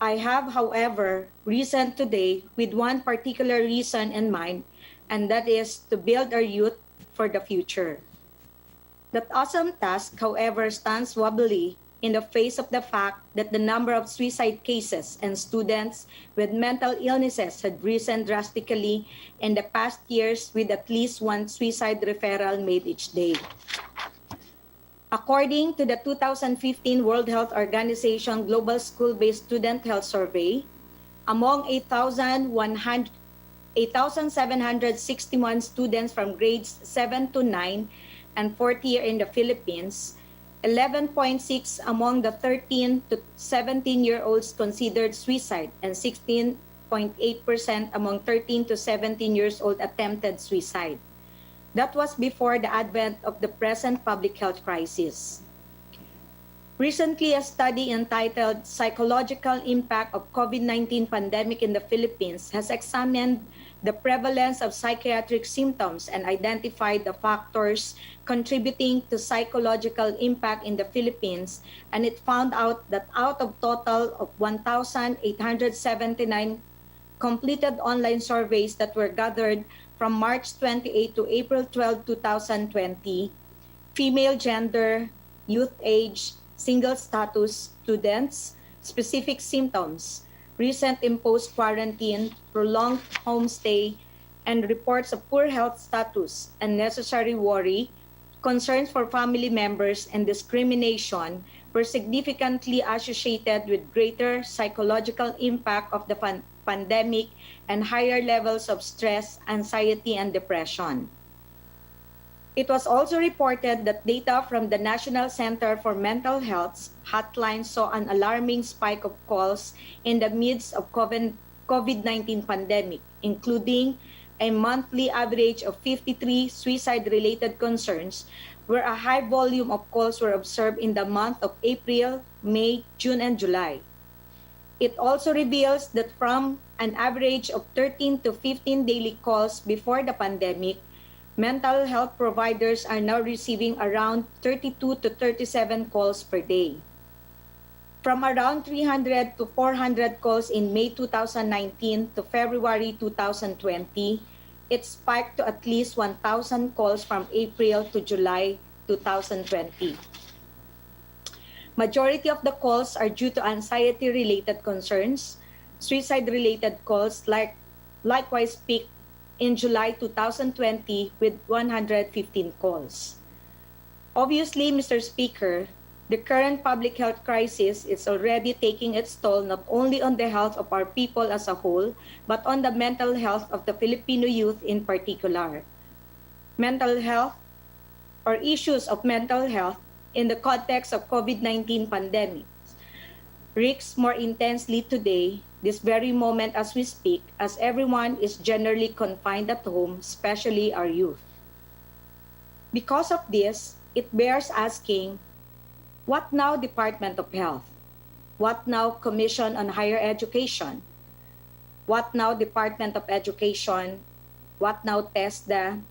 I have, however, reasoned today with one particular reason in mind, and that is to build our youth for the future. That awesome task, however, stands wobbly in the face of the fact that the number of suicide cases and students with mental illnesses had risen drastically in the past years, with at least one suicide referral made each day. According to the 2015 World Health Organization Global School-Based Student Health Survey, among 8,761 students from grades 7 to 9 and 4th year in the Philippines, 11.6 among the 13 to 17-year-olds considered suicide, and 16.8% among 13 to 17 years old attempted suicide. That was before the advent of the present public health crisis. Recently, a study entitled Psychological Impact of COVID-19 Pandemic in the Philippines has examined the prevalence of psychiatric symptoms and identified the factors contributing to psychological impact in the Philippines, and it found out that out of total of 1,879 completed online surveys that were gathered from March 28 to April 12, 2020, female gender, youth age, single status students, specific symptoms, recent imposed quarantine, prolonged homestay, and reports of poor health status and necessary worry, concerns for family members, and discrimination were significantly associated with greater psychological impact of the pandemic and higher levels of stress, anxiety, and depression. It was also reported that data from the National Center for Mental Health's hotline saw an alarming spike of calls in the midst of COVID-19 pandemic, including a monthly average of 53 suicide-related concerns, where a high volume of calls were observed in the month of April, May, June, and July. It also reveals that from an average of 13 to 15 daily calls before the pandemic, mental health providers are now receiving around 32 to 37 calls per day. From around 300 to 400 calls in May 2019 to February 2020, it spiked to at least 1,000 calls from April to July 2020. Majority of the calls are due to anxiety-related concerns. Suicide-related calls likewise peaked in July 2020 with 115 calls. Obviously, Mr. Speaker, the current public health crisis is already taking its toll not only on the health of our people as a whole, but on the mental health of the Filipino youth in particular. Mental health, or issues of mental health in the context of COVID-19 pandemic, reeks more intensely today, this very moment as we speak, as everyone is generally confined at home, especially our youth. Because of this, it bears asking, what now Department of Health? What now Commission on Higher Education? What now Department of Education? What now TESDA?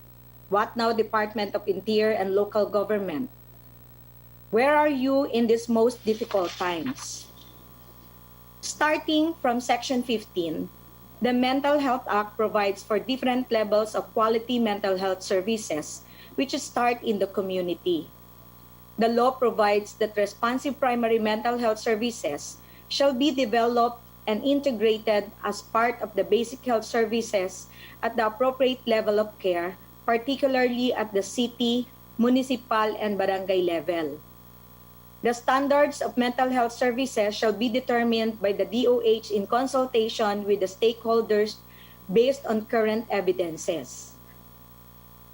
What now Department of Interior and Local Government? Where are you in these most difficult times? Starting from Section 15, the Mental Health Act provides for different levels of quality mental health services, which start in the community. The law provides that responsive primary mental health services shall be developed and integrated as part of the basic health services at the appropriate level of care, particularly at the city, municipal, and barangay level. The standards of mental health services shall be determined by the DOH in consultation with the stakeholders based on current evidences.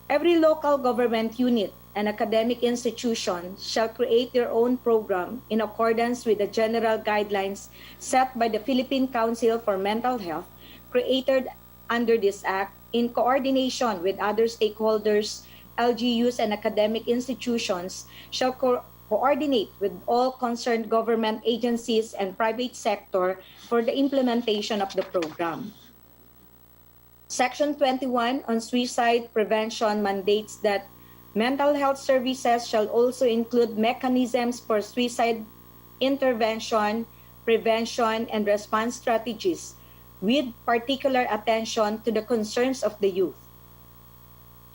Every local government unit and academic institution shall create their own program in accordance with the general guidelines set by the Philippine Council for Mental Health, created under this Act in coordination with other stakeholders, LGUs, and academic institutions shall coordinate with all concerned government agencies and private sector for the implementation of the program. Section 21 on suicide prevention mandates that mental health services shall also include mechanisms for suicide intervention, prevention, and response strategies with particular attention to the concerns of the youth.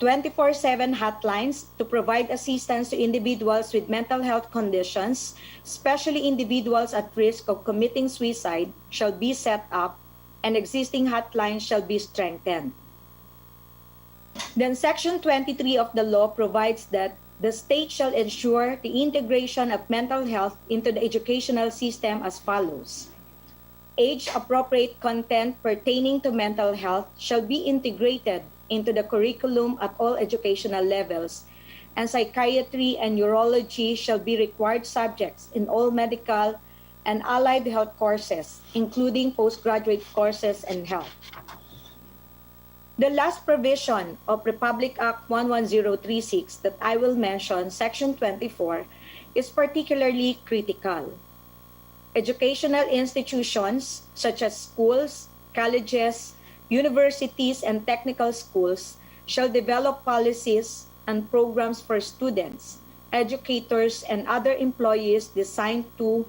24/7 hotlines to provide assistance to individuals with mental health conditions, especially individuals at risk of committing suicide, shall be set up, and existing hotlines shall be strengthened. Then Section 23 of the law provides that the state shall ensure the integration of mental health into the educational system as follows. Age-appropriate content pertaining to mental health shall be integrated into the curriculum at all educational levels, and psychiatry and neurology shall be required subjects in all medical and allied health courses, including postgraduate courses in health. The last provision of Republic Act 11036 that I will mention, Section 24, is particularly critical. Educational institutions such as schools, colleges, universities, and technical schools shall develop policies and programs for students, educators, and other employees designed to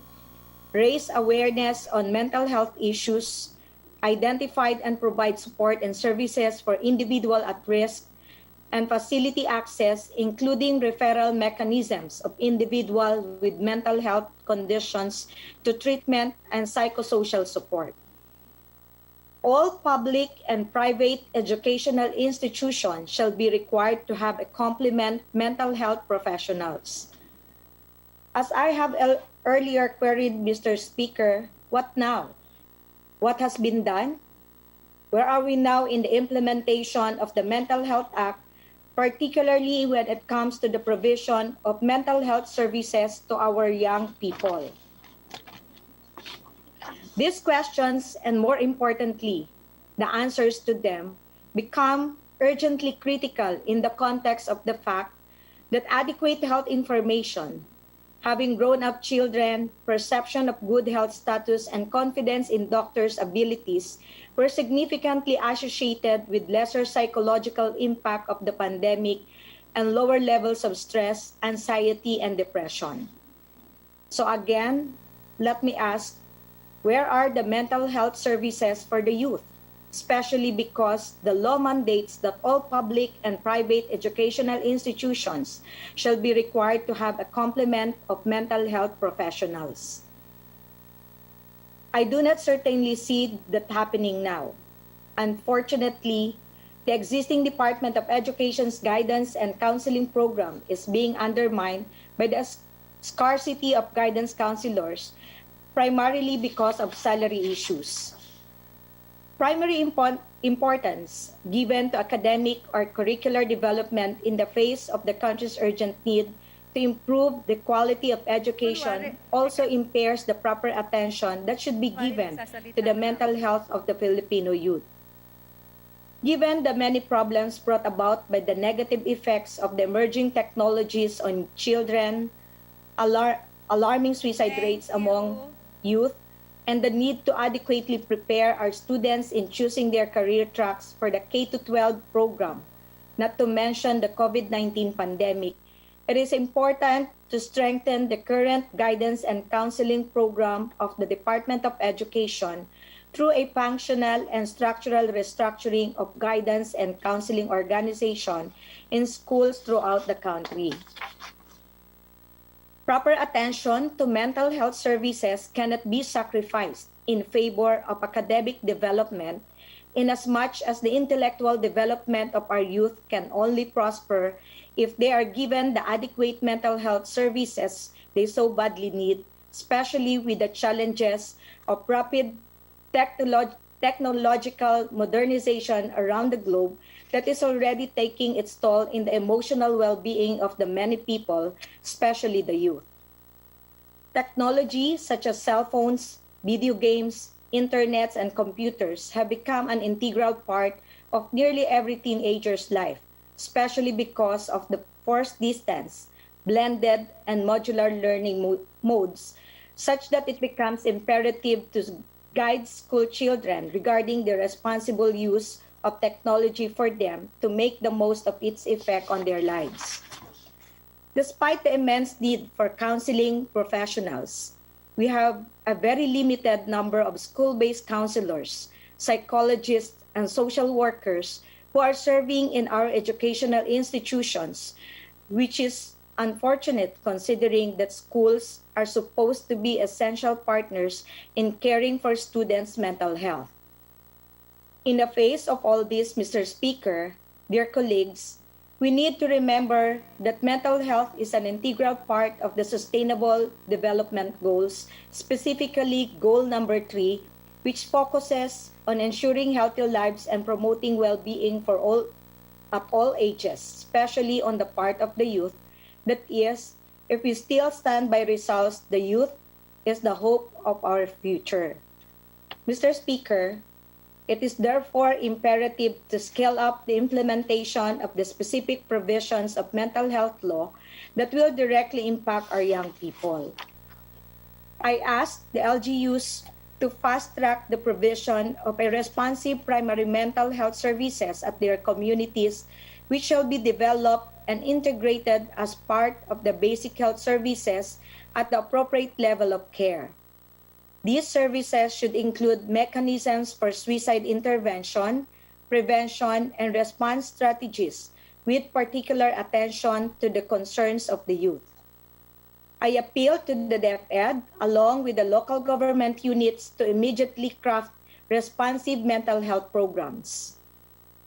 raise awareness on mental health issues, identify and provide support and services for individual at risk, and facility access, including referral mechanisms of individuals with mental health conditions to treatment and psychosocial support. All public and private educational institutions shall be required to have a complement mental health professionals. As I have earlier queried, Mr. Speaker, what now? What has been done? Where are we now in the implementation of the Mental Health Act, particularly when it comes to the provision of mental health services to our young people? These questions, and more importantly, the answers to them, become urgently critical in the context of the fact that adequate health information, having grown-up children, perception of good health status, and confidence in doctors' abilities were significantly associated with lesser psychological impact of the pandemic and lower levels of stress, anxiety, and depression. So again, let me ask, where are the mental health services for the youth? Especially because the law mandates that all public and private educational institutions shall be required to have a complement of mental health professionals. I do not certainly see that happening now. Unfortunately, the existing Department of Education's guidance and counseling program is being undermined by the scarcity of guidance counselors, primarily because of salary issues. Primary importance given to academic or curricular development in the face of the country's urgent need to improve the quality of education also impairs the proper attention that should be given to the mental health of the Filipino youth. Given the many problems brought about by the negative effects of the emerging technologies on children, alarming suicide rates among youth, and the need to adequately prepare our students in choosing their career tracks for the K-12 program, not to mention the COVID-19 pandemic, It is important to strengthen the current guidance and counseling program of the Department of Education through a functional and structural restructuring of guidance and counseling organization in schools throughout the country. Proper attention to mental health services cannot be sacrificed in favor of academic development, inasmuch as the intellectual development of our youth can only prosper if they are given the adequate mental health services they so badly need, especially with the challenges of rapid technological modernization around the globe that is already taking its toll in the emotional well-being of the many people, especially the youth. Technology such as cell phones, video games, internets, and computers have become an integral part of nearly every teenager's life, especially because of the forced distance, blended, and modular learning modes, such that it becomes imperative to guide school children regarding the responsible use of technology for them to make the most of its effect on their lives. Despite the immense need for counseling professionals, we have a very limited number of school-based counselors, psychologists, and social workers who are serving in our educational institutions, which is unfortunate considering that schools are supposed to be essential partners in caring for students' mental health. In the face of all this, Mr. Speaker, dear colleagues, we need to remember that mental health is an integral part of the Sustainable Development Goals, specifically Goal number 3, which focuses on ensuring healthy lives and promoting well-being for all at all ages, especially on the part of the youth. That is, if we still stand by results, the youth is the hope of our future. Mr. Speaker, it is therefore imperative to scale up the implementation of the specific provisions of mental health law that will directly impact our young people. I ask the LGUs to fast-track the provision of a responsive primary mental health services at their communities, which shall be developed and integrated as part of the basic health services at the appropriate level of care. These services should include mechanisms for suicide intervention, prevention, and response strategies, with particular attention to the concerns of the youth. I appeal to the DepEd, along with the local government units, to immediately craft responsive mental health programs.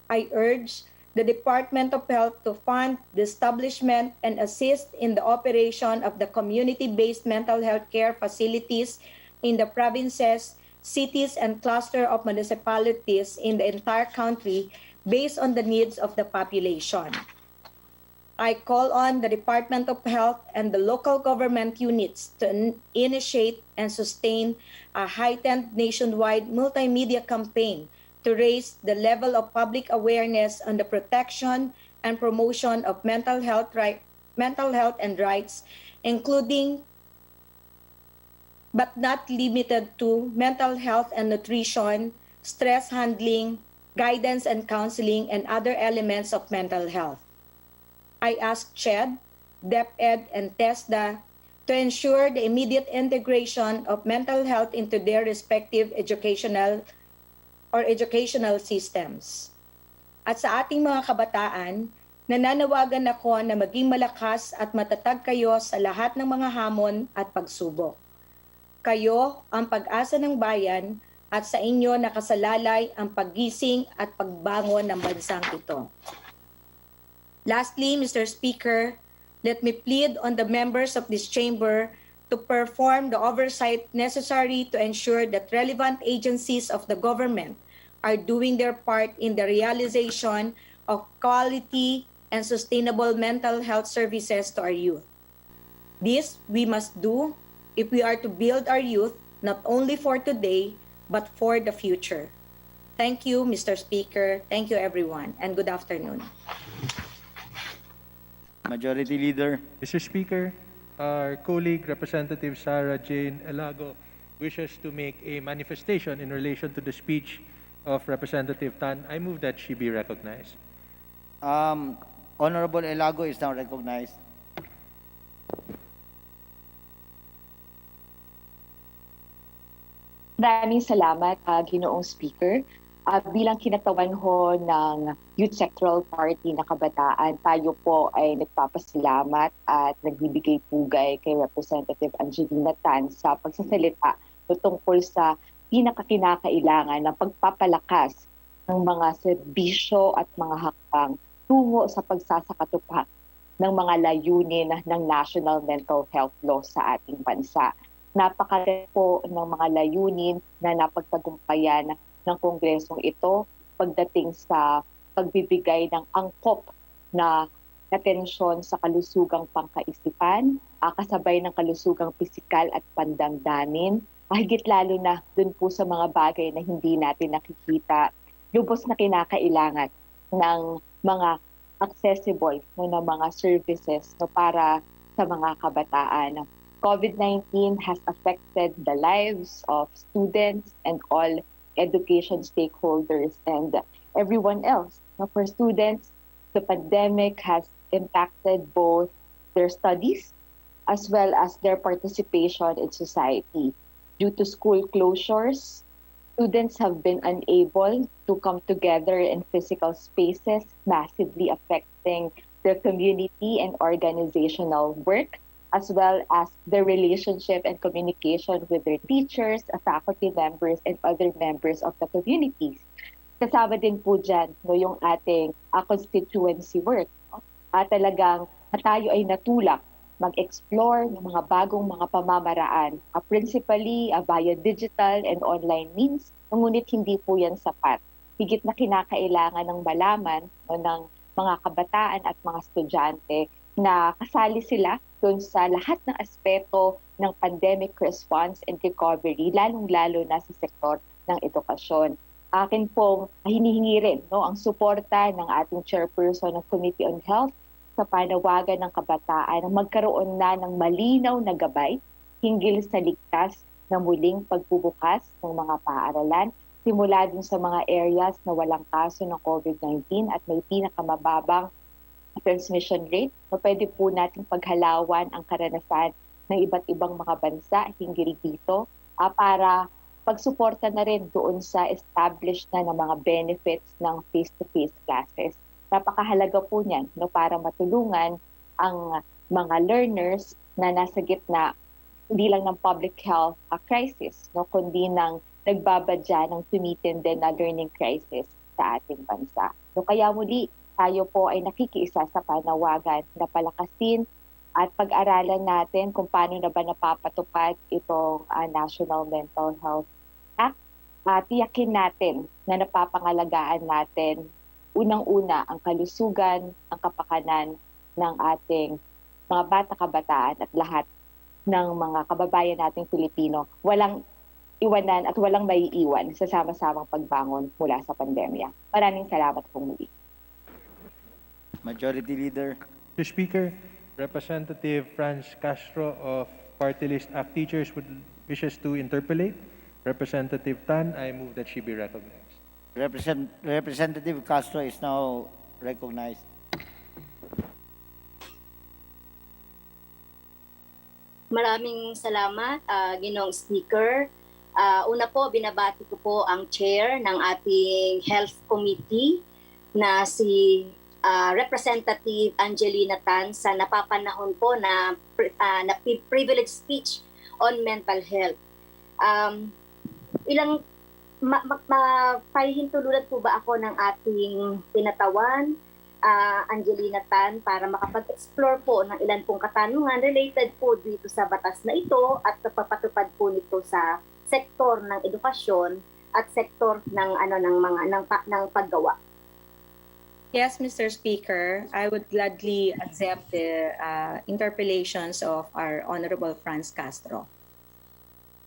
I urge the Department of Health to fund the establishment and assist in the operation of the community-based mental health care facilities in the provinces, cities, and cluster of municipalities in the entire country based on the needs of the population. I call on the Department of Health and the local government units to initiate and sustain a heightened nationwide multimedia campaign to raise the level of public awareness on the protection and promotion of mental health and rights, including but not limited to mental health and nutrition, stress handling, guidance and counseling, and other elements of mental health. I ask CHED, DepEd, and TESDA to ensure the immediate integration of mental health into their respective educational systems. At sa ating mga kabataan, nananawagan ako na maging malakas at matatag kayo sa lahat ng mga hamon at pagsubok. Kayo ang pag-asa ng bayan at sa inyo nakasalalay ang paggising at pagbangon ng bansang ito. Lastly, Mr. Speaker, let me plead on the members of this chamber to perform the oversight necessary to ensure that relevant agencies of the government are doing their part in the realization of quality and sustainable mental health services to our youth. This we must do if we are to build our youth not only for today, but for the future. Thank you, Mr. Speaker. Thank you, everyone, and good afternoon. Majority Leader. Mr. Speaker, our colleague, Representative Sarah Jane Elago, wishes to make a manifestation in relation to the speech of Representative Tan. I move that she be recognized. Honorable Elago is now recognized. Maraming salamat, Ginoong Speaker. Bilang kinatawan ho ng Youth Sectoral Party na Kabataan, tayo po ay nagpapasalamat at nagbibigay pugay kay Representative Angelina Tan sa pagsasalita tungkol sa pinakakinakailangan ng pagpapalakas ng mga serbisyo at mga hakbang tungo sa pagsasakatuparan ng mga layunin ng National Mental Health Law sa ating bansa. Napakalaki po ng mga layunin na napagtagumpayan ng Kongresong ito pagdating sa pagbibigay ng angkop na atensyon sa kalusugang pangkaisipan, kasabay ng kalusugang pisikal at pandamdamin, higit lalo na dun po sa mga bagay na hindi natin nakikita, lubos na kinakailangan ng mga accessible na mga services para sa mga kabataan. COVID-19 has affected the lives of students and all education stakeholders and everyone else. Now, for students, the pandemic has impacted both their studies as well as their participation in society. Due to school closures, students have been unable to come together in physical spaces, massively affecting their community and organizational work, as well as their relationship and communication with their teachers, faculty members, and other members of the communities. Kasama din po dyan yung ating constituency work. Talagang tayo ay natulak mag-explore ng mga bagong mga pamamaraan, principally via digital and online means, ngunit hindi po yan sapat. Higit na kinakailangan ng malaman ng mga kabataan at mga estudyante na kasali sila doon sa lahat ng aspeto ng pandemic response and recovery, lalong-lalo na sa sektor ng edukasyon. Akin pong hinihingi rin ang suporta ng ating chairperson ng Committee on Health sa panawagan ng kabataan na magkaroon na ng malinaw na gabay hinggil sa ligtas na muling pagbubukas ng mga paaralan, simula din sa mga areas na walang kaso ng COVID-19 at may pinakamababang transmission rate, na pwede po natin paghalawan ang karanasan ng iba't ibang mga bansa hinggil dito para pagsuporta na rin doon sa established na ng mga benefits ng face-to-face classes. Napakahalaga po niyan para matulungan ang mga learners na nasa gitna hindi lang ng public health crisis, kundi ng nagbabadya ng tumitindi na learning crisis sa ating bansa. Kaya muli, tayo po ay nakikiisa sa panawagan na palakasin at pag-aralan natin kung paano na ba napapatupad itong National Mental Health Act. Tiyakin natin na napapangalagaan natin unang-una ang kalusugan, ang kapakanan ng ating mga bata-kabataan at lahat ng mga kababayan nating Pilipino. Walang iwanan at walang maiiwan sa sama-samang pagbangon mula sa pandemya. Maraming salamat po muli. Majority Leader. Mr. Speaker, Representative Franz Castro of Party List ACT Teachers wishes to interpolate. Representative Tan, I move that she be recognized. Representative Castro is now recognized. Maraming salamat, Ginoong Speaker. Una po, binabati ko po ang chair ng ating Health Committee na si Representative Angelina Tan sa napapanahon po na privilege speech on mental health. Pahihintulutan po ba ako ng ating tinatawan, Angelina Tan, para makapag-explore po ng ilan pong katanungan related po dito sa batas na ito at napapatupad po nito sa sektor ng edukasyon at sektor ng ng paggawa. Yes, Mr. Speaker, I would gladly accept the interpellations of our Honorable Franz Castro.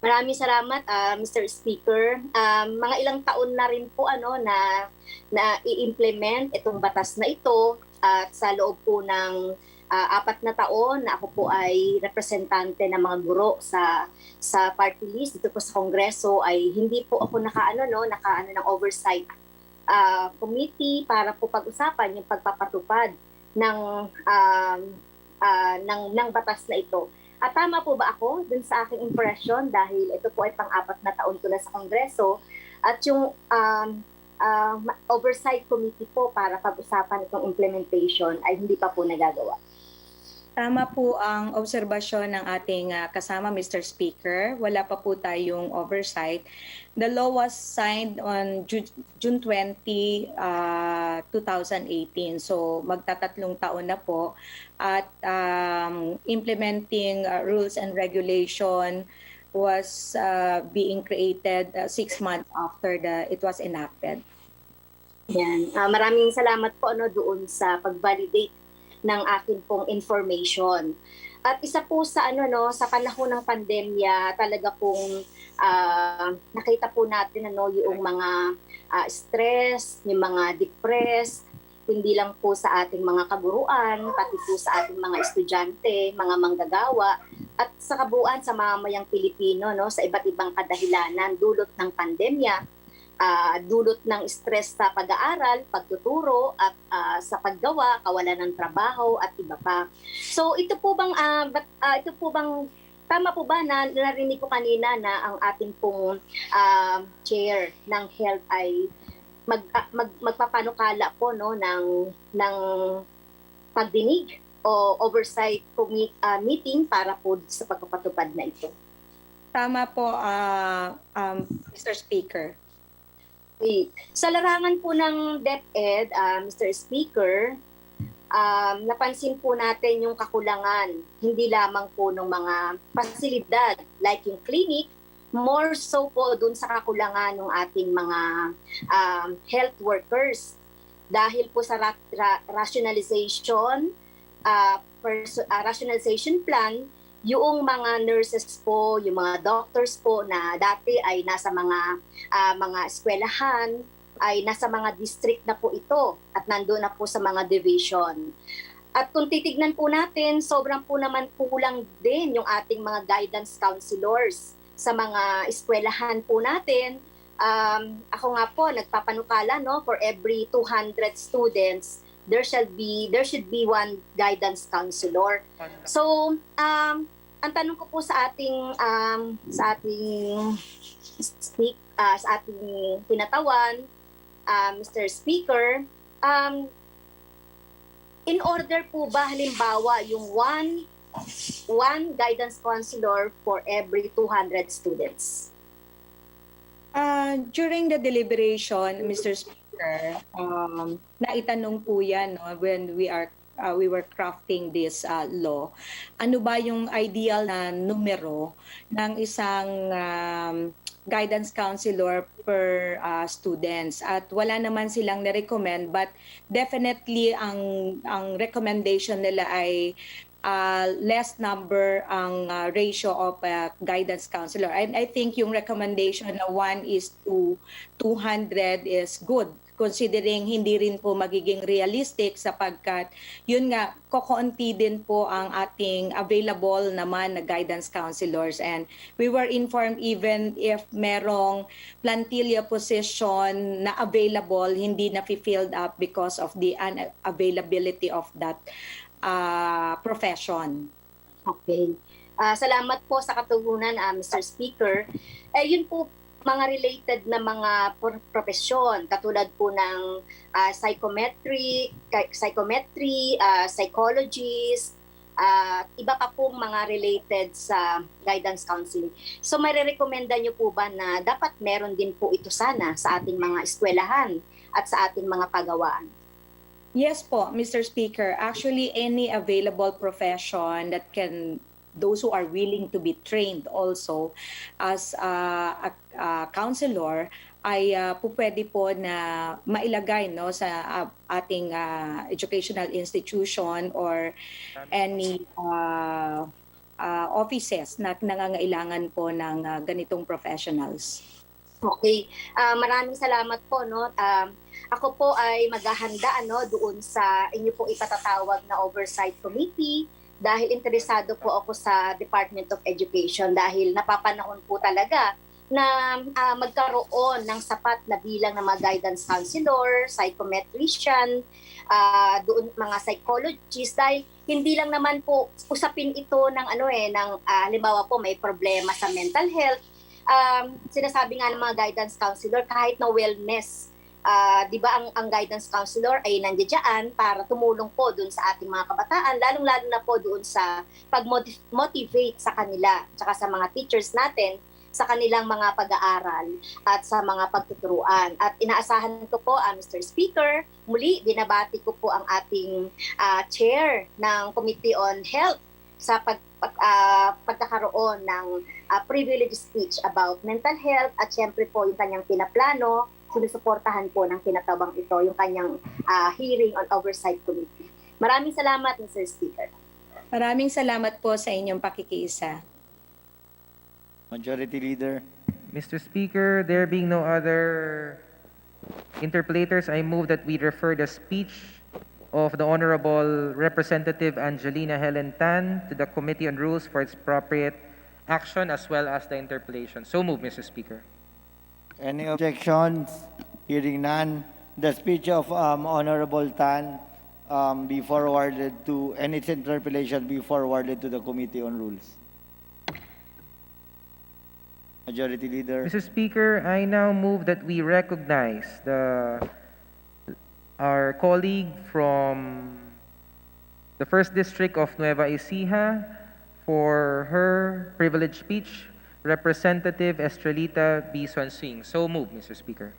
Maraming salamat, Mr. Speaker. Mga ilang taon na rin po na i-implement itong batas na ito at sa loob po ng 4 na taon na ako po ay representante ng mga guro sa party list dito po sa Kongreso, ay hindi po ako nakaano ng oversight committee para po pag-usapan yung pagpapatupad ng batas na ito. At tama po ba ako dun sa aking impression dahil ito po ay pang-apat na taon ko na sa Kongreso at yung oversight committee po para pag-usapan itong implementation ay hindi pa po nagagawa. Tama po ang obserbasyon ng ating kasama, Mr. Speaker. Wala pa po tayong oversight. The law was signed on June 20, 2018. So magtatatlong taon na po. At implementing rules and regulation was being created 6 months after it was enacted. Yan. Maraming salamat po doon sa pag-validate ng akin pong information. At isa po sa sa panahon ng pandemya, talaga pong nakita po natin yung mga stress, yung mga depressed, hindi lang po sa ating mga kaguruan, pati po sa ating mga estudyante, mga manggagawa, at sa kabuuan sa mamamayang Pilipino sa iba't ibang kadahilanan dulot ng pandemya. Dulot ng stress sa pag-aaral, pagtuturo at sa paggawa, kawalan ng trabaho at iba pa. So ito po bang tama po ba na narinig ko kanina na ang ating pong chair ng health ay magpapanukala po ng pagdinig o oversight meeting para po sa pagpapatupad na ito. Tama po, Mr. Speaker. Sa larangan po ng DepEd, Mr. Speaker, napansin po natin yung kakulangan, hindi lamang po ng mga pasilidad like yung clinic, more so po dun sa kakulangan ng ating mga health workers. Dahil po sa rationalization plan, yung mga nurses po, yung mga doctors po na dati ay nasa mga eskwelahan, ay nasa mga district na po ito at nandoon na po sa mga division. At kung titignan po natin, sobrang po naman kulang din yung ating mga guidance counselors sa mga eskwelahan po natin. Ako nga po, nagpapanukala, for every 200 students, there should be one guidance counselor. So, ang tanong ko po sa ating tinatawan, Mr. Speaker, in order po ba halimbawa yung one guidance counselor for every 200 students? During the deliberation, Mr. Speaker, naitanong po yan when we were crafting this law. Ano ba yung ideal na numero ng isang guidance counselor per students? At wala naman silang na-recommend, but definitely ang recommendation nila ay less number ang ratio of guidance counselor. And I think yung recommendation na 1:200 is good, considering hindi rin po magiging realistic sapagkat yun nga, kokonti din po ang ating available naman na guidance counselors. And we were informed even if merong plantilla position na available, hindi na filled up because of the unavailability of that profession. Okay. Salamat po sa katugunan, Mr. Speaker. Yun po, mga related na mga profesyon, katulad po ng psychometry, psychologist, iba pa po mga related sa guidance counseling. So may re-recommenda nyo po ba na dapat meron din po ito sana sa ating mga eskwelahan at sa ating mga pagawaan? Yes po, Mr. Speaker. Actually, any available profession that those who are willing to be trained also as a counselor ay pwede po na mailagay sa ating educational institution or any offices na nangangailangan po ng ganitong professionals. Okay. Maraming salamat po. Ako po ay maghahanda doon sa inyo pong ipatatawag na oversight committee dahil interesado po ako sa Department of Education dahil napapanahon po talaga magkaroon ng sapat na bilang ng mga guidance counselor, psychometrician, doon mga psychologists, dahil hindi lang naman po usapin ito ng halimbawa po may problema sa mental health. Sinasabi nga ng mga guidance counselor, kahit na wellness, di ba ang guidance counselor ay nandiyan para tumulong po doon sa ating mga kabataan, lalong-lalo na po doon sa pag-motivate sa kanila, tsaka sa mga teachers natin, sa kanilang mga pag-aaral at sa mga pagtuturuan. At inaasahan ko po, Mr. Speaker, muli binabati ko po ang ating chair ng Committee on Health sa pagkakaroon ng privileged speech about mental health, at syempre po yung kanyang pinaplano, sinusuportahan po ng kinatabang ito yung kanyang hearing on Oversight Committee. Maraming salamat, Mr. Speaker. Maraming salamat po sa inyong pakikiisa. Majority Leader. Mr. Speaker, there being no other interpellators, I move that we refer the speech of the Honorable Representative Angelina Helen Tan to the Committee on Rules for its appropriate action, as well as the interpellation. So move, Mr. Speaker. Any objections? Hearing none, the speech of Honorable Tan be forwarded to, and its interpellation be forwarded to the Committee on Rules. Majority Leader. Mr. Speaker, I now move that we recognize our colleague from the 1st District of Nueva Ecija for her privileged speech, Representative Estrelita B. Swansing. So move, Mr. Speaker.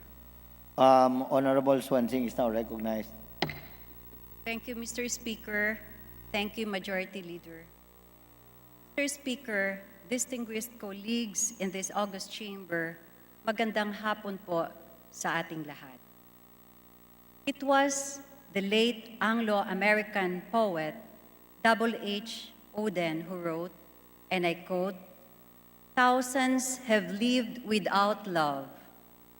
Honorable Swansing is now recognized. Thank you, Mr. Speaker. Thank you, Majority Leader. Mr. Speaker, distinguished colleagues in this august chamber, magandang hapon po sa ating lahat. It was the late Anglo-American poet W.H. Auden who wrote, and I quote, "Thousands have lived without love,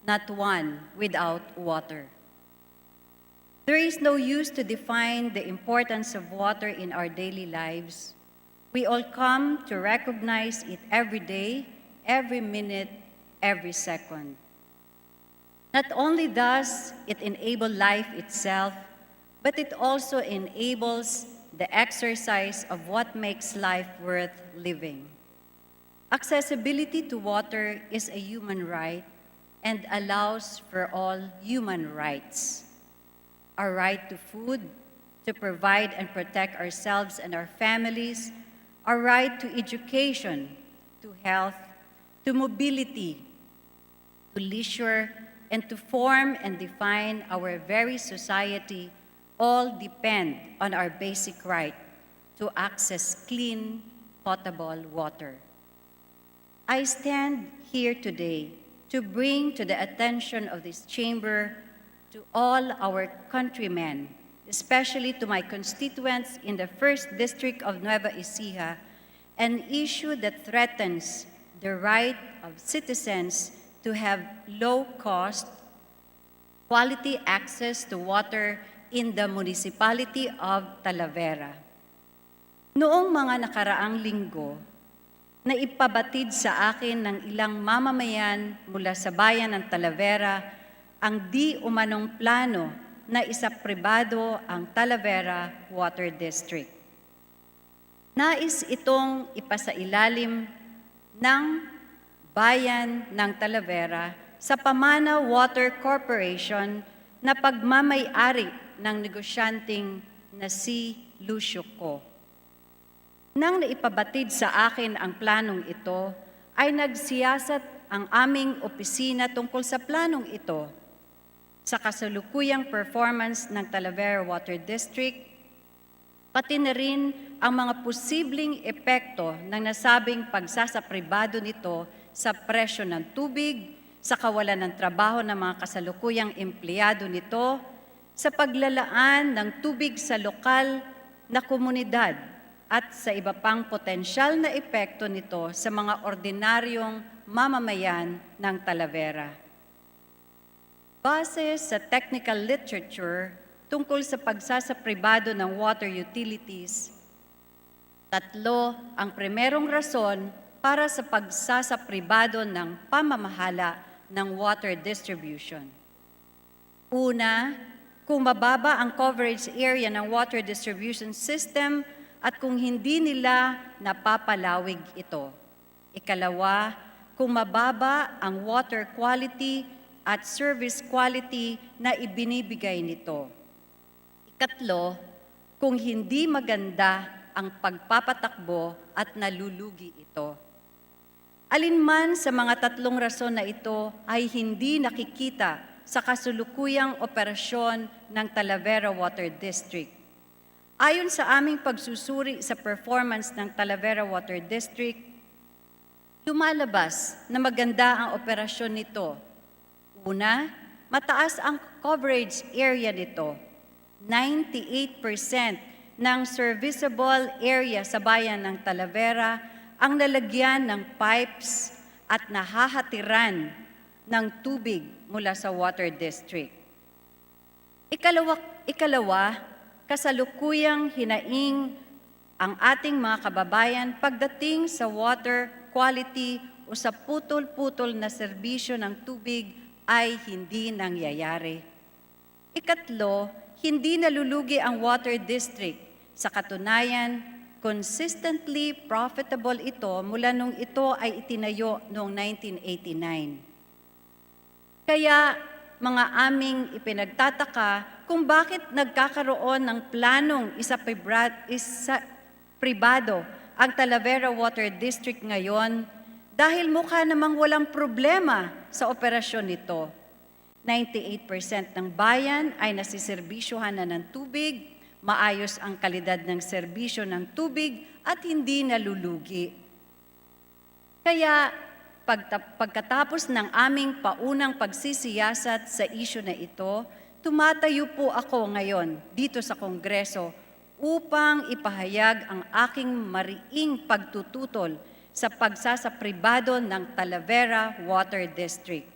not one without water." There is no use to define the importance of water in our daily lives. We all come to recognize it every day, every minute, every second. Not only does it enable life itself, but it also enables the exercise of what makes life worth living. Accessibility to water is a human right and allows for all human rights. Our right to food, to provide and protect ourselves and our families, our right to education, to health, to mobility, to leisure, and to form and define our very society all depend on our basic right to access clean, potable water. I stand here today to bring to the attention of this chamber to all our countrymen, especially to my constituents in the 1st District of Nueva Ecija, an issue that threatens the right of citizens to have low-cost, quality access to water in the municipality of Talavera. Noong mga nakaraang linggo, naipabatid sa akin ng ilang mamamayan mula sa bayan ng Talavera ang di umanong plano na isapribado ang Talavera Water District. Nais itong ipasailalim ng bayan ng Talavera sa Pamana Water Corporation na pagmamay-ari ng negosyanteng na si Lucio Co. Nang naipabatid sa akin ang planong ito, ay nagsiyasat ang aming opisina tungkol sa planong ito sa kasalukuyang performance ng Talavera Water District, pati na rin ang mga posibleng epekto ng nasabing pagsasapribado nito sa presyo ng tubig, sa kawalan ng trabaho ng mga kasalukuyang empleyado nito, sa paglalaan ng tubig sa lokal na komunidad at sa iba pang potensyal na epekto nito sa mga ordinaryong mamamayan ng Talavera. Base sa technical literature tungkol sa pagsasapribado ng water utilities, tatlo ang primerong rason para sa pagsasapribado ng pamamahala ng water distribution. Una, kung mababa ang coverage area ng water distribution system at kung hindi nila napapalawig ito. Ikalawa, kung mababa ang water quality at service quality na ibinibigay nito. Ikatlo, kung hindi maganda ang pagpapatakbo at nalulugi ito. Alinman sa mga tatlong rason na ito ay hindi nakikita sa kasulukuyang operasyon ng Talavera Water District. Ayon sa aming pagsusuri sa performance ng Talavera Water District, lumalabas na maganda ang operasyon nito. Una, mataas ang coverage area nito. 98% ng serviceable area sa bayan ng Talavera ang nalagyan ng pipes at nahahatiran ng tubig mula sa water district. Ikalawa, kasalukuyang hinaing ang ating mga kababayan pagdating sa water quality o sa putol-putol na serbisyo ng tubig ay hindi nangyayari. Ikatlo, hindi nalulugi ang water district. Sa katunayan, consistently profitable ito mula nung ito ay itinayo noong 1989. Kaya mga aming ipinagtataka kung bakit nagkakaroon ng planong pribado ang Talavera Water District ngayon dahil mukha namang walang problema sa operasyon nito. 98% ng bayan ay nasiserbisyohan na ng tubig, maayos ang kalidad ng serbisyo ng tubig at hindi nalulugi. Kaya pagkatapos ng aming paunang pagsisiyasat sa isyu na ito, tumatayo po ako ngayon dito sa Kongreso upang ipahayag ang aking mariing pagtututol sa pagsasapribado ng Talavera Water District.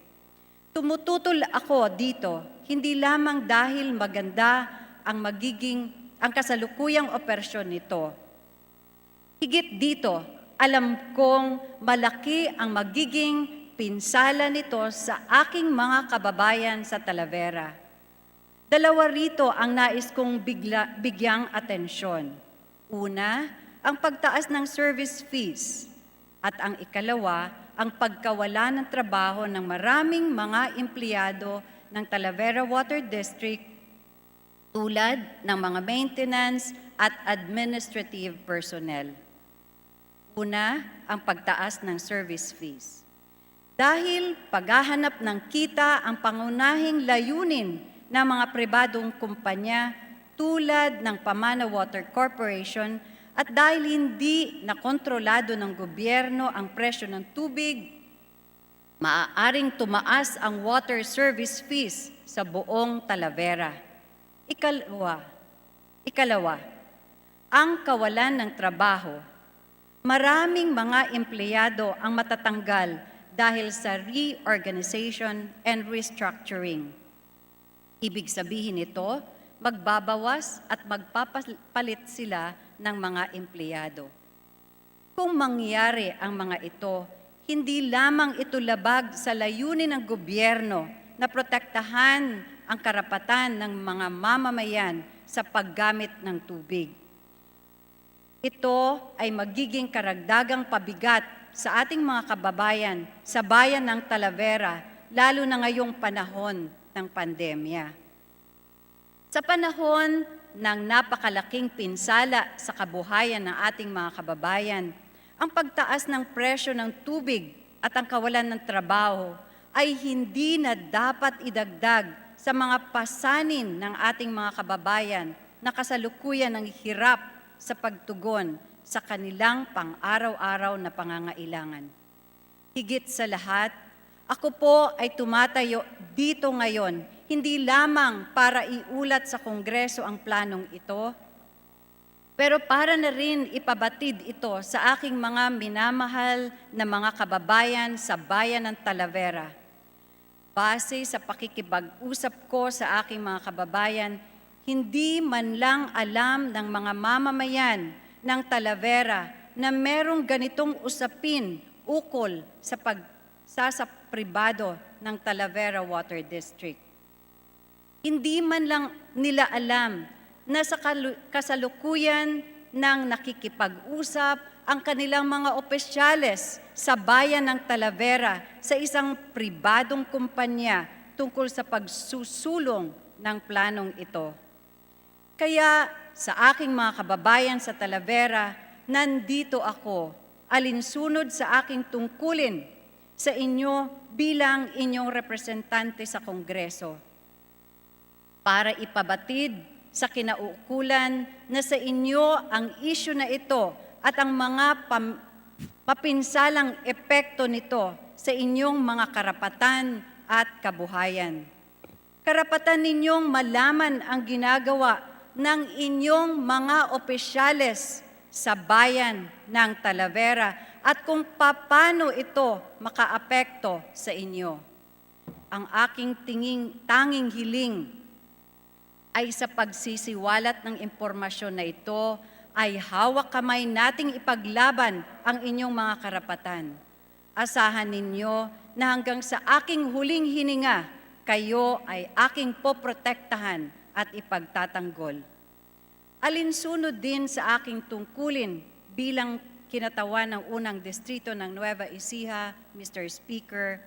Tumututol ako dito hindi lamang dahil maganda ang kasalukuyang operasyon nito. Higit dito, alam kong malaki ang magiging pinsala nito sa aking mga kababayan sa Talavera. Dalawa rito ang nais kong bigyang atensyon. Una, ang pagtaas ng service fees. At ang ikalawa, ang pagkawala ng trabaho ng maraming mga empleyado ng Talavera Water District tulad ng mga maintenance at administrative personnel. Una, ang pagtaas ng service fees. Dahil paghahanap ng kita ang pangunahing layunin ng mga pribadong kumpanya tulad ng Pamana Water Corporation at dahil hindi nakontrolado ng gobyerno ang presyo ng tubig, maaaring tumaas ang water service fees sa buong Talavera. Ikalawa, ang kawalan ng trabaho. Maraming mga empleyado ang matatanggal dahil sa reorganization and restructuring. Ibig sabihin nito, magbabawas at magpapalit sila ng mga empleyado. Kung mangyari ang mga ito, hindi lamang ito labag sa layunin ng gobyerno na protektahan ang karapatan ng mga mamamayan sa paggamit ng tubig. Ito ay magiging karagdagang pabigat sa ating mga kababayan sa bayan ng Talavera, lalo na ngayong panahon ng pandemya. Sa panahon ng napakalaking pinsala sa kabuhayan ng ating mga kababayan, ang pagtaas ng presyo ng tubig at ang kawalan ng trabaho ay hindi na dapat idagdag sa mga pasanin ng ating mga kababayan na kasalukuyan ng hirap sa pagtugon sa kanilang pang-araw-araw na pangangailangan. Higit sa lahat, ako po ay tumatayo dito ngayon hindi lamang para iulat sa Kongreso ang planong ito, pero para na rin ipabatid ito sa aking mga minamahal na mga kababayan sa bayan ng Talavera. Base sa pakikipag-usap ko sa aking mga kababayan, hindi man lang alam ng mga mamamayan ng Talavera na merong ganitong usapin ukol sa pribado ng Talavera Water District. Hindi man lang nila alam na sa kasalukuyan ng nakikipag-usap ang kanilang mga opisyales sa bayan ng Talavera sa isang pribadong kumpanya tungkol sa pagsusulong ng planong ito. Kaya sa aking mga kababayan sa Talavera, nandito ako, alinsunod sa aking tungkulin sa inyo bilang inyong representante sa Kongreso para ipabatid sa kinaukulan na sa inyo ang isyu na ito at ang mga mapinsalang epekto nito sa inyong mga karapatan at kabuhayan. Karapatan ninyong malaman ang ginagawa ng inyong mga opisyales sa bayan ng Talavera at kung paano ito makaapekto sa inyo. Ang aking tanging hiling ay sa pagsisiwalat ng impormasyon na ito ay hawak kamay nating ipaglaban ang inyong mga karapatan. Asahan ninyo na hanggang sa aking huling hininga, kayo ay aking poprotektahan at ipagtatanggol. Alinsunod din sa aking tungkulin bilang kinatawan ng unang distrito ng Nueva Ecija, Mr. Speaker,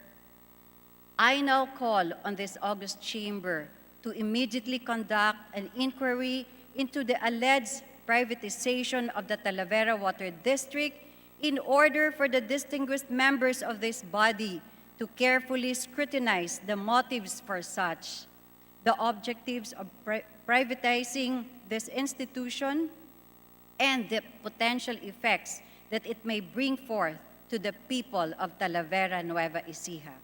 I now call on this august chamber to immediately conduct an inquiry into the alleged privatization of the Talavera Water District in order for the distinguished members of this body to carefully scrutinize the motives for such, the objectives of privatizing this institution, and the potential effects that it may bring forth to the people of Talavera, Nueva Ecija.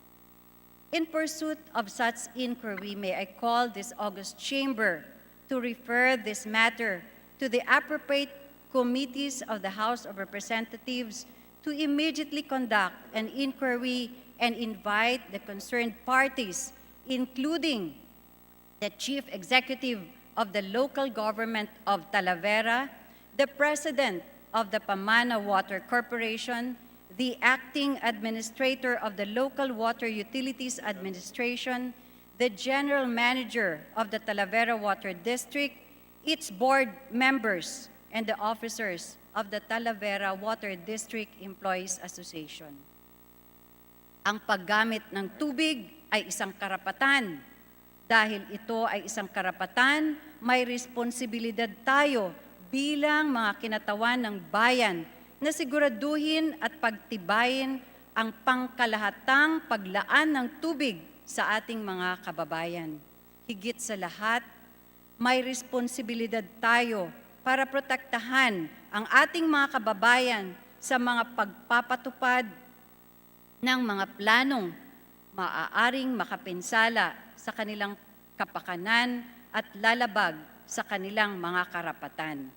In pursuit of such inquiry, may I call this august chamber to refer this matter to the appropriate committees of the House of Representatives to immediately conduct an inquiry and invite the concerned parties, including the Chief Executive of the Local Government of Talavera, the President of the Pamana Water Corporation, the Acting Administrator of the Local Water Utilities Administration, the General Manager of the Talavera Water District, its board members, and the officers of the Talavera Water District Employees Association. Ang paggamit ng tubig ay isang karapatan. Dahil ito ay isang karapatan, may responsibilidad tayo bilang mga kinatawan ng bayan na siguraduhin at pagtibayin ang pangkalahatang paglaan ng tubig sa ating mga kababayan. Higit sa lahat, may responsibilidad tayo para protektahan ang ating mga kababayan sa mga pagpapatupad ng mga planong maaaring makapinsala sa kanilang kapakanan at lalabag sa kanilang mga karapatan.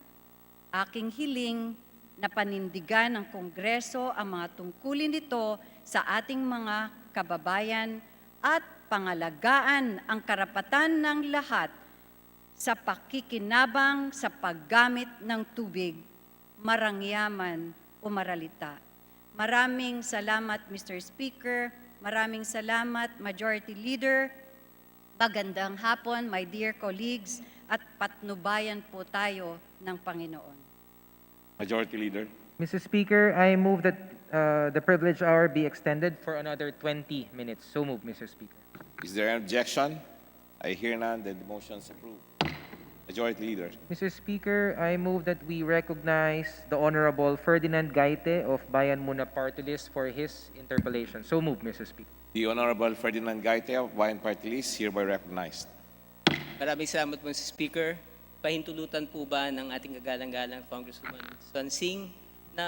Aking hiling na panindigan ng Kongreso ang mga tungkulin nito sa ating mga kababayan at pangalagaan ang karapatan ng lahat sa pakikinabang sa paggamit ng tubig, marangyaman o maralita. Maraming salamat, Mr. Speaker. Maraming salamat, Majority Leader. Magandang hapon, my dear colleagues, at patnubayan po tayo ng Panginoon. Majority Leader. Mr. Speaker, I move that the privilege hour be extended for another 20 minutes. So move, Mr. Speaker. Is there an objection? I hear none, then the motion is approved. Majority Leader. Mr. Speaker, I move that we recognize the Honorable Ferdinand Gaite of Bayan Muna Party List for his interpellation. So move, Mr. Speaker. The Honorable Ferdinand Gaite of Bayan Party List hereby recognized. Maraming salamat po, Mr. Speaker. Pahintulutan po ba ng ating kagalang-galang Congresswoman Swansing na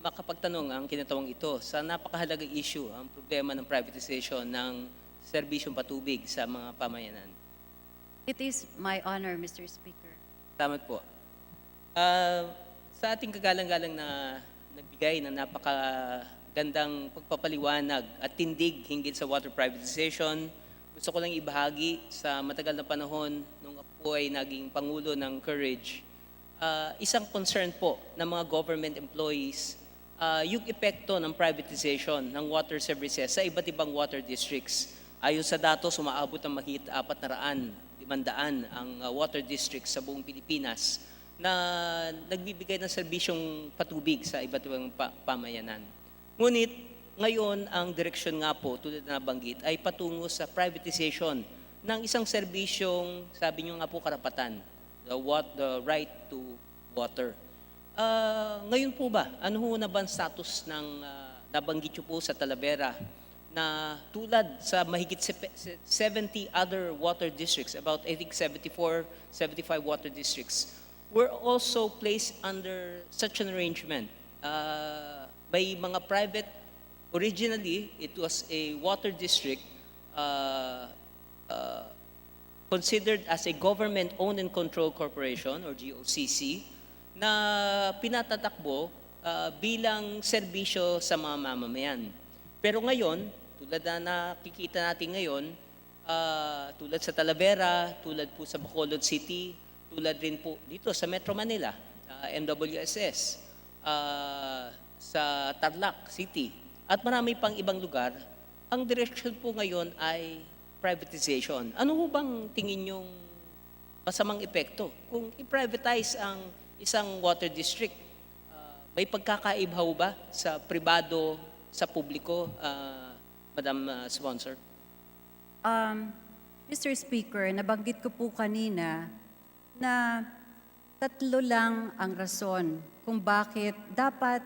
makapagtanong ang kinatawang ito sa napakahalagang issue, ang problema ng privatization ng serbisyong patubig sa mga pamayanan? It is my honor, Mr. Speaker. Salamat po. Sa ating kagalang-galang na nagbigay ng napakagandang pagpapaliwanag at tindig hinggil sa water privatization, gusto ko lang ibahagi sa matagal na panahon nung ako ay naging Pangulo ng Courage, isang concern po ng mga government employees yung epekto ng privatization ng water services sa iba't ibang water districts. Ayon sa datos, umaabot ng mahigit 400, 500 ang water districts sa buong Pilipinas na nagbibigay ng serbisyong patubig sa iba't ibang pamayanan. Ngunit ngayon ang direksyon nga po, tulad na nabanggit, ay patungo sa privatization ng isang serbisyong, sabi nyo nga po, karapatan, the right to water. Ngayon po ba, ano ho na ba ang status ng nabanggit nyo po sa Talavera na tulad sa mahigit 70 other water districts, about I think 74, 75 water districts, were also placed under such an arrangement. By mga private, originally it was a water district considered as a government-owned and controlled corporation or GOCC na pinatatakbo bilang serbisyo sa mga mamamayan. Pero ngayon, tulad na nakikita natin ngayon, tulad sa Talavera, tulad po sa Bacolod City, tulad rin po dito sa Metro Manila, MWSS, sa Tarlac City, at marami pang ibang lugar, ang direction po ngayon ay privatization. Ano ho bang tingin yung masamang epekto kung i-privatize ang isang water district? May pagkakaiba ho ba sa pribado, sa publiko, Madam Sponsor? Mr. Speaker, nabanggit ko po kanina na 3 lang ang rason kung bakit dapat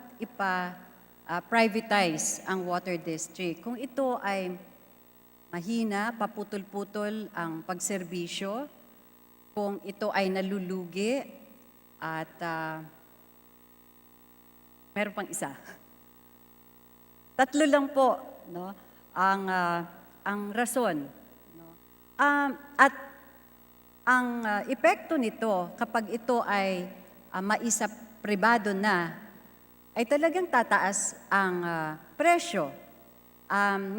privatize ang water district. Kung ito ay mahina, paputol-putol ang pagserbisyo, kung ito ay nalulugi, at meron pang isa. 3 lang po, no, ang rason. No? At ang epekto nito kapag ito ay maisa pribado na, ay talagang tataas ang presyo.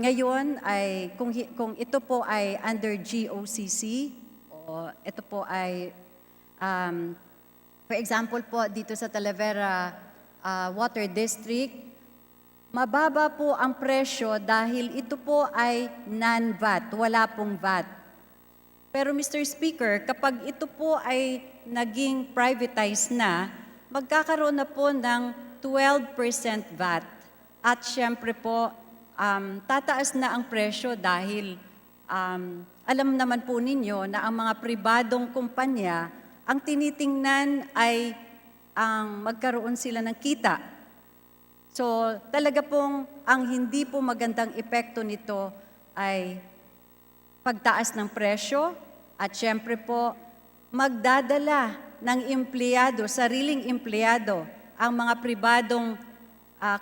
Ngayon ay kung ito po ay under GOCC o ito po ay for example po dito sa Talavera Water District, mababa po ang presyo dahil ito po ay non-VAT, wala pong VAT. Pero Mr. Speaker, kapag ito po ay naging privatized na, magkakaroon na po ng 12% VAT. At syempre po, tataas na ang presyo dahil alam naman po ninyo na ang mga pribadong kumpanya, ang tinitingnan ay ang magkaroon sila ng kita. So talaga pong ang hindi po magandang epekto nito ay pagtaas ng presyo at syempre po magdadala ng empleyado, sariling empleyado, ang mga pribadong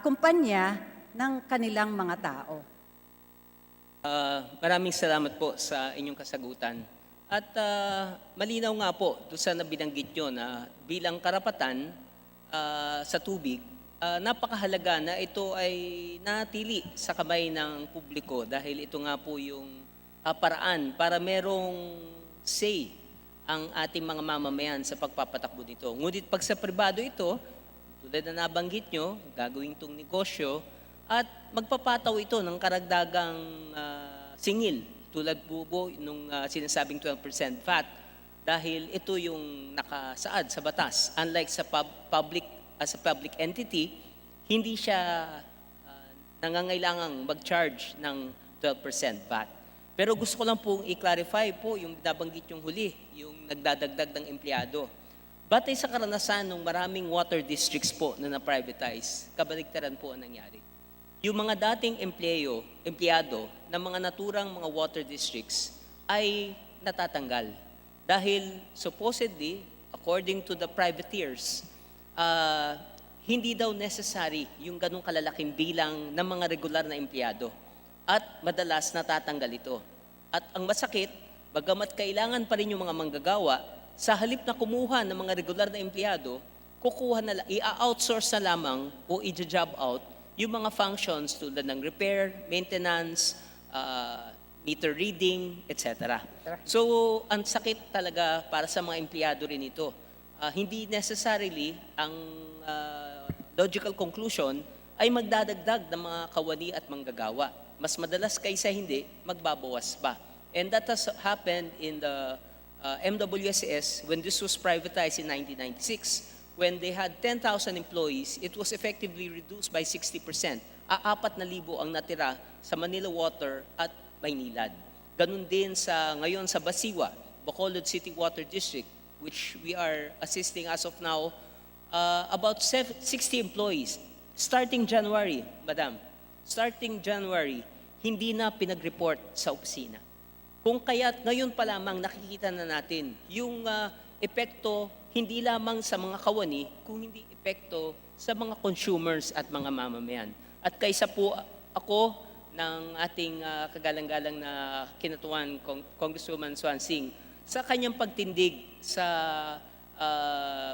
kumpanya ng kanilang mga tao. Maraming salamat po sa inyong kasagutan. At malinaw nga po doon sa nabinanggit nyo na bilang karapatan sa tubig, napakahalaga na ito ay natili sa kamay ng publiko dahil ito nga po yung paraan para merong say ang ating mga mamamayan sa pagpapatakbo nito. Ngunit pag sa pribado ito, tulad na nabanggit nyo, gagawin itong negosyo at magpapataw ito ng karagdagang singil tulad po nung sinasabing 12% VAT dahil ito yung nakasaad sa batas. Unlike sa as a public entity, hindi siya nangangailangang mag-charge ng 12% VAT. Pero gusto ko lang pong i-clarify po yung nabanggit yung huli, yung nagdadagdag ng empleyado. Batay sa karanasan ng maraming water districts po na na-privatize, kabaligtaran po ang nangyari. Yung mga dating empleyado ng mga naturang mga water districts ay natatanggal. Dahil supposedly, according to the privateers, hindi daw necessary yung ganong kalalaking bilang ng mga regular na empleyado. At madalas natatanggal ito. At ang masakit, bagamat kailangan pa rin yung mga manggagawa, sa halip na kumuha ng mga regular na empleyado, i-outsource na lamang o i-job out yung mga functions tulad ng repair, maintenance, meter reading, etc. So, ang sakit talaga para sa mga empleyado rin ito. hindi necessarily ang logical conclusion ay magdadagdag ng mga kawani at manggagawa. Mas madalas kaysa hindi, magbabawas pa. And that has happened in the MWSS when this was privatized in 1996. When they had 10,000 employees, it was effectively reduced by 60%. 4,000 ang natira sa Manila Water at Maynilad. Ganun din ngayon sa Basiwa, Bacolod City Water District, which we are assisting as of now, about 60 employees. Starting January, Madam, hindi na pinag-report sa opisina. Kung kaya't ngayon pa lamang nakikita na natin yung epekto hindi lamang sa mga kawani, kung hindi epekto sa mga consumers at mga mamamayan. At kaysa po ako ng ating kagalang-galang na kinatuan, Congresswoman Swansing, sa kanyang pagtindig sa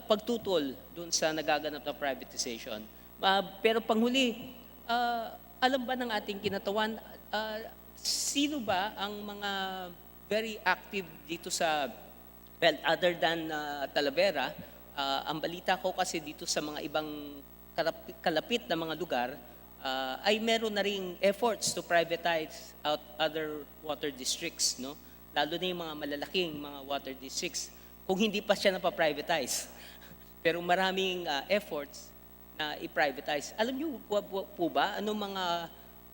pagtutol dun sa nagaganap na privatization. Pero panghuli, alam ba ng ating kinatawan, sino ba ang mga very active dito sa, well, other than Talavera, ang balita ko kasi dito sa mga ibang kalapit na mga lugar, ay meron na ring efforts to privatize out other water districts, no? Lalo na yung mga malalaking mga water districts, kung hindi pa siya napaprivatize. Pero maraming efforts na i-privatize. Alam niyo po ba anong mga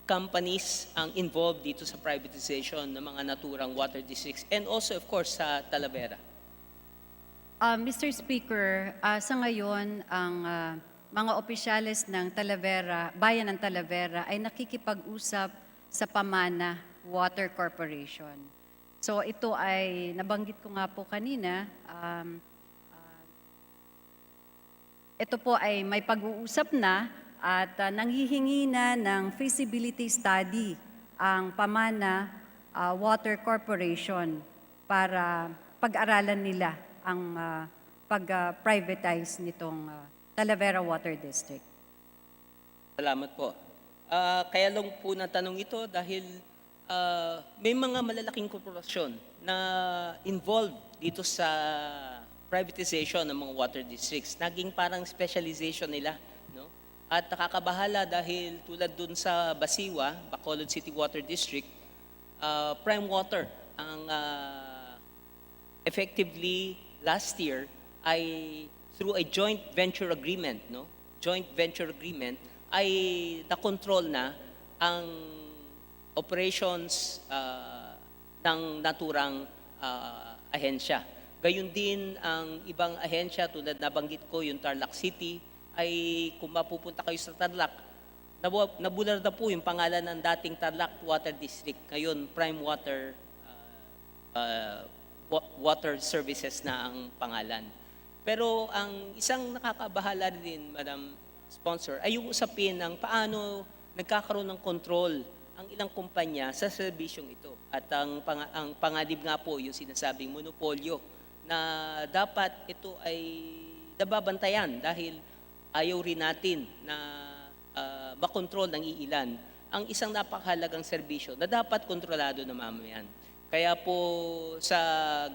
companies ang involved dito sa privatization ng mga naturang water districts and also of course sa Talavera? Mr. Speaker, sa ngayon ang mga opisyales ng Talavera, bayan ng Talavera ay nakikipag-usap sa Pamana Water Corporation. So ito ay nabanggit ko nga po kanina, ito po ay may pag-uusap na at nanghihingi na ng feasibility study ang Pamana Water Corporation para pag-aralan nila ang pag-privatize nitong Talavera Water District. Salamat po. Kaya lang po natanong ito dahil may mga malalaking korporasyon na involved dito sa privatization ng mga water districts. Naging parang specialization nila, no? At nakakabahala dahil tulad dun sa Basiwa, Bacolod City Water District, Prime Water ang effectively last year ay through a joint venture agreement, no? Joint venture agreement ay na-control na ang operations ng naturang ahensya. Gayun din ang ibang ahensya tulad nabanggit ko yung Tarlac City ay kung mapupunta kayo sa Tarlac, nabular na po yung pangalan ng dating Tarlac Water District. Ngayon Prime Water Water Services na ang pangalan. Pero ang isang nakakabahala din, Madam Sponsor, ay yung usapin ng paano nagkakaroon ng control ang ilang kumpanya sa serbisyong ito. At ang panganib nga po yung sinasabing monopolyo na dapat ito ay nababantayan dahil ayaw rin natin na makontrol ng iilan ang isang napakahalagang serbisyo na dapat kontrolado ng mamamayan. Kaya po sa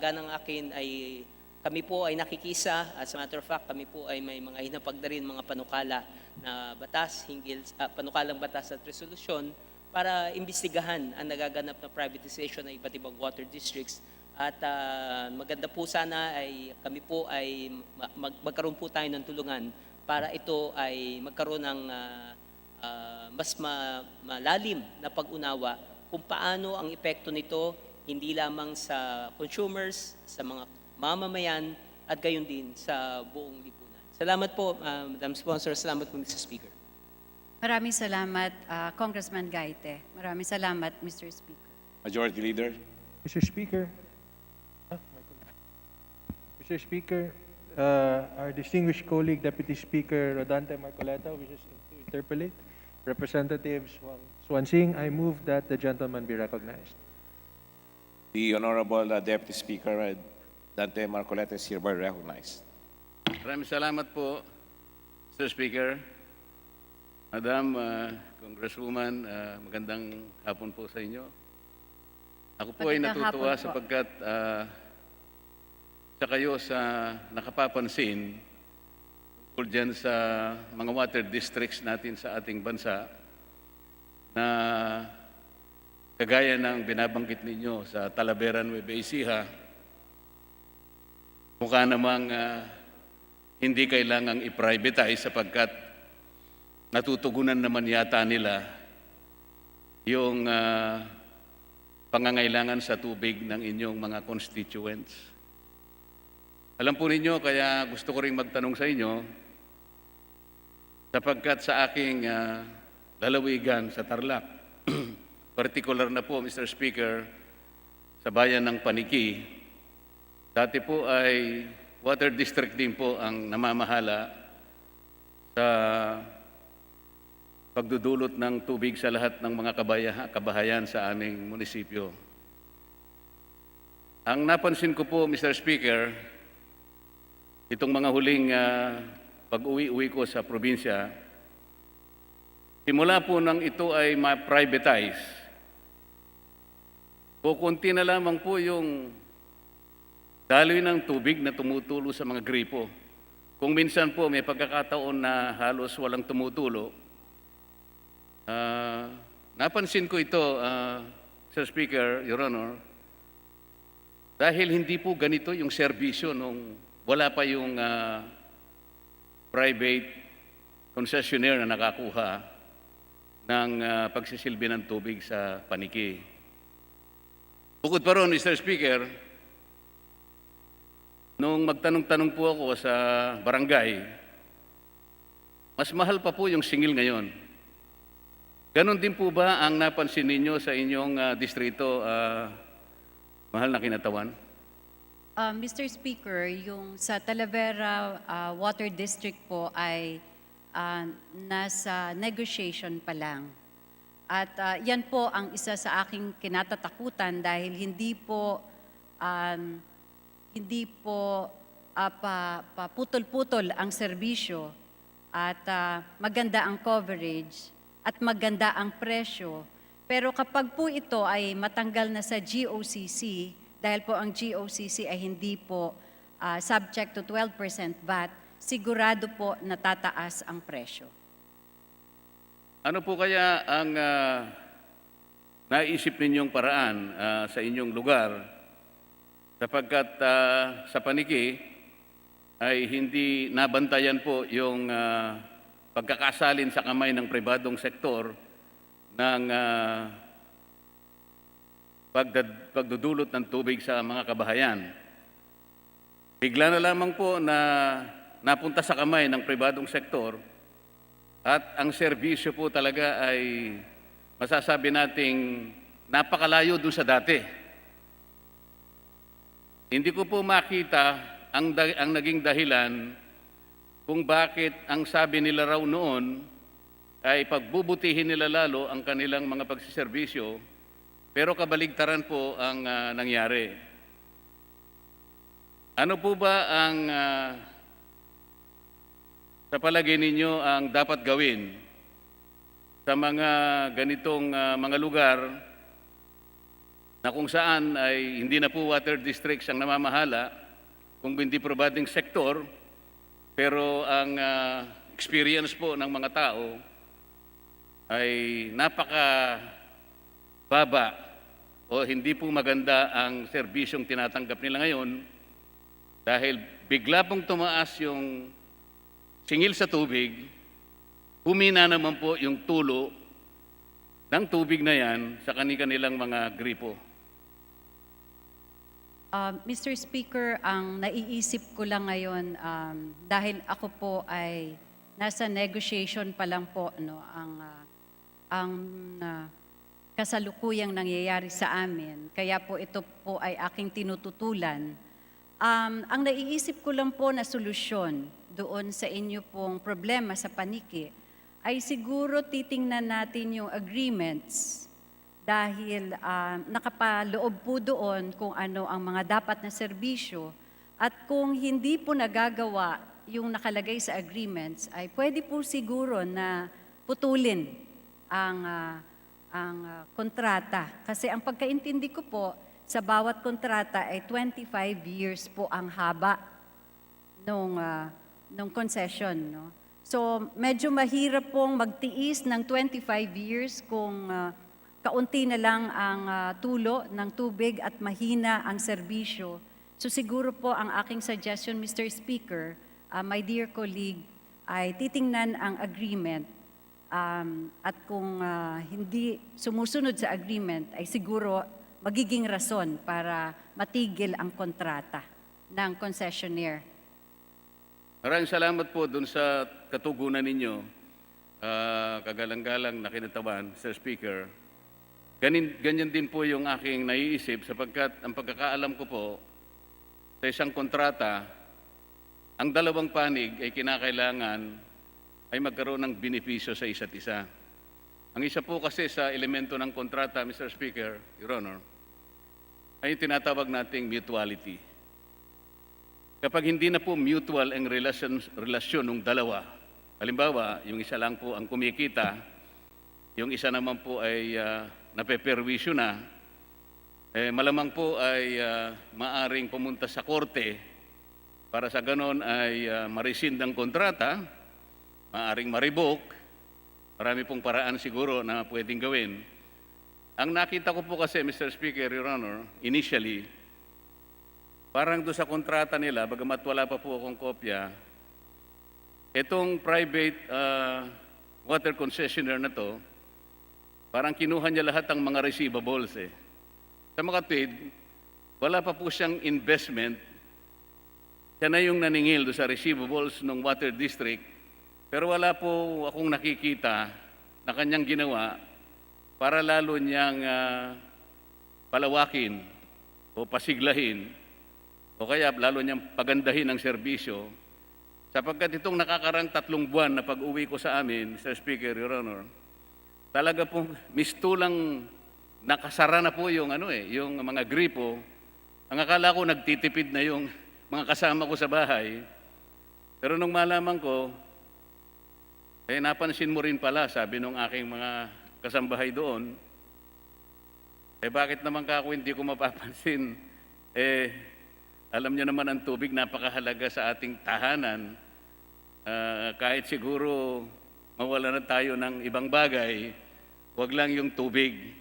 ganang akin ay kami po ay nakikisa, as a matter of fact, kami po ay may mga hinapag na rin mga panukala na batas, panukalang batas at resolusyon para imbestigahan ang nagaganap na privatization ng iba't ibang water districts. At maganda po sana ay kami po ay magkaroon po tayo ng tulungan para ito ay magkaroon ng mas malalim na pag-unawa kung paano ang epekto nito hindi lamang sa consumers, sa mga mamamayan, at gayon din sa buong lipunan. Salamat po, Madam Sponsor. Salamat po, Mr. Speaker. Maraming salamat, Congressman Gaite. Maraming salamat, Mr. Speaker. Majority Leader. Mr. Speaker, our distinguished colleague, Deputy Speaker Rodante Marcoleta, wishes to interpolate. Representative Swansing, I move that the gentleman be recognized. The Honorable Deputy Speaker Dante Marcoleta is hereby recognized. Maraming salamat po, Mr. Speaker. Madam Congresswoman, magandang hapon po sa inyo. Ako po ay Magandang natutuwa hapon po. sapagkat sa kayo sa nakapapansin tungkol dyan sa mga water districts natin sa ating bansa na kagaya ng binabanggit ninyo sa Talaberan, Nueva Ecija, mukha namang hindi kailangang i-privatize sapagkat natutugunan naman yata nila yung pangangailangan sa tubig ng inyong mga constituents. Alam po ninyo, kaya gusto ko rin magtanong sa inyo, sapagkat sa aking lalawigan sa Tarlac, particular na po, Mr. Speaker, sa bayan ng Paniki, dati po ay water district din po ang namamahala sa pagdudulot ng tubig sa lahat ng mga kabahayan sa aming munisipyo. Ang napansin ko po, Mr. Speaker, itong mga huling pag-uwi ko sa probinsya, simula po nang ito ay ma-privatize, kukunti na lamang po yung daloy ng tubig na tumutulo sa mga gripo. Kung minsan po may pagkakataon na halos walang tumutulo, napansin ko ito, Sir Speaker, Your Honor, dahil hindi po ganito yung serbisyo nung wala pa yung private concessionaire na nakakuha ng pagsisilbi ng tubig sa Paniki. Bukod pa ron, Mr. Speaker, nung magtanong-tanong po ako sa barangay, mas mahal pa po yung singil ngayon. Ganon din po ba ang napansin ninyo sa inyong distrito, mahal na Kinatawan? Mr. Speaker, yung sa Talavera Water District po ay nasa negotiation pa lang. At yan po ang isa sa aking kinatatakutan dahil hindi po putol-putol ang serbisyo at maganda ang coverage at maganda ang presyo. Pero kapag po ito ay matanggal na sa GOCC, dahil po ang GOCC ay hindi po subject to 12% VAT, sigurado po natataas ang presyo. Ano po kaya ang naisip ninyong paraan sa inyong lugar sapagkat sa Paniki ay hindi nabantayan po yung pagkakasalin sa kamay ng pribadong sektor ng pagdudulot ng tubig sa mga kabahayan. Bigla na lamang po na napunta sa kamay ng pribadong sektor at ang serbisyo po talaga ay masasabi nating napakalayo doon sa dati. Hindi ko po makita ang naging dahilan kung bakit ang sabi nila raw noon ay pagbubutihin nila lalo ang kanilang mga pagsiservisyo, pero kabaligtaran po ang nangyari. Ano po ba ang sa palagay ninyo ang dapat gawin sa mga ganitong mga lugar na kung saan ay hindi na po water districts ang namamahala, kung hindi providing sektor, pero ang experience po ng mga tao ay napaka-baba o hindi po maganda ang serbisyong tinatanggap nila ngayon dahil bigla pong tumaas yung singil sa tubig, humina naman po yung tulo ng tubig na yan sa kanilang mga gripo. Mr. Speaker, ang naiisip ko lang ngayon, dahil ako po ay nasa negotiation pa lang po, no, ang kasalukuyang nangyayari sa amin, kaya po ito po ay aking tinututulan. Ang naiisip ko lang po na solusyon doon sa inyo pong problema sa Paniki ay siguro titingnan natin yung agreements dahil nakapaloob po doon kung ano ang mga dapat na serbisyo at kung hindi po nagagawa yung nakalagay sa agreements ay pwede po siguro na putulin ang kontrata. Kasi ang pagkaintindi ko po, sa bawat kontrata ay 25 years po ang haba nung concession. No? So medyo mahirap pong magtiis ng 25 years kung kaunti na lang ang tulo ng tubig at mahina ang serbisyo. So siguro po ang aking suggestion, Mr. Speaker, my dear colleague, ay titingnan ang agreement at kung hindi sumusunod sa agreement ay siguro magiging rason para matigil ang kontrata ng concessionaire. Maraming salamat po dun sa katugunan ninyo, kagalang-galang na kinatawan, Mr. Speaker. Ganyan din po yung aking naiisip sapagkat ang pagkakaalam ko po sa isang kontrata, ang dalawang panig ay kinakailangan ay magkaroon ng benepisyo sa isa't isa. Ang isa po kasi sa elemento ng kontrata, Mr. Speaker, Your Honor, ay yung tinatawag nating mutuality. Kapag hindi na po mutual ang relasyon ng dalawa, halimbawa, yung isa lang po ang kumikita, yung isa naman po ay napeperwisyo na, malamang po ay maaring pumunta sa korte para sa ganon ay ma-rescind ang kontrata, maaring ma-revoke, marami pong paraan siguro na pwedeng gawin. Ang nakita ko po kasi, Mr. Speaker, Your Honor, initially, parang doon sa kontrata nila, bagamat wala pa po akong kopya, itong private water concessionaire na to, parang kinuha niya lahat ng mga receivables eh. Sa mga tweed, wala pa po siyang investment. Siya na yung naningil doon sa receivables ng water district, pero wala po akong nakikita na kanyang ginawa para lalo niyang palawakin o pasiglahin o kaya lalo niyang pagandahin ang serbisyo. Sapagkat itong nakakarang 3 buwan na pag-uwi ko sa amin, Mr. Speaker, Your Honor, talaga pong mistulang nakasara na po yung, yung mga gripo. Ang akala ko nagtitipid na yung mga kasama ko sa bahay. Pero nung malaman ko, napansin mo rin pala, sabi nung aking mga kasambahay doon, bakit naman ka ako hindi ko mapapansin? Alam niyo naman ang tubig napakahalaga sa ating tahanan. Kahit siguro mawala na tayo ng ibang bagay, wag lang yung tubig.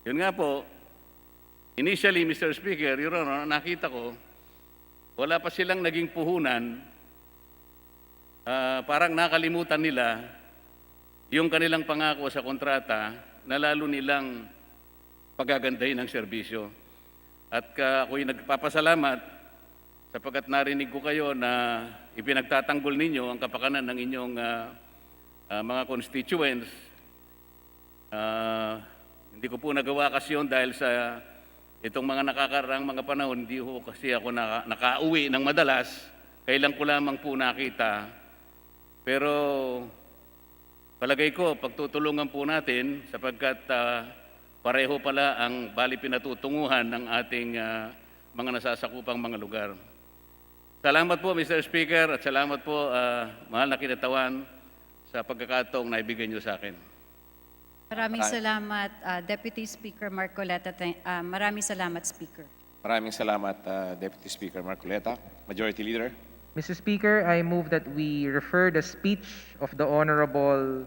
Yun nga po, initially, Mr. Speaker, Your Honor, nakita ko, wala pa silang naging puhunan, parang nakalimutan nila yung kanilang pangako sa kontrata na lalo nilang pagagandahin ang serbisyo. At ako'y nagpapasalamat sapagkat narinig ko kayo na ipinagtatanggol ninyo ang kapakanan ng inyong mga constituents. Hindi ko po nagawa kasi yun dahil sa itong mga nakakaraang mga panahon, hindi ko kasi ako nakauwi ng madalas. Kailan ko lamang po nakita. Pero palagay ko, pagtutulungan po natin sapagkat pareho pala ang bali pinatutunguhan ng ating mga nasasakupang mga lugar. Salamat po, Mr. Speaker, at salamat po, mahal na kinatawan, sa pagkakataong naibigay niyo sa akin. Maraming salamat, Deputy Speaker Marcoleta. Maraming salamat, Speaker. Maraming salamat, Deputy Speaker Marcoleta. Majority Leader. Mr. Speaker, I move that we refer the speech of the Honorable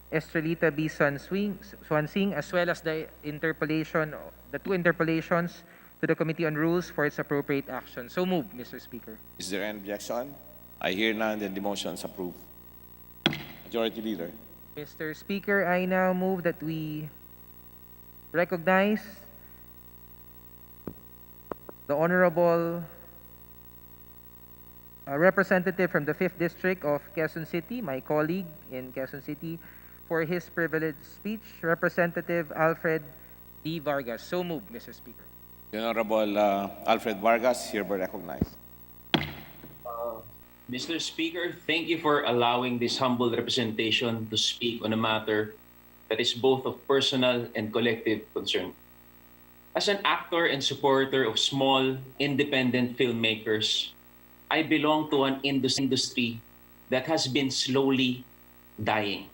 Estrelita B. Swansing, as well as the two interpellations to the Committee on Rules for its appropriate action. So moved, Mr. Speaker. Is there any objection? I hear none, then the motion is approved. Majority Leader. Mr. Speaker, I now move that we recognize the Honorable representative from the 5th District of Quezon City, my colleague in Quezon City, for his privileged speech, Representative Alfred D. Vargas. So moved, Mr. Speaker. The Honorable Alfred Vargas, hereby recognized. Mr. Speaker, thank you for allowing this humble representation to speak on a matter that is both of personal and collective concern. As an actor and supporter of small, independent filmmakers, I belong to an industry that has been slowly dying.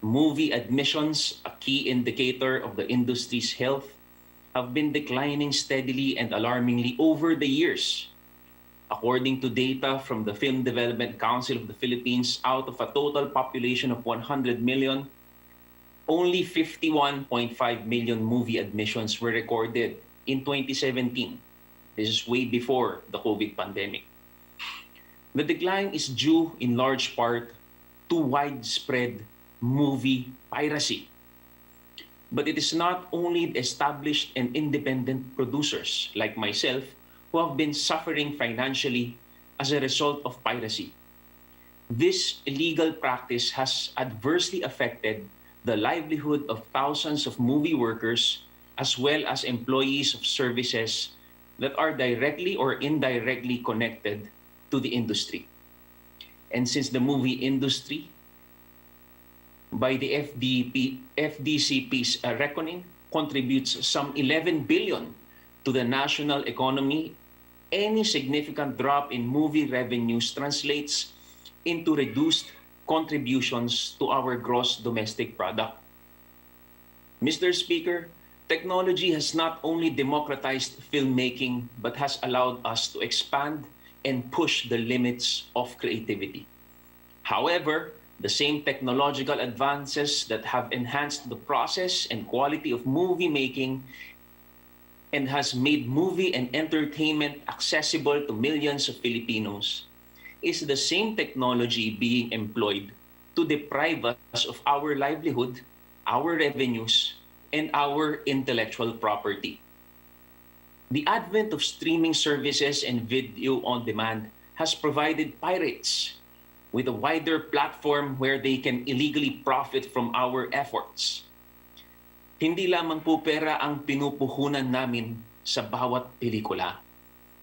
Movie admissions, a key indicator of the industry's health, have been declining steadily and alarmingly over the years. According to data from the Film Development Council of the Philippines, out of a total population of 100 million, only 51.5 million movie admissions were recorded in 2017. This is way before the COVID pandemic. The decline is due in large part to widespread movie piracy. But it is not only established and independent producers like myself who have been suffering financially as a result of piracy. This illegal practice has adversely affected the livelihood of thousands of movie workers as well as employees of services that are directly or indirectly connected to the industry. And since the movie industry, by the FDCP's reckoning, contributes some 11 billion to the national economy, any significant drop in movie revenues translates into reduced contributions to our gross domestic product. Mr. Speaker, technology has not only democratized filmmaking but has allowed us to expand and push the limits of creativity. However, the same technological advances that have enhanced the process and quality of movie making and has made movie and entertainment accessible to millions of Filipinos is the same technology being employed to deprive us of our livelihood, our revenues, and our intellectual property. The advent of streaming services and video on demand has provided pirates with a wider platform where they can illegally profit from our efforts. Hindi lamang po pera ang pinupuhunan namin sa bawat pelikula.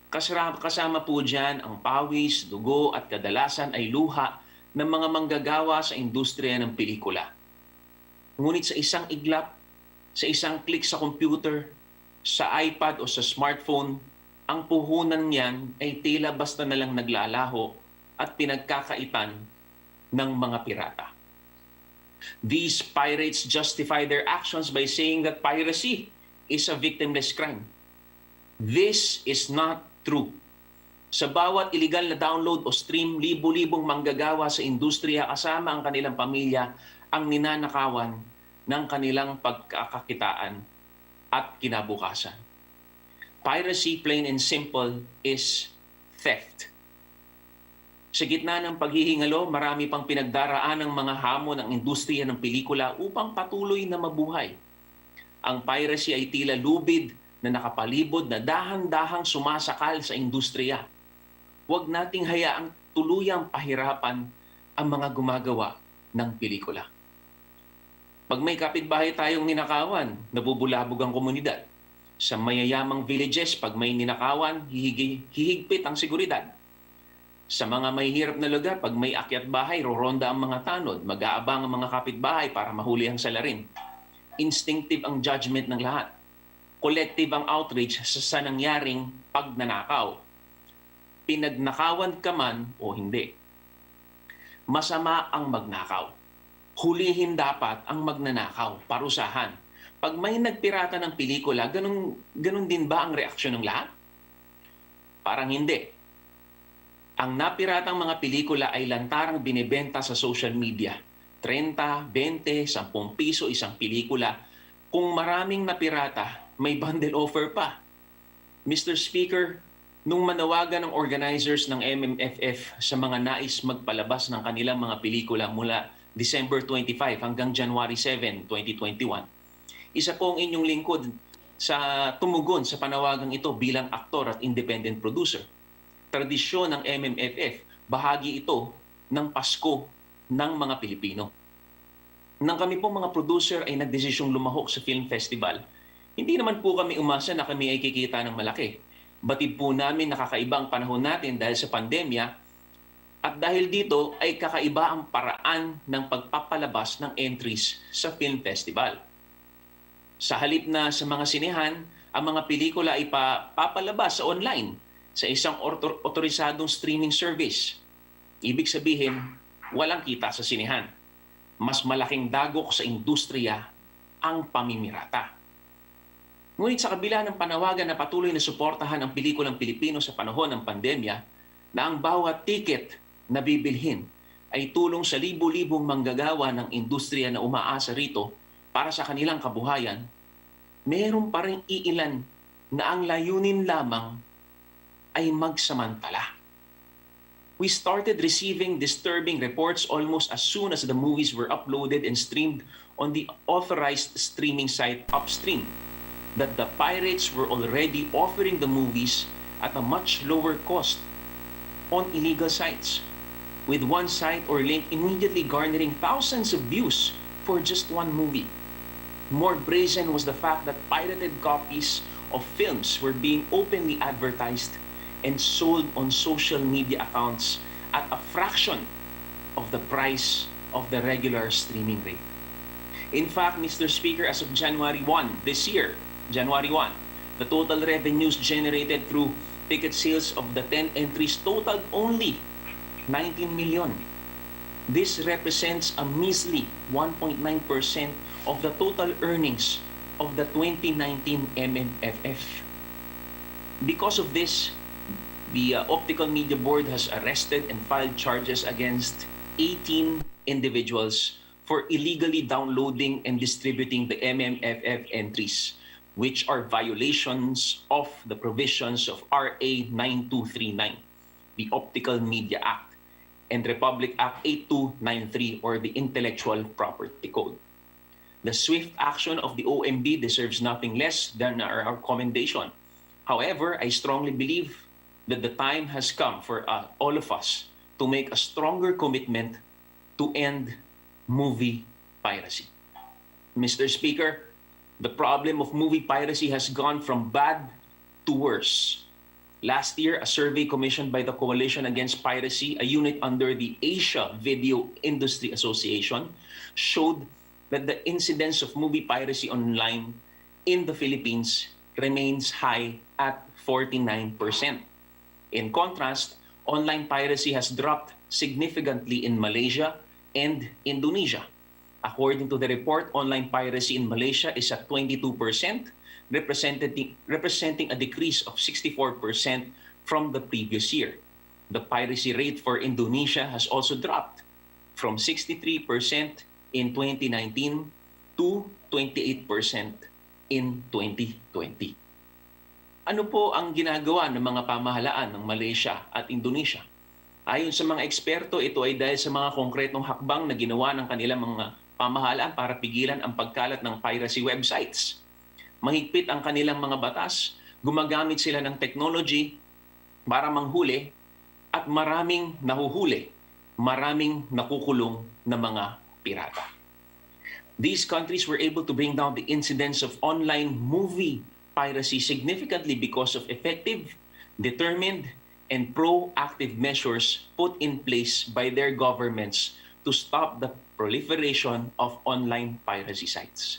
Kasama po dyan ang pawis, dugo at kadalasan ay luha ng mga manggagawa sa industriya ng pelikula. Ngunit sa isang iglap, sa isang click sa computer, sa iPad o sa smartphone, ang puhunan niyan ay tila basta na lang naglalaho at pinagkakaitan ng mga pirata. These pirates justify their actions by saying that piracy is a victimless crime. This is not true. Sa bawat illegal na download o stream, libo-libong manggagawa sa industriya kasama ang kanilang pamilya ang ninanakawan ng kanilang pagkakakitaan at kinabukasan. Piracy, plain and simple, is theft. Sa gitna ng paghihingalo, marami pang pinagdaraan ng mga hamon ng industriya ng pelikula upang patuloy na mabuhay. Ang piracy ay tila lubid na nakapalibot na dahan-dahang sumasakal sa industriya. Huwag nating hayaang tuluyang pahirapan ang mga gumagawa ng pelikula. Pag may kapitbahay tayong ninakawan, nabubulabog ang komunidad. Sa mayayamang villages, pag may ninakawan, hihigpit ang seguridad. Sa mga may hirap na lugar, pag may akyat bahay, roronda ang mga tanod, mag-aabang ang mga kapitbahay para mahuli ang salarin. Instinctive ang judgment ng lahat. Collective ang outrage sa nangyaring pagnanakaw. Pinagnakawan ka man o hindi. Masama ang magnakaw. Hulihin dapat ang magnanakaw, parusahan. Pag may nagpirata ng pelikula, ganun din ba ang reaksyon ng lahat? Parang hindi. Ang napiratang mga pelikula ay lantarang binibenta sa social media. 30, 20, 10 piso isang pelikula. Kung maraming napirata, may bundle offer pa. Mr. Speaker, nung manawagan ng organizers ng MMFF sa mga nais magpalabas ng kanilang mga pelikula mula December 25 hanggang January 7, 2021, isa po ang inyong lingkod sa tumugon sa panawagang ito bilang aktor at independent producer. Tradisyon ng MMFF, bahagi ito ng Pasko ng mga Pilipino. Nang kami po mga producer ay nagdesisyong lumahok sa film festival, hindi naman po kami umasa na kami ay kikita ng malaki. Batid po namin nakakaiba ang panahon natin dahil sa pandemya at dahil dito ay kakaiba ang paraan ng pagpapalabas ng entries sa film festival. Sa halip na sa mga sinehan, ang mga pelikula ay papalabas sa online sa isang otorisadong streaming service. Ibig sabihin, walang kita sa sinehan. Mas malaking dagok sa industriya ang pamimirata. Ngunit sa kabila ng panawagan na patuloy na suportahan ang pelikulang Pilipino sa panahon ng pandemya, na ang bawat ticket na bibilhin ay tulong sa libu-libong manggagawa ng industriya na umaasa rito para sa kanilang kabuhayan, meron pa rin iilan na ang layunin lamang ay magsamantala. We started receiving disturbing reports almost as soon as the movies were uploaded and streamed on the authorized streaming site Upstream, that the pirates were already offering the movies at a much lower cost on illegal sites, with one site or link immediately garnering thousands of views for just one movie. More brazen was the fact that pirated copies of films were being openly advertised and sold on social media accounts at a fraction of the price of the regular streaming rate. In fact, Mr. Speaker, as of January 1 this year, January 1, the total revenues generated through ticket sales of the 10 entries totaled only 19 million. This represents a measly 1.9% of the total earnings of the 2019 MMFF. Because of this, the Optical Media Board has arrested and filed charges against 18 individuals for illegally downloading and distributing the MMFF entries, which are violations of the provisions of RA 9239, the Optical Media Act, and Republic Act 8293, or the Intellectual Property Code. The swift action of the OMB deserves nothing less than our commendation. However, I strongly believe that the time has come for all of us to make a stronger commitment to end movie piracy. Mr. Speaker, the problem of movie piracy has gone from bad to worse. Last year, a survey commissioned by the Coalition Against Piracy, a unit under the Asia Video Industry Association, showed that the incidence of movie piracy online in the Philippines remains high at 49%. In contrast, online piracy has dropped significantly in Malaysia and Indonesia. According to the report, online piracy in Malaysia is at 22%, representing a decrease of 64% from the previous year. The piracy rate for Indonesia has also dropped from 63% in 2019 to 28% in 2020. Ano po ang ginagawa ng mga pamahalaan ng Malaysia at Indonesia? Ayon sa mga eksperto, ito ay dahil sa mga konkretong hakbang na ginawa ng kanilang mga pamahalaan para pigilan ang pagkalat ng piracy websites. Mahigpit ang kanilang mga batas, gumagamit sila ng technology para manghuli, at maraming nahuhuli, maraming nakukulong na mga pirata. These countries were able to bring down the incidence of online movie piracy significantly because of effective, determined, and proactive measures put in place by their governments to stop the proliferation of online piracy sites.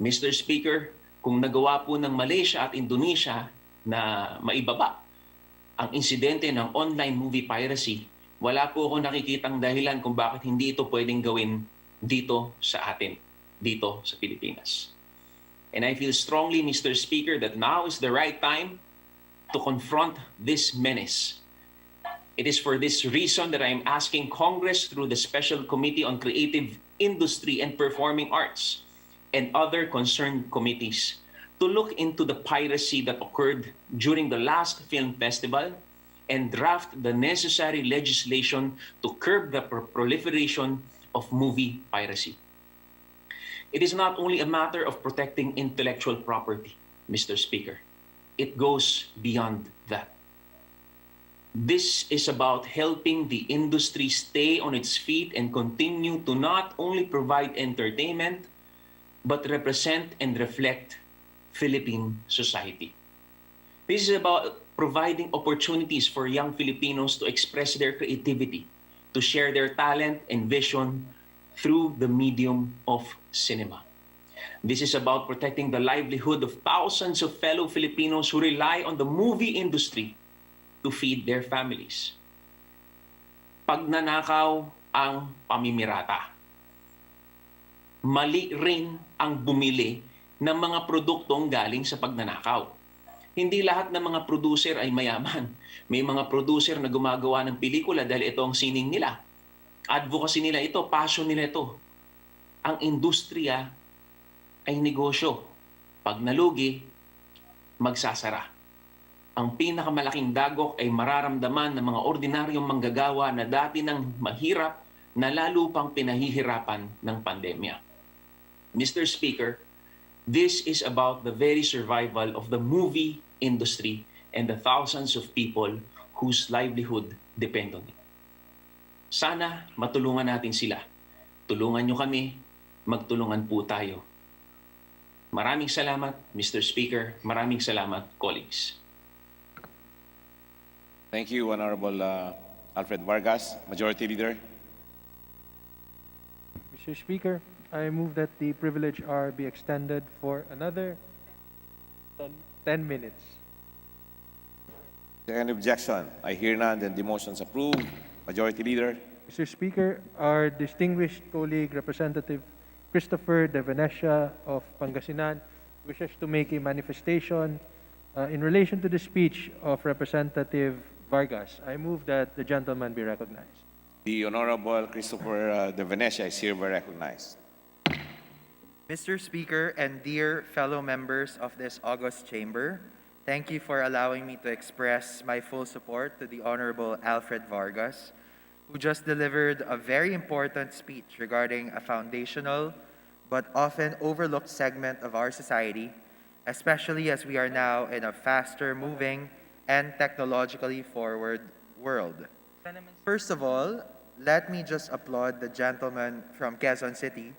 Mr. Speaker, kung nagawa po ng Malaysia at Indonesia na maibaba ang insidente ng online movie piracy, wala po ako nakikitang dahilan kung bakit hindi ito pwedeng gawin dito sa atin, dito sa Pilipinas. And I feel strongly, Mr. Speaker, that now is the right time to confront this menace. It is for this reason that I am asking Congress through the Special Committee on Creative Industry and Performing Arts and other concerned committees to look into the piracy that occurred during the last film festival and draft the necessary legislation to curb the proliferation of movie piracy. It is not only a matter of protecting intellectual property, Mr. Speaker. It goes beyond that. This is about helping the industry stay on its feet and continue to not only provide entertainment, but represent and reflect Philippine society. This is about providing opportunities for young Filipinos to express their creativity, to share their talent and vision through the medium of cinema. This is about protecting the livelihood of thousands of fellow Filipinos who rely on the movie industry to feed their families. Pagnanakaw ang pamimirata. Mali rin ang bumili ng mga produktong galing sa pagnanakaw. Hindi lahat ng mga producer ay mayaman. May mga producer na gumagawa ng pelikula dahil ito ang sining nila. Advocacy nila ito, passion nila ito. Ang industriya ay negosyo. Pag nalugi, magsasara. Ang pinakamalaking dagok ay mararamdaman ng mga ordinaryong manggagawa na dati nang mahirap na lalo pang pinahihirapan ng pandemya. Mr. Speaker, this is about the very survival of the movie industry and the thousands of people whose livelihood depend on it. Sana matulungan natin sila. Tulungan nyo kami, magtulungan po tayo. Maraming salamat, Mr. Speaker. Maraming salamat, colleagues. Thank you, Honorable Alfred Vargas, Majority Leader. Mr. Speaker, I move that the privilege hour be extended for another 10 minutes. Is there any objection? I hear none, then the motion is approved. Majority Leader. Mr. Speaker, our distinguished colleague, Representative Christopher De Venecia of Pangasinan, wishes to make a manifestation in relation to the speech of Representative Vargas. I move that the gentleman be recognized. The Honorable Christopher De Venecia is hereby recognized. Mr. Speaker and dear fellow members of this august chamber, thank you for allowing me to express my full support to the Honorable Alfred Vargas, who just delivered a very important speech regarding a foundational but often overlooked segment of our society, especially as we are now in a faster-moving and technologically forward world. First of all, let me just applaud the gentleman from Quezon City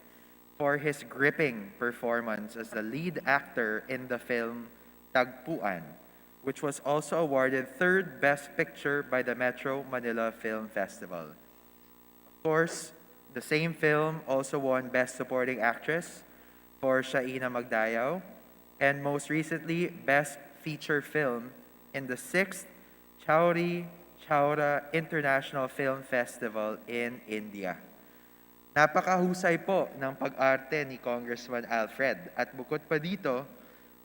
for his gripping performance as the lead actor in the film Tagpuan, which was also awarded third Best Picture by the Metro Manila Film Festival. Of course, the same film also won Best Supporting Actress for Shaina Magdayaw, and most recently, Best Feature Film in the 6th Chowri Chowra International Film Festival in India. Napakahusay po ng pag-arte ni Congressman Alfred at bukod pa dito,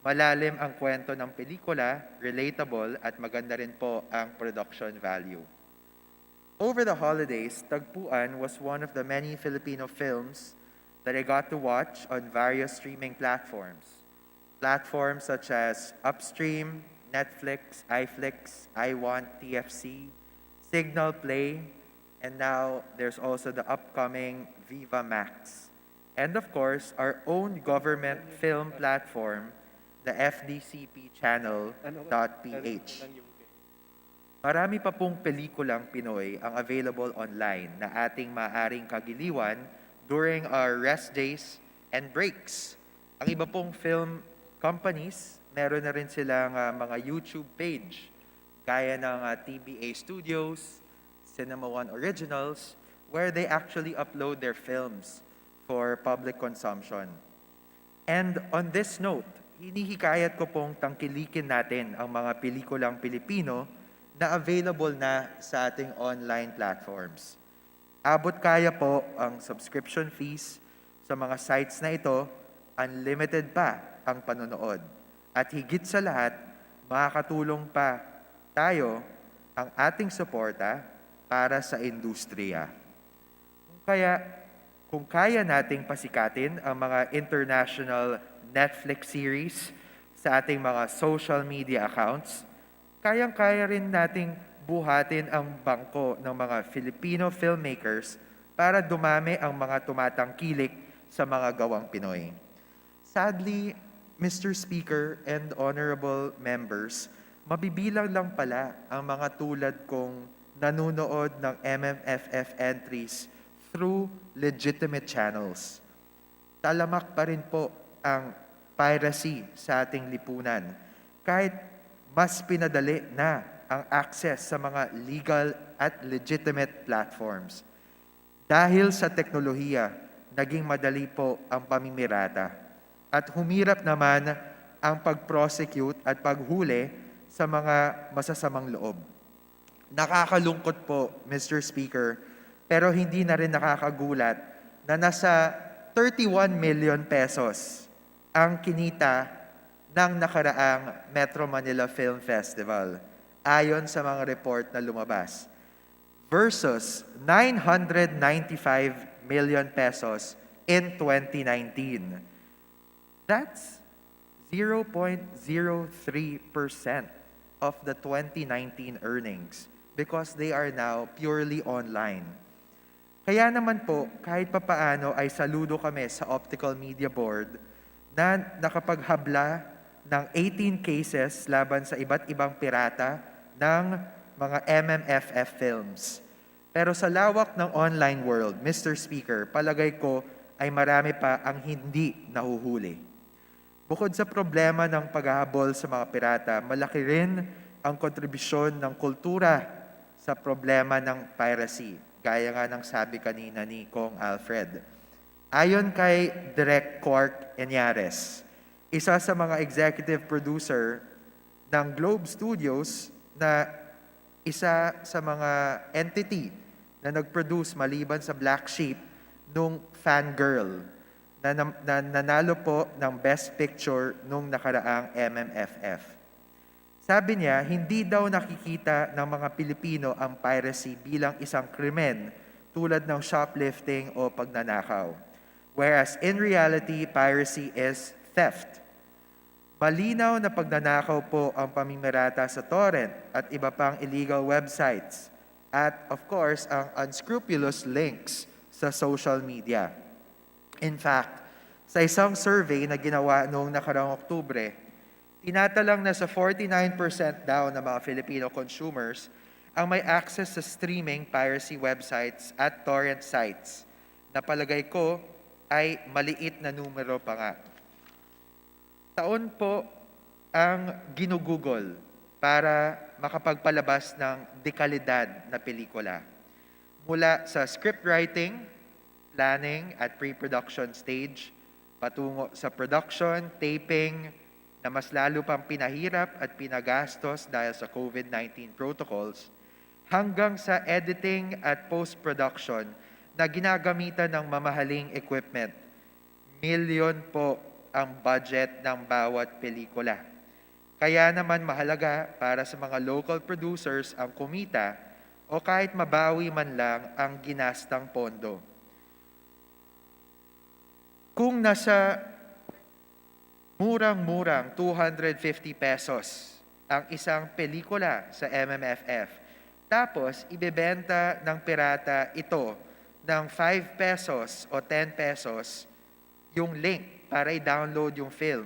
malalim ang kwento ng pelikula, relatable at maganda rin po ang production value. Over the holidays, Tagpuan was one of the many Filipino films that I got to watch on various streaming platforms. Platforms such as Upstream, Netflix, iFlix, iWant, TFC, Signal Play, and now there's also the upcoming Viva Max. And of course, our own government film platform, the FDCP channel.ph. Marami pa pong pelikulang Pinoy ang available online na ating maaring kagiliwan during our rest days and breaks. Ang iba pong film companies, meron na rin silang mga YouTube page, gaya ng TBA Studios, Cinema One Originals, where they actually upload their films for public consumption. And on this note, hinihikayat ko pong tangkilikin natin ang mga pelikulang Pilipino na available na sa ating online platforms. Abot kaya po ang subscription fees sa mga sites na ito, unlimited pa ang panonood. At higit sa lahat, makakatulong pa tayo ang ating suporta para sa industriya. Kung kaya nating pasikatin ang mga international Netflix series sa ating mga social media accounts, kayang-kaya rin nating buhatin ang bangko ng mga Filipino filmmakers para dumami ang mga tumatangkilik sa mga gawang Pinoy. Sadly, Mr. Speaker and honorable members, mabibilang lang pala ang mga tulad kong nanunood ng MMFF entries through legitimate channels. Talamak pa rin po ang piracy sa ating lipunan kahit mas pinadali na ang access sa mga legal at legitimate platforms. Dahil sa teknolohiya, naging madali po ang pamimirata at humirap naman ang pag-prosecute at paghuli sa mga masasamang loob. Nakakalungkot po, Mr. Speaker, pero hindi na rin nakakagulat na nasa 31 million pesos ang kinita ng nakaraang Metro Manila Film Festival ayon sa mga report na lumabas versus 995 million pesos in 2019. That's 0.03% of the 2019 earnings because they are now purely online. Kaya naman po, kahit papaano ay saludo kami sa Optical Media Board na nakapaghabla ng 18 cases laban sa iba't ibang pirata ng mga MMFF films. Pero sa lawak ng online world, Mr. Speaker, palagay ko ay marami pa ang hindi nahuhuli. Bukod sa problema ng paghahabol sa mga pirata, malaki rin ang kontribusyon ng kultura sa problema ng piracy, gaya nga ng sabi kanina ni Kong Alfred. Ayon kay Direk Cork Enyares, isa sa mga executive producer ng Globe Studios na isa sa mga entity na nag-produce maliban sa Black Sheep nung Fangirl na nanalo po ng Best Picture nung nakaraang MMFF. Sabi niya, hindi daw nakikita ng mga Pilipino ang piracy bilang isang krimen tulad ng shoplifting o pagnanakaw. Whereas in reality, piracy is theft. Malinaw na pagnanakaw po ang pamimirata sa torrent at iba pang illegal websites. At of course, ang unscrupulous links sa social media. In fact, sa isang survey na ginawa noong nakaraang Oktubre, tinatalang na sa 49% daw ng mga Filipino consumers ang may access sa streaming piracy websites at torrent sites na palagay ko ay maliit na numero pa nga. Taon po ang ginugugol para makapagpalabas ng dekalidad na pelikula. Mula sa script writing, planning at pre-production stage, patungo sa production, taping, na mas lalo pang pinahirap at pinagastos dahil sa COVID-19 protocols, hanggang sa editing at post-production na ginagamitan ng mamahaling equipment. Milyon po ang budget ng bawat pelikula. Kaya naman mahalaga para sa mga local producers ang kumita o kahit mabawi man lang ang ginastang pondo. Kung nasa murang-murang 250 pesos ang isang pelikula sa MMFF, tapos ibebenta ng pirata ito ng 5 pesos o 10 pesos yung link para i-download yung film.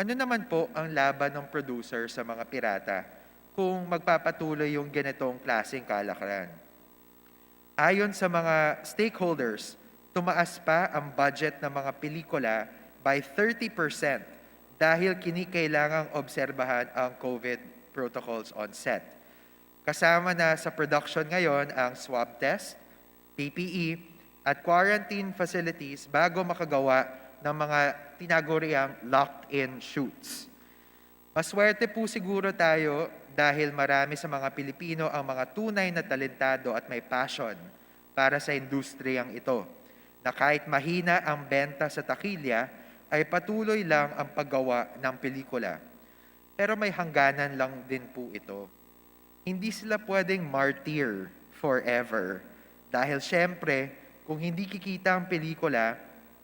Ano naman po ang laban ng producer sa mga pirata kung magpapatuloy yung ganitong klaseng kalakaran? Ayon sa mga stakeholders, tumaas pa ang budget ng mga pelikula by 30% dahil kinikailangang obserbahan ang COVID protocols on set. Kasama na sa production ngayon ang swab test, PPE, at quarantine facilities bago makagawa ng mga tinaguriang locked-in shoots. Maswerte po siguro tayo dahil marami sa mga Pilipino ang mga tunay na talentado at may passion para sa industriyang ito, na kahit mahina ang benta sa takilya, ay patuloy lang ang paggawa ng pelikula. Pero may hangganan lang din po ito. Hindi sila pwedeng martyr forever. Dahil syempre, kung hindi kikita ang pelikula,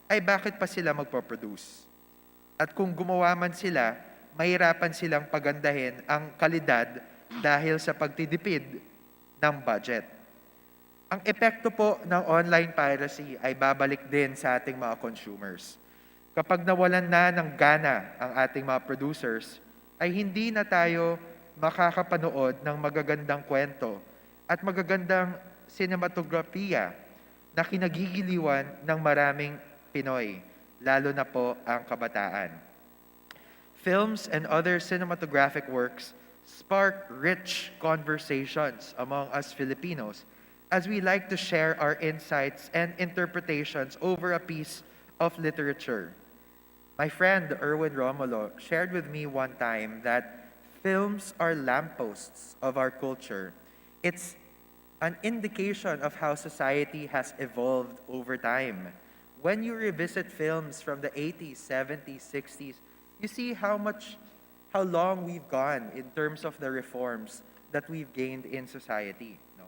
ay bakit pa sila magpo-produce? At kung gumawa man sila, mahirapan silang pagandahin ang kalidad dahil sa pagtitipid ng budget. Ang epekto po ng online piracy ay babalik din sa ating mga consumers. Kapag nawalan na ng gana ang ating mga producers, ay hindi na tayo makakapanood ng magagandang kwento at magagandang sinematografiya na kinagigiliwan ng maraming Pinoy, lalo na po ang kabataan. Films and other cinematographic works spark rich conversations among us Filipinos as we like to share our insights and interpretations over a piece of literature. My friend Erwin Romulo shared with me one time that films are lampposts of our culture. It's an indication of how society has evolved over time. when you revisit films from the 80s, 70s, 60s, you see how long we've gone in terms of the reforms that we've gained in society. No?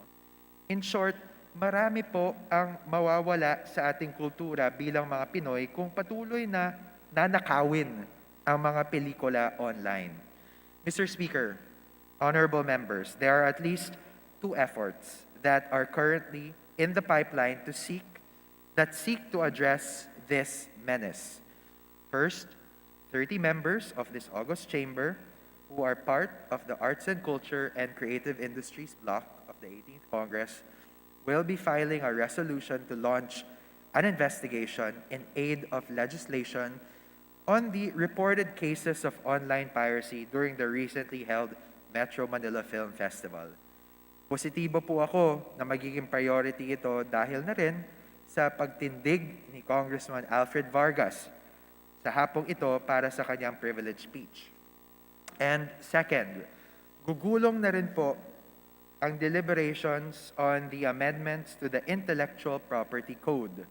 In short, marami po ang mawawala sa ating kultura bilang mga Pinoy kung patuloy na nanakawin ang mga pelikula online. Mr. Speaker, honorable members, there are at least 2 efforts that are currently in the pipeline seek to address this menace. First, 30 members of this August Chamber who are part of the Arts and Culture and Creative Industries block of the 18th Congress will be filing a resolution to launch an investigation in aid of legislation on the reported cases of online piracy during the recently held Metro Manila Film Festival. Positibo po ako na magiging priority ito dahil na rin sa pagtindig ni Congressman Alfred Vargas sa hapong ito para sa kanyang privilege speech. And second, gugulong na rin po ang deliberations on the amendments to the Intellectual Property Code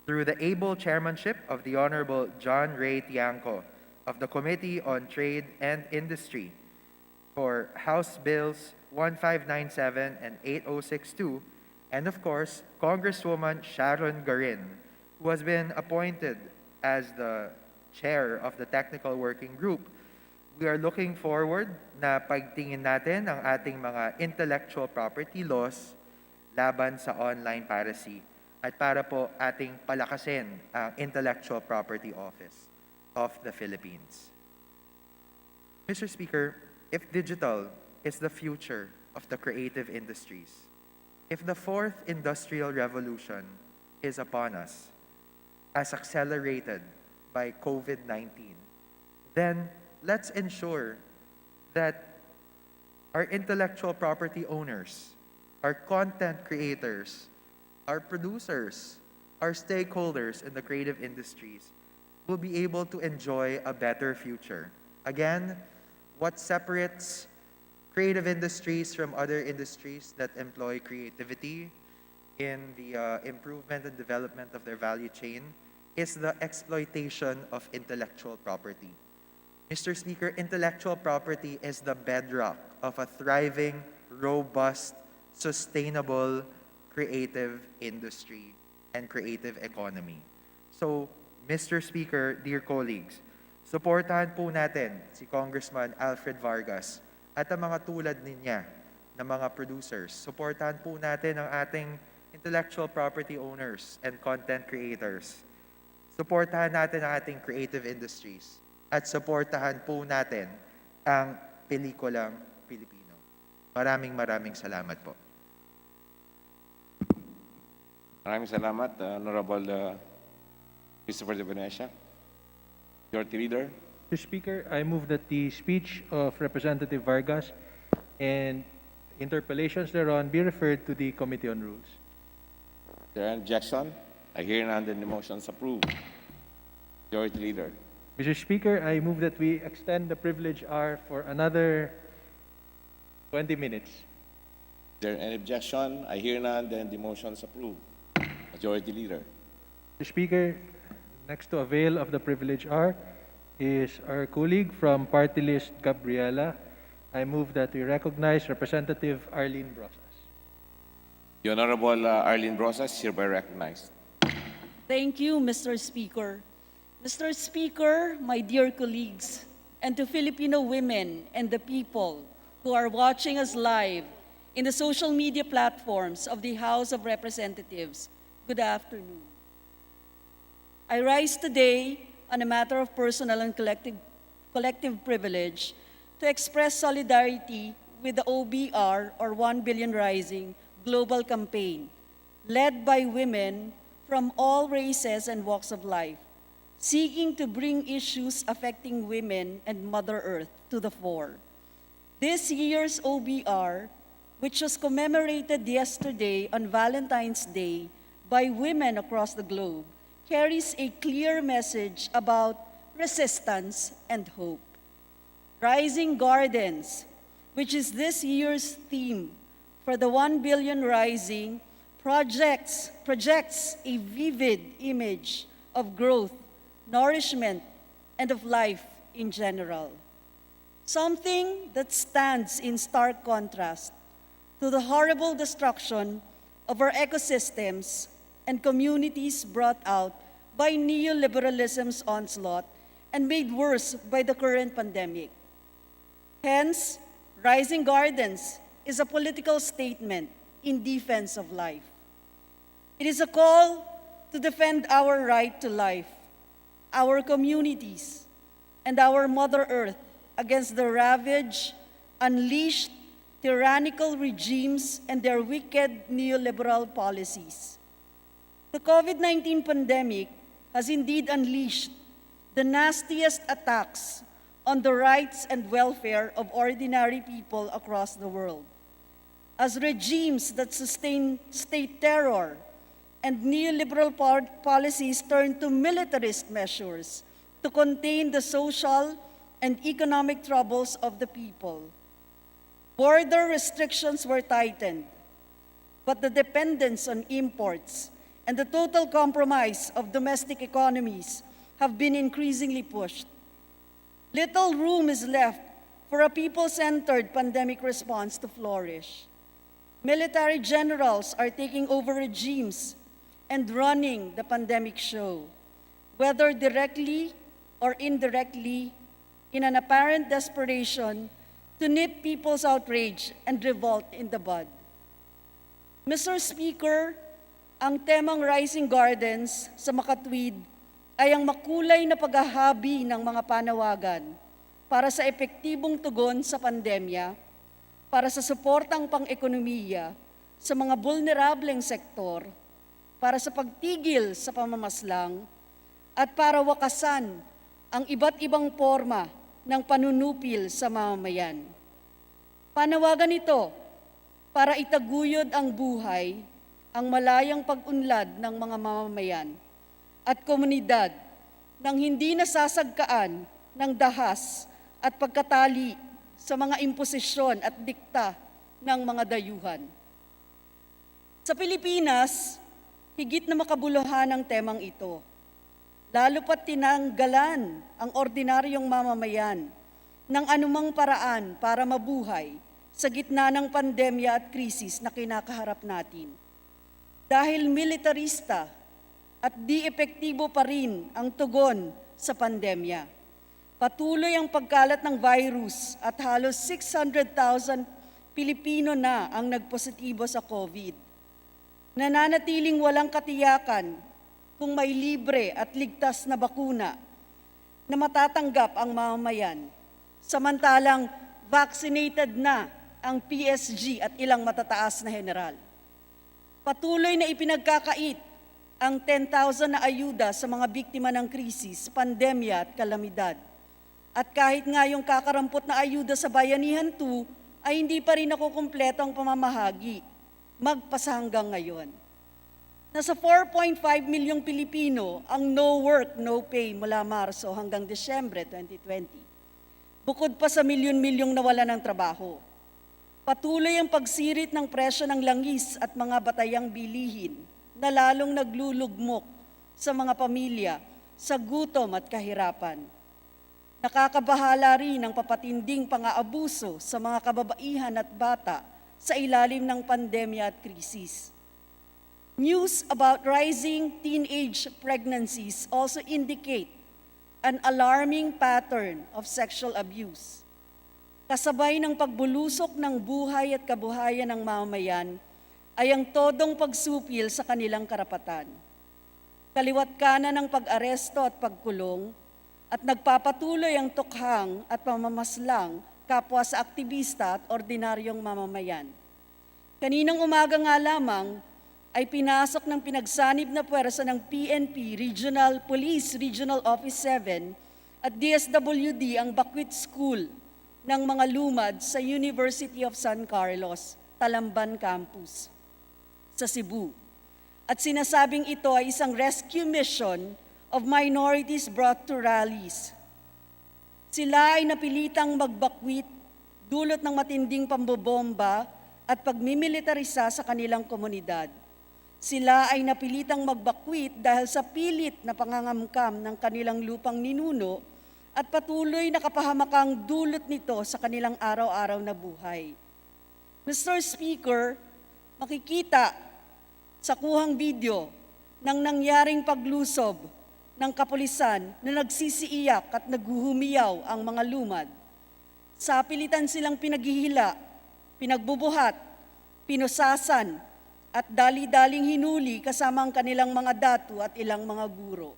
through the able chairmanship of the Honorable John Ray Tiangco of the Committee on Trade and Industry for House Bills 1597 and 8062, and of course, Congresswoman Sharon Garin, who has been appointed as the chair of the Technical Working Group. We are looking forward na pagtingin natin ang ating mga intellectual property laws laban sa online piracy at para po ating palakasin ang Intellectual Property Office of the Philippines. Mr. Speaker, if digital is the future of the creative industries, if the 4th industrial revolution is upon us, as accelerated by COVID-19, then let's ensure that our intellectual property owners, our content creators, our producers, our stakeholders in the creative industries will be able to enjoy a better future. Again, what separates creative industries from other industries that employ creativity in the improvement and development of their value chain is the exploitation of intellectual property. Mr. Speaker, intellectual property is the bedrock of a thriving, robust, sustainable, creative industry and creative economy. So, Mr. Speaker, dear colleagues, suportahan po natin si Congressman Alfred Vargas at ang mga tulad niya na mga producers. Suportahan po natin ang ating intellectual property owners and content creators. Suportahan natin ang ating creative industries. At suportahan po natin ang pelikulang Pilipino. Maraming salamat po. Maraming salamat, Honorable Christopher De Venecia. Majority Leader. Mr. Speaker, I move that the speech of Representative Vargas and interpellations thereon be referred to the Committee on Rules. Is there an objection? I hear none, then the motion is approved. Majority Leader. Mr. Speaker, I move that we extend the privilege hour for another 20 minutes. Is there any objection? I hear none, then the motion is approved. Majority Leader. Mr. Speaker, next to avail of the privilege hour is our colleague from Party List Gabriela. I move that we recognize Representative Arlene Brosas. The Honorable Arlene Brosas is hereby recognized. Thank you, Mr. Speaker. Mr. Speaker, my dear colleagues, and to Filipino women and the people who are watching us live in the social media platforms of the House of Representatives, good afternoon. I rise today on a matter of personal and collective privilege to express solidarity with the OBR, or 1 Billion Rising, global campaign, led by women from all races and walks of life, seeking to bring issues affecting women and Mother Earth to the fore. This year's OBR, which was commemorated yesterday on Valentine's Day by women across the globe, carries a clear message about resistance and hope. Rising Gardens, which is this year's theme for the 1 Billion Rising, projects a vivid image of growth, nourishment, and of life in general. Something that stands in stark contrast to the horrible destruction of our ecosystems and communities brought out by neoliberalism's onslaught and made worse by the current pandemic. Hence, Rising Gardens is a political statement in defense of life. It is a call to defend our right to life, our communities, and our Mother Earth against the ravage, unleashed, tyrannical regimes and their wicked neoliberal policies. The COVID-19 pandemic has indeed unleashed the nastiest attacks on the rights and welfare of ordinary people across the world. As regimes that sustain state terror and neoliberal policies turn to militarist measures to contain the social and economic troubles of the people. Border restrictions were tightened, but the dependence on imports and the total compromise of domestic economies have been increasingly pushed. Little room is left for a people-centered pandemic response to flourish. Military generals are taking over regimes and running the pandemic show, whether directly or indirectly, in an apparent desperation to nip people's outrage and revolt in the bud. Mr. Speaker, ang temang Rising Gardens sa makatwid ay ang makulay na paghahabi ng mga panawagan para sa epektibong tugon sa pandemya, para sa suportang pang-ekonomiya sa mga vulnerableng sektor, para sa pagtigil sa pamamaslang, at para wakasan ang iba't ibang forma ng panunupil sa mamamayan. Panawagan ito para itaguyod ang buhay, ang malayang pag-unlad ng mga mamamayan at komunidad nang hindi nasasagkaan ng dahas at pagkatali sa mga imposisyon at dikta ng mga dayuhan. Sa Pilipinas, higit na makabuluhan ang temang ito. Lalo pat tinanggalan ang ordinaryong mamamayan ng anumang paraan para mabuhay sa gitna ng pandemya at krisis na kinakaharap natin. Dahil militarista at di epektibo pa rin ang tugon sa pandemya. Patuloy ang pagkalat ng virus at halos 600,000 Pilipino na ang nagpositibo sa COVID. Nananatiling walang katiyakan kung may libre at ligtas na bakuna na matatanggap ang mamamayan, samantalang vaccinated na ang PSG at ilang matataas na general. Patuloy na ipinagkakait ang 10,000 na ayuda sa mga biktima ng krisis, pandemya at kalamidad. At kahit nga yung kakarampot na ayuda sa Bayanihan 2 ay hindi pa rin nakukumpleto ang pamamahagi, magpasa hanggang ngayon. Nasa 4.5 milyong Pilipino ang no work, no pay mula Marso hanggang Desyembre 2020. Bukod pa sa milyon-milyong nawala ng trabaho. Patuloy ang pagsirit ng presyo ng langis at mga batayang bilihin na lalong naglulugmok sa mga pamilya sa gutom at kahirapan. Nakakabahala rin ang papatinding pang-aabuso sa mga kababaihan at bata sa ilalim ng pandemya at krisis. News about rising teenage pregnancies also indicate an alarming pattern of sexual abuse. Kasabay ng pagbulusok ng buhay at kabuhayan ng mamamayan ay ang todong pagsupil sa kanilang karapatan. Kaliwat kanan ng pag-aresto at pagkulong at nagpapatuloy ang tukhang at pamamaslang kapwa sa aktivista at ordinaryong mamamayan. Kaninang umaga nga lamang, ay pinasok ng pinagsanib na puwersa ng PNP Regional Police Regional Office 7 at DSWD ang Bakwit School ng mga lumad sa University of San Carlos, Talamban Campus sa Cebu. At sinasabing ito ay isang rescue mission of minorities brought to rallies. Sila ay napilitang magbakwit dulot ng matinding pambobomba at pagmimilitarisa sa kanilang komunidad. Sila ay napilitang magbakwit dahil sa pilit na pangangamkam ng kanilang lupang ninuno at patuloy na kapahamakang dulot nito sa kanilang araw-araw na buhay. Mr. Speaker, makikita sa kuhang video ng nangyaring paglusob ng kapulisan na nagsisiiyak at naghuhumiyaw ang mga lumad. Sa pilitan silang pinaghihila, pinagbubuhat, pinusasan, at dali-daling hinuli kasama ang kanilang mga datu at ilang mga guro.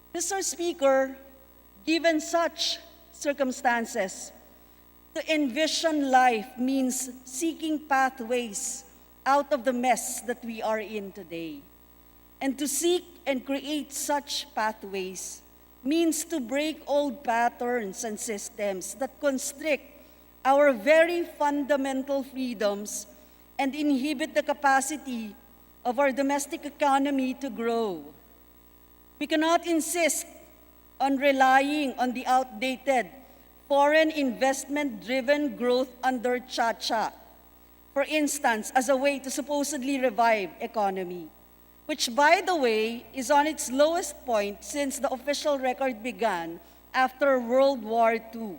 Mr. Speaker, given such circumstances, to envision life means seeking pathways out of the mess that we are in today. And to seek and create such pathways means to break old patterns and systems that constrict our very fundamental freedoms and inhibit the capacity of our domestic economy to grow. We cannot insist on relying on the outdated foreign investment-driven growth under Cha-Cha, for instance, as a way to supposedly revive economy, which, by the way, is on its lowest point since the official record began after World War II.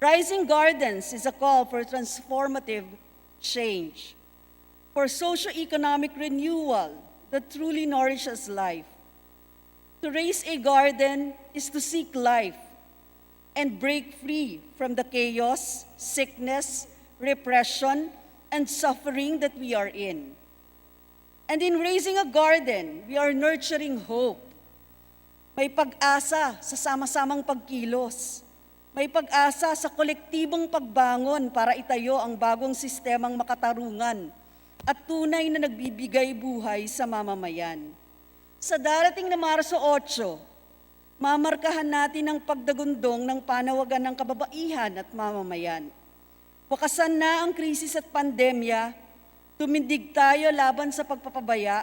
Rising Gardens is a call for transformative change, for socio-economic renewal that truly nourishes life. To raise a garden is to seek life and break free from the chaos, sickness, repression, and suffering that we are in. And in raising a garden, we are nurturing hope. May pag-asa sa sama-samang pagkilos. May pag-asa sa kolektibong pagbangon para itayo ang bagong sistemang makatarungan at tunay na nagbibigay buhay sa mamamayan. Sa darating na Marso 8, mamarkahan natin ang pagdagundong ng panawagan ng kababaihan at mamamayan. Wakasan na ang krisis at pandemya, tumindig tayo laban sa pagpapabaya,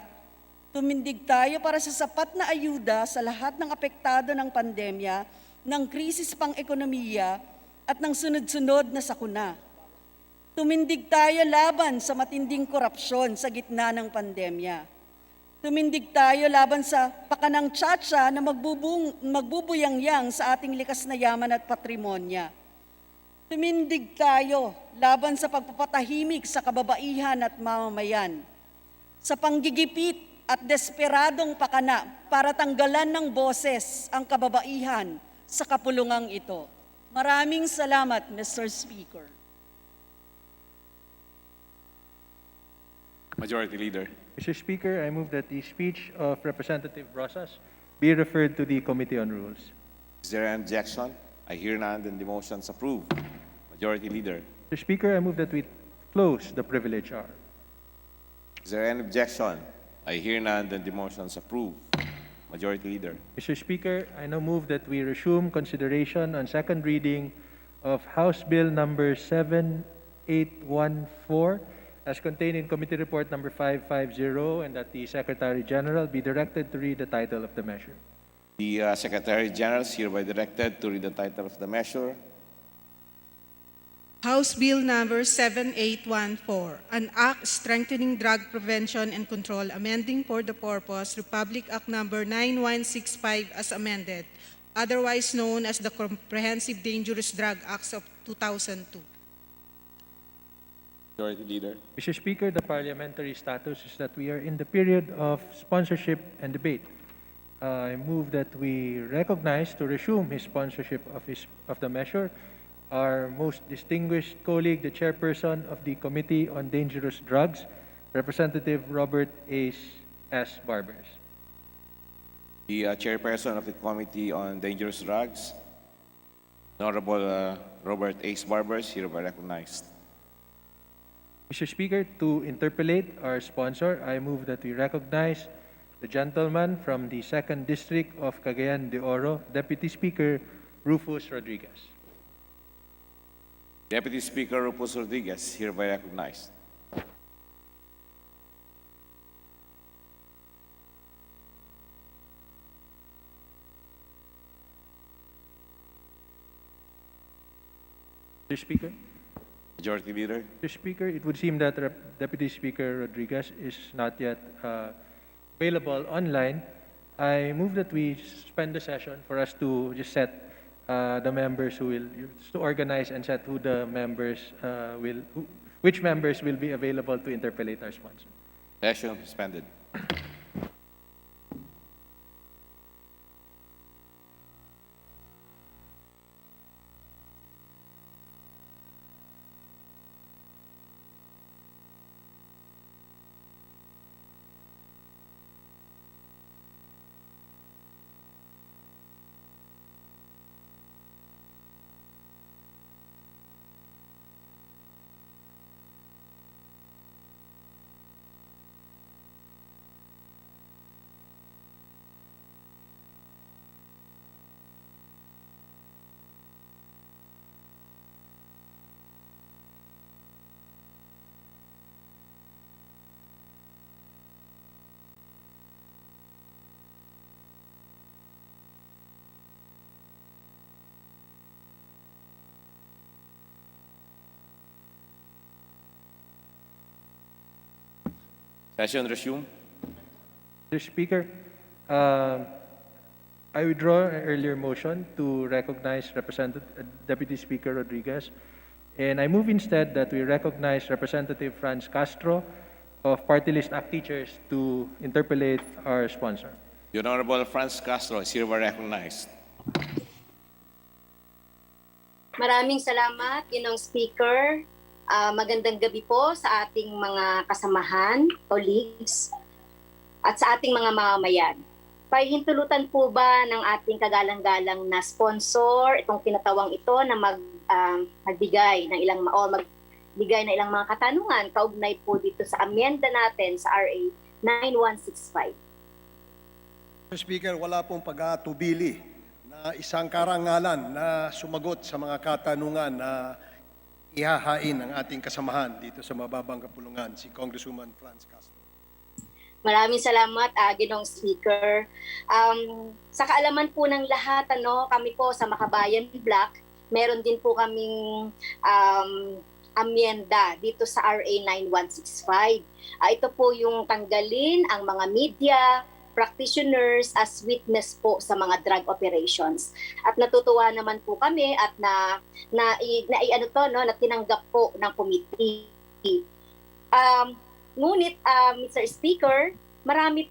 tumindig tayo para sa sapat na ayuda sa lahat ng apektado ng pandemya, ng krisis pang-ekonomiya at ng sunod-sunod na sakuna. Tumindig tayo laban sa matinding korupsyon sa gitna ng pandemya. Tumindig tayo laban sa pakanang Cha-Cha na magbubuyangyang sa ating likas na yaman at patrimonya. Tumindig tayo laban sa pagpapatahimik sa kababaihan at mamamayan, sa panggigipit at desperadong pakana para tanggalan ng boses ang kababaihan sa kapulungang ito. Maraming salamat, Mr. Speaker. Majority Leader. Mr. Speaker, I move that the speech of Representative Rosas be referred to the Committee on Rules. Is there an objection? I hear none, then the motion is approved. Majority Leader. Mr. Speaker, I move that we close the privilege hour. Is there an objection? I hear none, then the motion is approved. Majority Leader. Mr. Speaker, I now move that we resume consideration on second reading of House Bill number 7814 as contained in Committee Report number 550 and that the Secretary General be directed to read the title of the measure. The Secretary General is hereby directed to read the title of the measure. House Bill number 7814, an act strengthening drug prevention and control, amending for the purpose Republic Act number 9165 as amended, otherwise known as the Comprehensive Dangerous Drug Acts of 2002. Majority Leader. Mr. Speaker, the parliamentary status is that we are in the period of sponsorship and debate. I move that we recognize to resume his sponsorship of the measure our most distinguished colleague, the chairperson of the Committee on Dangerous Drugs, Representative Robert S. Barbers. The chairperson of the Committee on Dangerous Drugs, Honorable Robert H. Barbers, hereby recognized. Mr. Speaker, to interpolate our sponsor, I move that we recognize the gentleman from the 2nd District of Cagayan de Oro, Deputy Speaker Rufus Rodriguez. Deputy Speaker Rufus Rodriguez, hereby recognized. Mr. Speaker. Majority Leader. Mr. Speaker, it would seem that Deputy Speaker Rodriguez is not yet available online. I move that we suspend the session for us to just set the members who will, to organize and set who the members which members will be available to interpellate our sponsor. Session suspended. Session resume. Mr. Speaker, I withdraw an earlier motion to recognize Deputy Speaker Rodriguez, and I move instead that we recognize Representative Franz Castro of Party List Act Teachers to interpellate our sponsor. The Honorable Franz Castro is hereby recognized. Maraming salamat, Ginong Speaker. Magandang gabi po sa ating mga kasamahan, colleagues, at sa ating mga mamamayan. Pahintulutan po ba ng ating kagalang-galang na sponsor itong tinatawang ito na magbigay ng ilang mga katanungan kaugnay po dito sa amyenda natin sa RA 9165? Mr. Speaker, wala pong pag-atubili na isang karangalan na sumagot sa mga katanungan na ihahain ng ating kasamahan dito sa mababang kapulungan, si Congresswoman Franz Castro. Maraming salamat, Ginong Speaker. Sa kaalaman po ng lahat, kami po sa Makabayan Block, meron din po kaming amyenda dito sa RA 9165. Ito po yung tanggalin ang mga media, practitioners as witness po sa mga drug operations. At natutuwa naman po kami at na tinanggap po ng committee. Ngunit Mr. Speaker, marami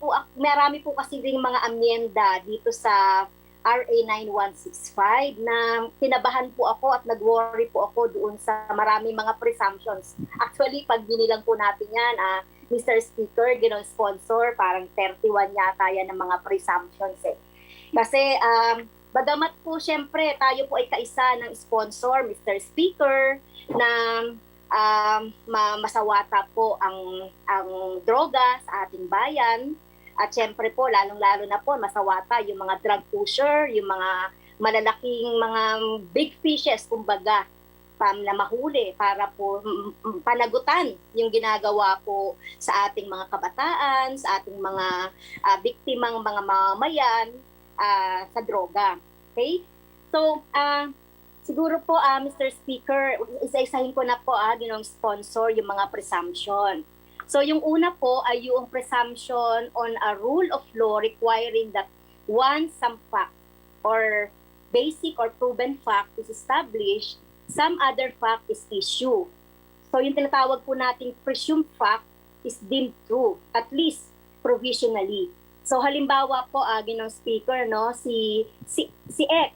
po kasi ring mga amyenda dito sa RA 9165 na kinabahan po ako at nag-worry po ako doon sa maraming mga presumptions. Actually, pag binilang po natin yan, Mr. Speaker, ginong sponsor, parang 31 yata yan ng mga presumptions eh. Kasi bagamat po syempre tayo po ay kaisa ng sponsor, Mr. Speaker, na masawata po ang droga sa ating bayan. At syempre po, lalong-lalo na po, masawata yung mga drug pusher, yung mga malalaking mga big fishes, kumbaga, na mahuli para po panagutan yung ginagawa po sa ating mga kabataan, sa ating mga biktimang mga mamamayan sa droga. Okay? So, siguro po, Mr. Speaker, isa-isahin ko na po, ginong sponsor, yung mga presumption. So, yung una po ay yung presumption on a rule of law requiring that some fact or basic or proven fact is established, some other fact is issue. So, yung tinatawag po nating presumed fact is deemed true, at least provisionally. So, halimbawa po, Ginong Speaker, si X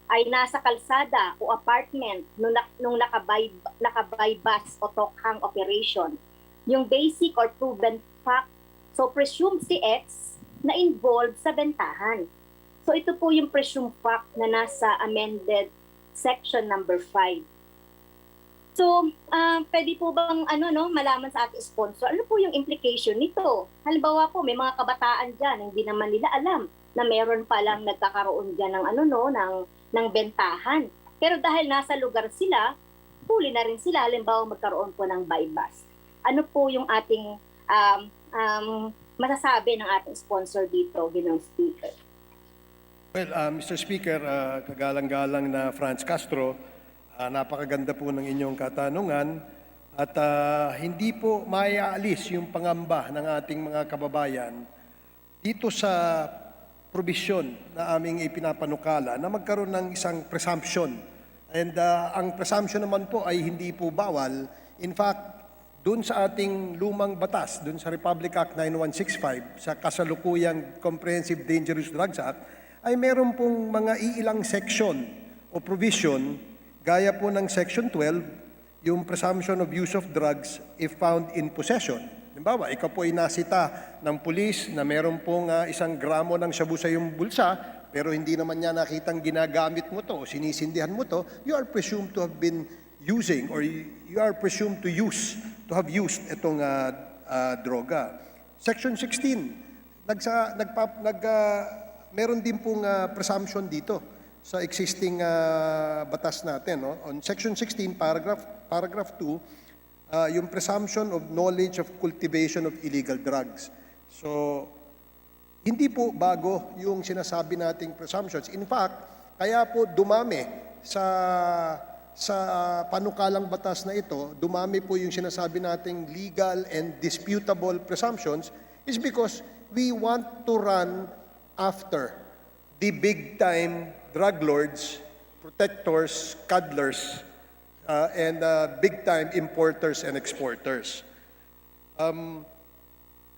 ay nasa kalsada o apartment nung nakabypass o tokhang operation. Yung basic or proven fact, so presumed si X na involved sa bentahan. So, ito po yung presumed fact na nasa amended section number 5. So, pwede po bang malaman sa ating sponsor, ano po yung implication nito? Halimbawa po, may mga kabataan dyan, hindi naman nila alam na meron palang nagkakaroon dyan ng bentahan. Pero dahil nasa lugar sila, huli na rin sila, halimbawa magkaroon po ng bypass. Ano po yung ating masasabi ng ating sponsor dito, Ginong Speaker? Well, Mr. Speaker, kagalang-galang na Franz Castro, Napakaganda po ng inyong katanungan at hindi po maiaalis yung pangamba ng ating mga kababayan dito sa probisyon na aming ipinapanukala na magkaroon ng isang presumption. And ang presumption naman po ay hindi po bawal. In fact, doon sa ating lumang batas, doon sa Republic Act 9165, sa kasalukuyang Comprehensive Dangerous Drugs Act, ay meron pong mga iilang section o provision, gaya po ng Section 12, yung presumption of use of drugs if found in possession. Halimbawa, ikaw po ay nasita ng pulis na meron pong 1 gramo ng shabu sa iyong bulsa, pero hindi naman niya nakitang ginagamit mo to o sinisindihan mo to, you are presumed to have been using or you are presumed to have used itong droga. Section 16, meron din pong presumption dito sa existing batas natin. No? On Section 16, paragraph 2, yung presumption of knowledge of cultivation of illegal drugs. So, hindi po bago yung sinasabi nating presumptions. In fact, kaya po dumami sa panukalang batas na ito, dumami po yung sinasabi nating legal and disputable presumptions is because we want to run after the big-time drug lords, protectors, cuddlers, and big-time importers and exporters.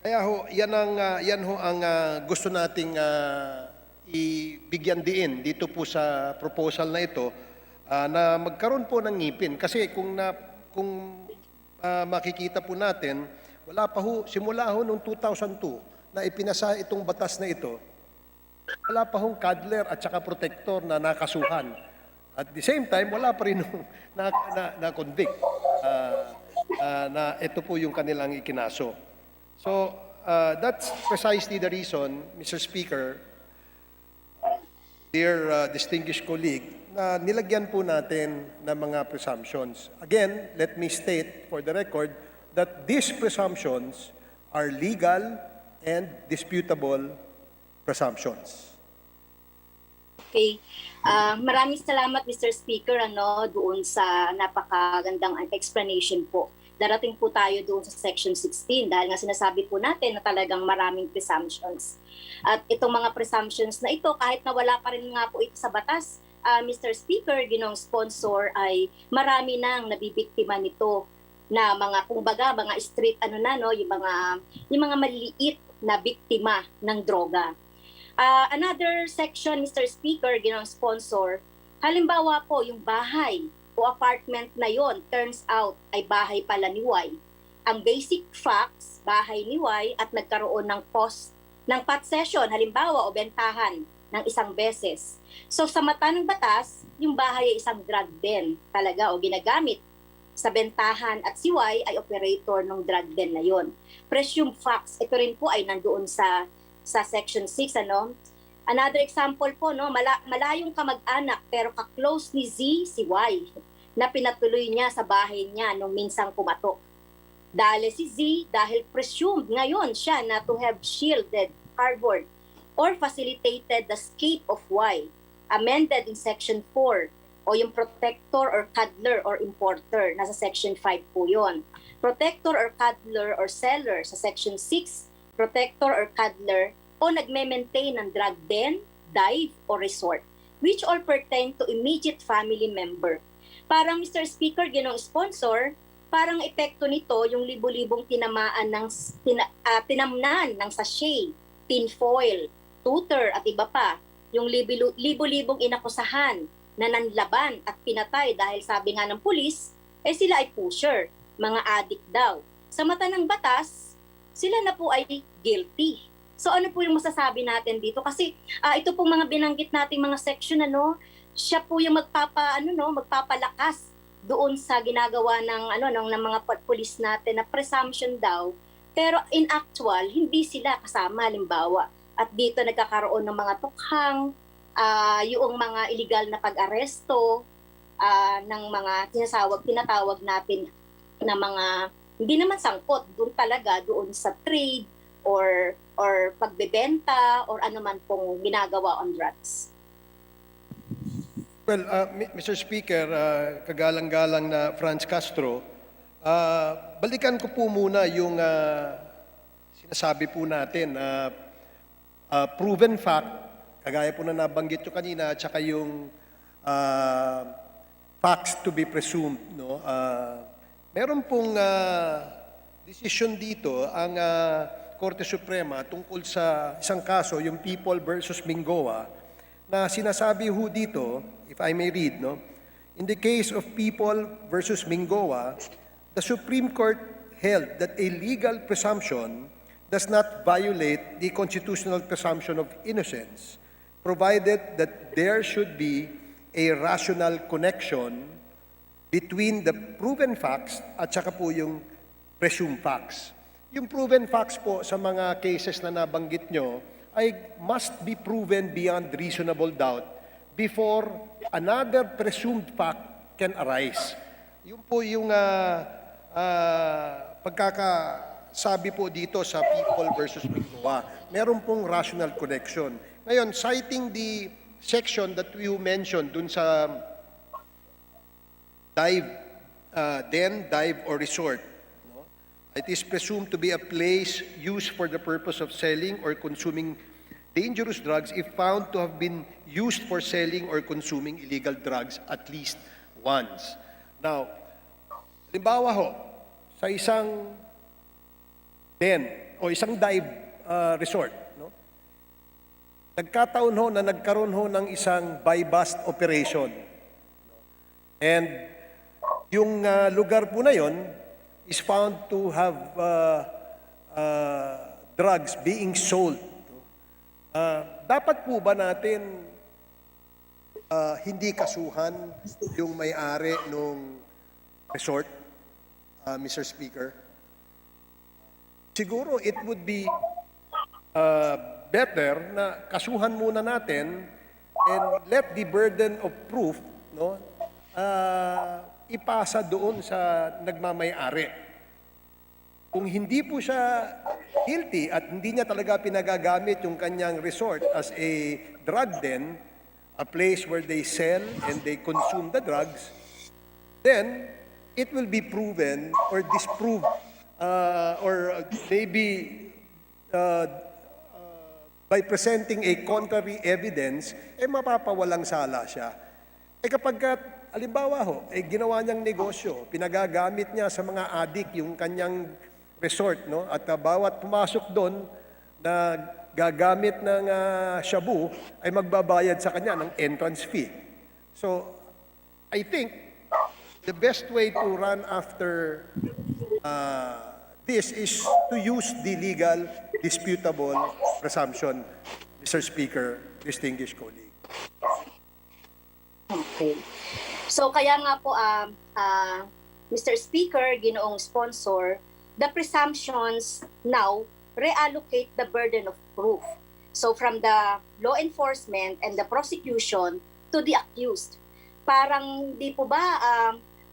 Kaya ho, yan ho ang gusto nating ibigyan diin dito po sa proposal na ito na magkaroon po ng ngipin. Kasi kung makikita po natin, wala pa ho, simula ho noong 2002 na ipinasa itong batas na ito, wala pa hong cuddler at saka protector na nakasuhan. At the same time, wala pa rin na-convict na ito po yung kanilang ikinaso. So, that's precisely the reason, Mr. Speaker, dear distinguished colleague, na nilagyan po natin ng mga presumptions. Again, let me state for the record that these presumptions are legal and disputable presumptions. Okay. Maraming salamat, Mr. Speaker, doon sa napakagandang explanation po. Darating po tayo doon sa Section 16 dahil nga sinasabi po natin na talagang maraming presumptions. At itong mga presumptions na ito, kahit na wala pa rin nga po ito sa batas, Mr. Speaker, ginong sponsor, ay marami nang nabibiktima nito na mga, kumbaga, mga street, yung mga maliliit na biktima ng droga. Another section, Mr. Speaker, ginong sponsor, halimbawa po yung bahay o apartment na yon turns out ay bahay pala ni Y. Ang basic facts, bahay ni Y at nagkaroon ng pot session, halimbawa o bentahan ng isang beses. So sa mata ng batas, yung bahay ay isang drug den talaga o ginagamit sa bentahan at si Y ay operator ng drug den na yon. Presumed facts, ito rin po ay nandoon sa Section 6, Another example po, malayong kamag-anak pero ka-close ni Z si Y na pinatuloy niya sa bahay niya nung minsang pumatok. Dahil si Z, dahil presumed ngayon siya na to have shielded, harbored, or facilitated the escape of Y, amended in Section 4, o yung protector or cuddler or importer, nasa Section 5 po yun. Protector or cuddler or seller sa Section 6, protector or cuddler o nagme-maintain ng drug den, dive, o resort, which all pertain to immediate family member. Parang Mr. Speaker, ginong sponsor, parang epekto nito yung libo-libong tinamnan ng sachet, tinfoil, tutor at iba pa, yung libo-libong inakusahan na nanlaban at pinatay dahil sabi nga ng pulis, sila ay pusher, mga addict daw. Sa mata ng batas, sila na po ay guilty. So ano po yung masasabi natin dito? Kasi ito pong mga binanggit nating mga section, siya po yung magpapalakas doon sa ginagawa ng mga pulis natin na presumption daw. Pero in actual, hindi sila kasama, halimbawa. At dito nagkakaroon ng mga tukhang, yung mga illegal na pag-aresto, ng mga tinatawag natin na mga hindi naman sangkot doon sa trade or pagbebenta or anuman pong ginagawa on drugs. Well, Mr. Speaker, kagalang-galang na Franz Castro, balikan ko po muna yung sinasabi po natin na proven fact, kagaya po na nabanggit nyo kanina, at saka yung facts to be presumed. No? Meron pong decision dito ang Korte Suprema tungkol sa isang kaso, yung People versus Mingoa, na sinasabi ho dito, if I may read, no? In the case of People versus Mingoa, the Supreme Court held that a legal presumption does not violate the constitutional presumption of innocence, provided that there should be a rational connection between the proven facts at saka po yung presumed facts. Yung proven facts po sa mga cases na nabanggit nyo ay must be proven beyond reasonable doubt before another presumed fact can arise. Yun po yung pagkakasabi po dito sa People versus Mingoa. Meron pong rational connection. Ngayon, citing the section that you mentioned dun sa dive or resort, it is presumed to be a place used for the purpose of selling or consuming dangerous drugs if found to have been used for selling or consuming illegal drugs at least once. Now, halimbawa ho, sa isang den o isang dive resort, no? Nagkataon ho na nagkaroon ho ng isang buy-bust operation. And yung lugar po na yon is found to have drugs being sold. Dapat po ba natin hindi kasuhan yung may-ari ng resort, Mr. Speaker? Siguro it would be better na kasuhan muna natin and let the burden of proof, no, ipasa doon sa nagmamay-ari. Kung hindi po siya guilty at hindi niya talaga pinagagamit yung kanyang resort as a drug den, a place where they sell and they consume the drugs, then it will be proven or disproved or maybe by presenting a contrary evidence, mapapawalang sala siya. Kapag halimbawa ho, ginawa niyang negosyo, pinagagamit niya sa mga adik yung kanyang resort, no? At bawat pumasok doon na gagamit ng shabu ay magbabayad sa kanya ng entrance fee. So, I think the best way to run after this is to use the legal disputable presumption, Mr. Speaker, distinguished colleague. Okay. So kaya nga po, Mr. Speaker, ginoong sponsor, the presumptions now reallocate the burden of proof. So from the law enforcement and the prosecution to the accused. Parang di po ba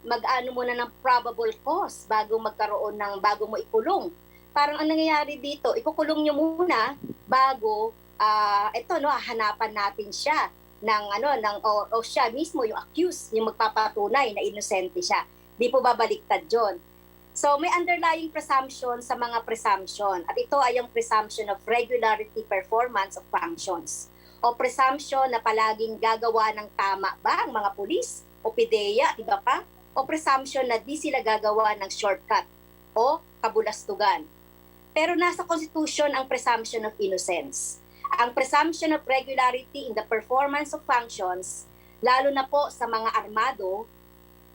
mag-ano muna ng probable cause bago magkaroon ng, bago mo ikulong. Parang ang nangyayari dito, ikukulong nyo muna bago hanapan natin siya ng o siya mismo yung accused, yung magpapatunay na inosente siya. Di po babaliktad yon. So may underlying presumption sa mga presumption at ito ay yung presumption of regularity performance of functions o presumption na palaging gagawa ng tama ba ang mga pulis o PIDEA, iba pa, o presumption na di sila gagawa ng shortcut o kabulastugan. Pero nasa Constitution ang presumption of innocence. Ang presumption of regularity in the performance of functions, lalo na po sa mga armado,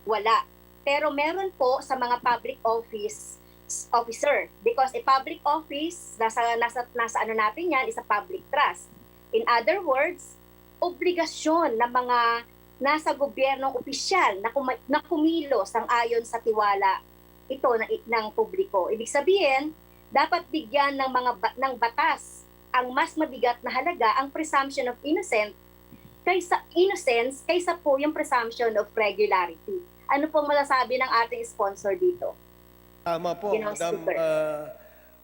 wala. Pero meron po sa mga public officer because a public office, nasa ano natin yan, is a public trust. In other words, obligasyon ng mga nasa gobyernong opisyal na kumilos ang ayon sa tiwala ito ng publiko. Ibig sabihin, dapat bigyan ng batas ang mas mabigat na halaga ang presumption of innocence kaysa po yung presumption of regularity. Ano pong masasabi ng ating sponsor dito? Tama po, Madam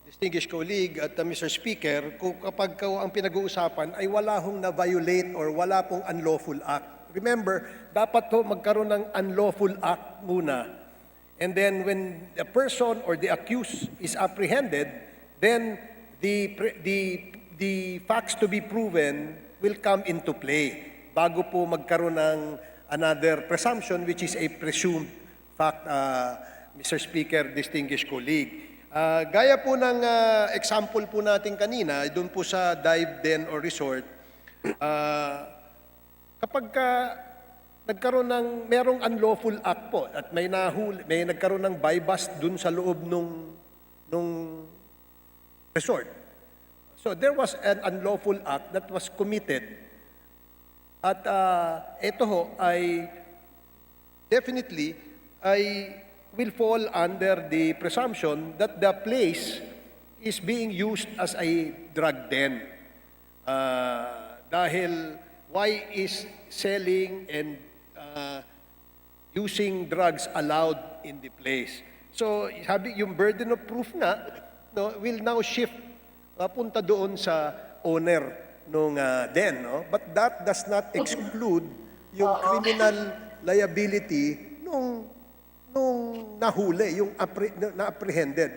distinguished colleague at Mr. Speaker, kung kapag ang pinag-uusapan ay wala hong na-violate or wala pong unlawful act. Remember, dapat to magkaroon ng unlawful act muna. And then when the person or the accused is apprehended, then the facts to be proven will come into play bago po magkaroon ng another presumption which is a presumed fact, Mr. Speaker, distinguished colleague. Gaya po ng example po natin kanina, doon po sa dive den or resort, kapag nagkaroon ng merong unlawful act po at may nagkaroon ng buy bust doon sa loob nung resort. So there was an unlawful act that was committed. At ito ho ay definitely will fall under the presumption that the place is being used as a drug den. Dahil why is selling and using drugs allowed in the place? So, yung burden of proof na will now shift papunta doon sa owner nung den. No? But that does not exclude yung criminal liability nung nahuli, yung na-apprehended.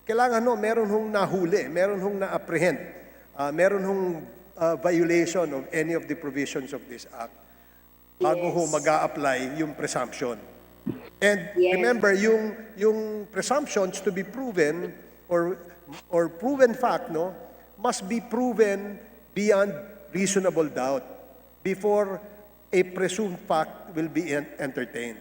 Kailangan meron hong nahuli, meron hong na-apprehend, meron hong violation of any of the provisions of this act bago ho mag-a-apply yung presumption. And remember, yung presumptions to be proven or proven fact must be proven beyond reasonable doubt before a presumed fact will be entertained.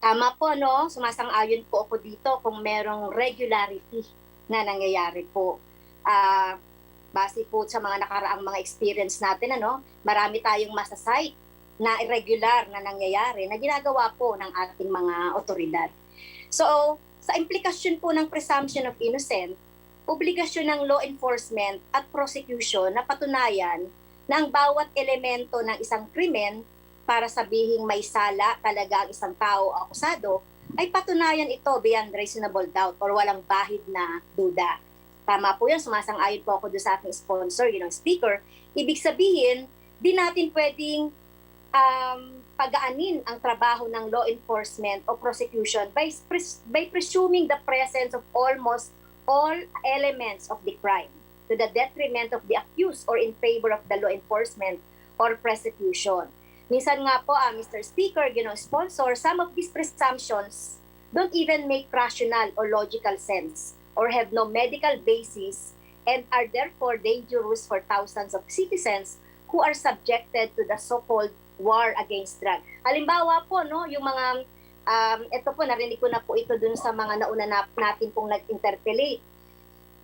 Tama po, sumasang-ayon po ako dito kung merong regularity na nangyayari po. Base po sa mga nakaraang mga experience natin, marami tayong masasite na irregular na nangyayari na ginagawa po ng ating mga otoridad. So, sa implikasyon po ng presumption of innocent, obligasyon ng law enforcement at prosecution na patunayan na ang bawat elemento ng isang krimen para sabihing may sala talaga ang isang tao o akusado, ay patunayan ito beyond reasonable doubt or walang bahid na duda. Tama po yan, sumasang-ayon po ako doon sa ating sponsor, speaker. Ibig sabihin, di natin pwedeng pagaanin ang trabaho ng law enforcement o prosecution by presuming the presence of almost all elements of the crime to the detriment of the accused or in favor of the law enforcement or prosecution. Minsan nga po, Mr. Speaker, sponsor, some of these presumptions don't even make rational or logical sense or have no medical basis and are therefore dangerous for thousands of citizens who are subjected to the so-called war against drug. Halimbawa po, yung mga, ito po, narinig ko na po ito dun sa mga nauna natin pong nag-interpellate.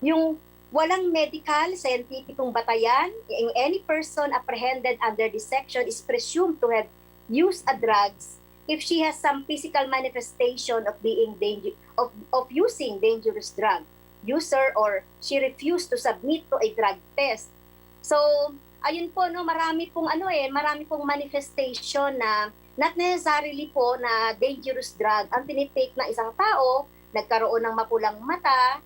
Yung walang medical, scientificong batayan, any person apprehended under this section is presumed to have used a drugs if she has some physical manifestation of being of using dangerous drug user or she refused to submit to a drug test. So, ayun po, marami pong marami pong manifestation na not necessarily po na dangerous drug ang tinitake na isang tao, nagkaroon ng mapulang mata,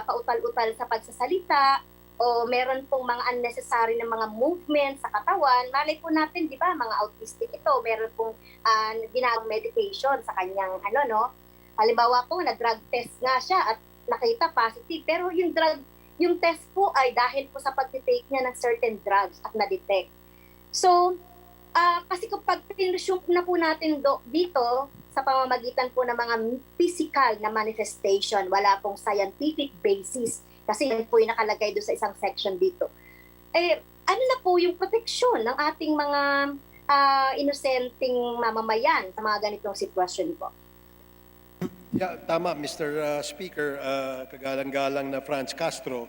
pautal-utal sa pagsasalita, o meron pong mga unnecessary na mga movement sa katawan. Malay po natin, di ba, mga autistic ito, meron pong ginawang medication sa kanyang, halimbawa po, nag-drug test nga siya at nakita positive, pero yung test po ay dahil po sa pag-take niya ng certain drugs at na-detect. So, kasi kapag pinresume na po natin dito, sa pamamagitan po ng mga physical na manifestation, wala pong scientific basis, kasi yan po yung nakalagay doon sa isang section dito. Ano na po yung proteksyon ng ating mga inosenteng mamamayan sa mga ganitong sitwasyon po? Yeah, tama, Mr. Speaker, kagalang-galang na Franz Castro.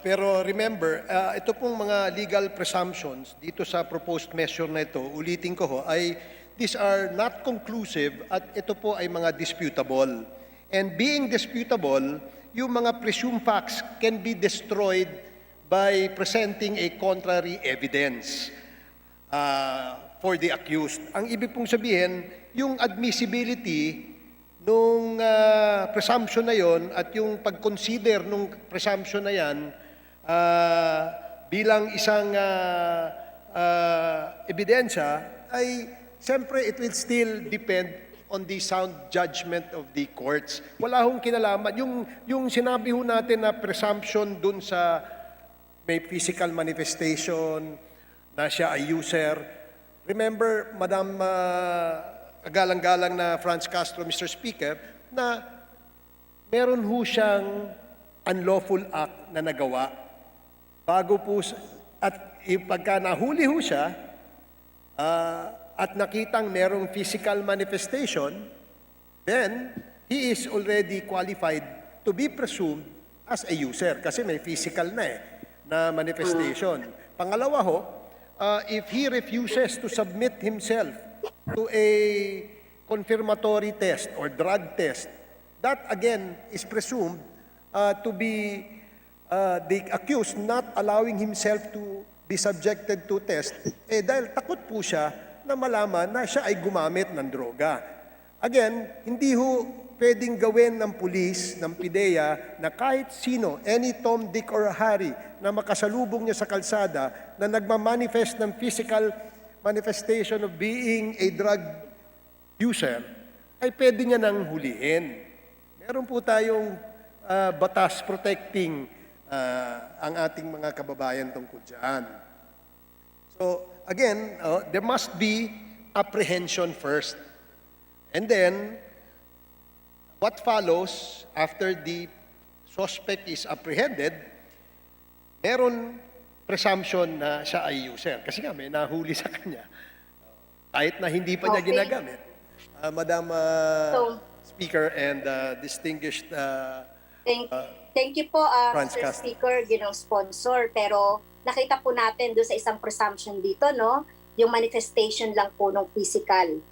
Pero remember, ito pong mga legal presumptions dito sa proposed measure na ito, ulitin ko ho, ay these are not conclusive at ito po ay mga disputable. And being disputable, yung mga presumed facts can be destroyed by presenting a contrary evidence for the accused. Ang ibig pong sabihin, yung admissibility nung presumption na yon at yung pag-consider nung presumption na yan bilang isang ebidensya, ay siyempre it will still depend on the sound judgment of the courts. Wala hong kinalaman. Yung sinabi ho natin na presumption dun sa may physical manifestation, na siya ay user. Remember, Madam galang-galang na Franz Castro, Mr. Speaker, na meron ho siyang unlawful act na nagawa. Bago po, at pagka nahuli ho siya, at nakitang merong physical manifestation, then he is already qualified to be presumed as a user kasi may physical na manifestation. Pangalawa ho, if he refuses to submit himself to a confirmatory test or drug test, that again is presumed to be the accused not allowing himself to be subjected to test, dahil takot po siya na malaman na siya ay gumamit ng droga. Again, hindi ho pwedeng gawin ng pulis, ng PIDEA, na kahit sino, any Tom, Dick, or Harry, na makasalubong niya sa kalsada, na nagmamanifest ng physical manifestation of being a drug user, ay pwede niya nang huliin. Meron po tayong batas protecting ang ating mga kababayan tungkol dyan. So, again, there must be apprehension first. And then, what follows after the suspect is apprehended, meron presumption na siya ay user. Kasi nga, may nahuli sa kanya. Kahit na hindi pa niya ginagamit. Madam Speaker and distinguished Thank you po, Franz Mr. Castro. Speaker, ginong sponsor. Pero nakita po natin doon sa isang presumption dito, no? Yung manifestation lang po ng physical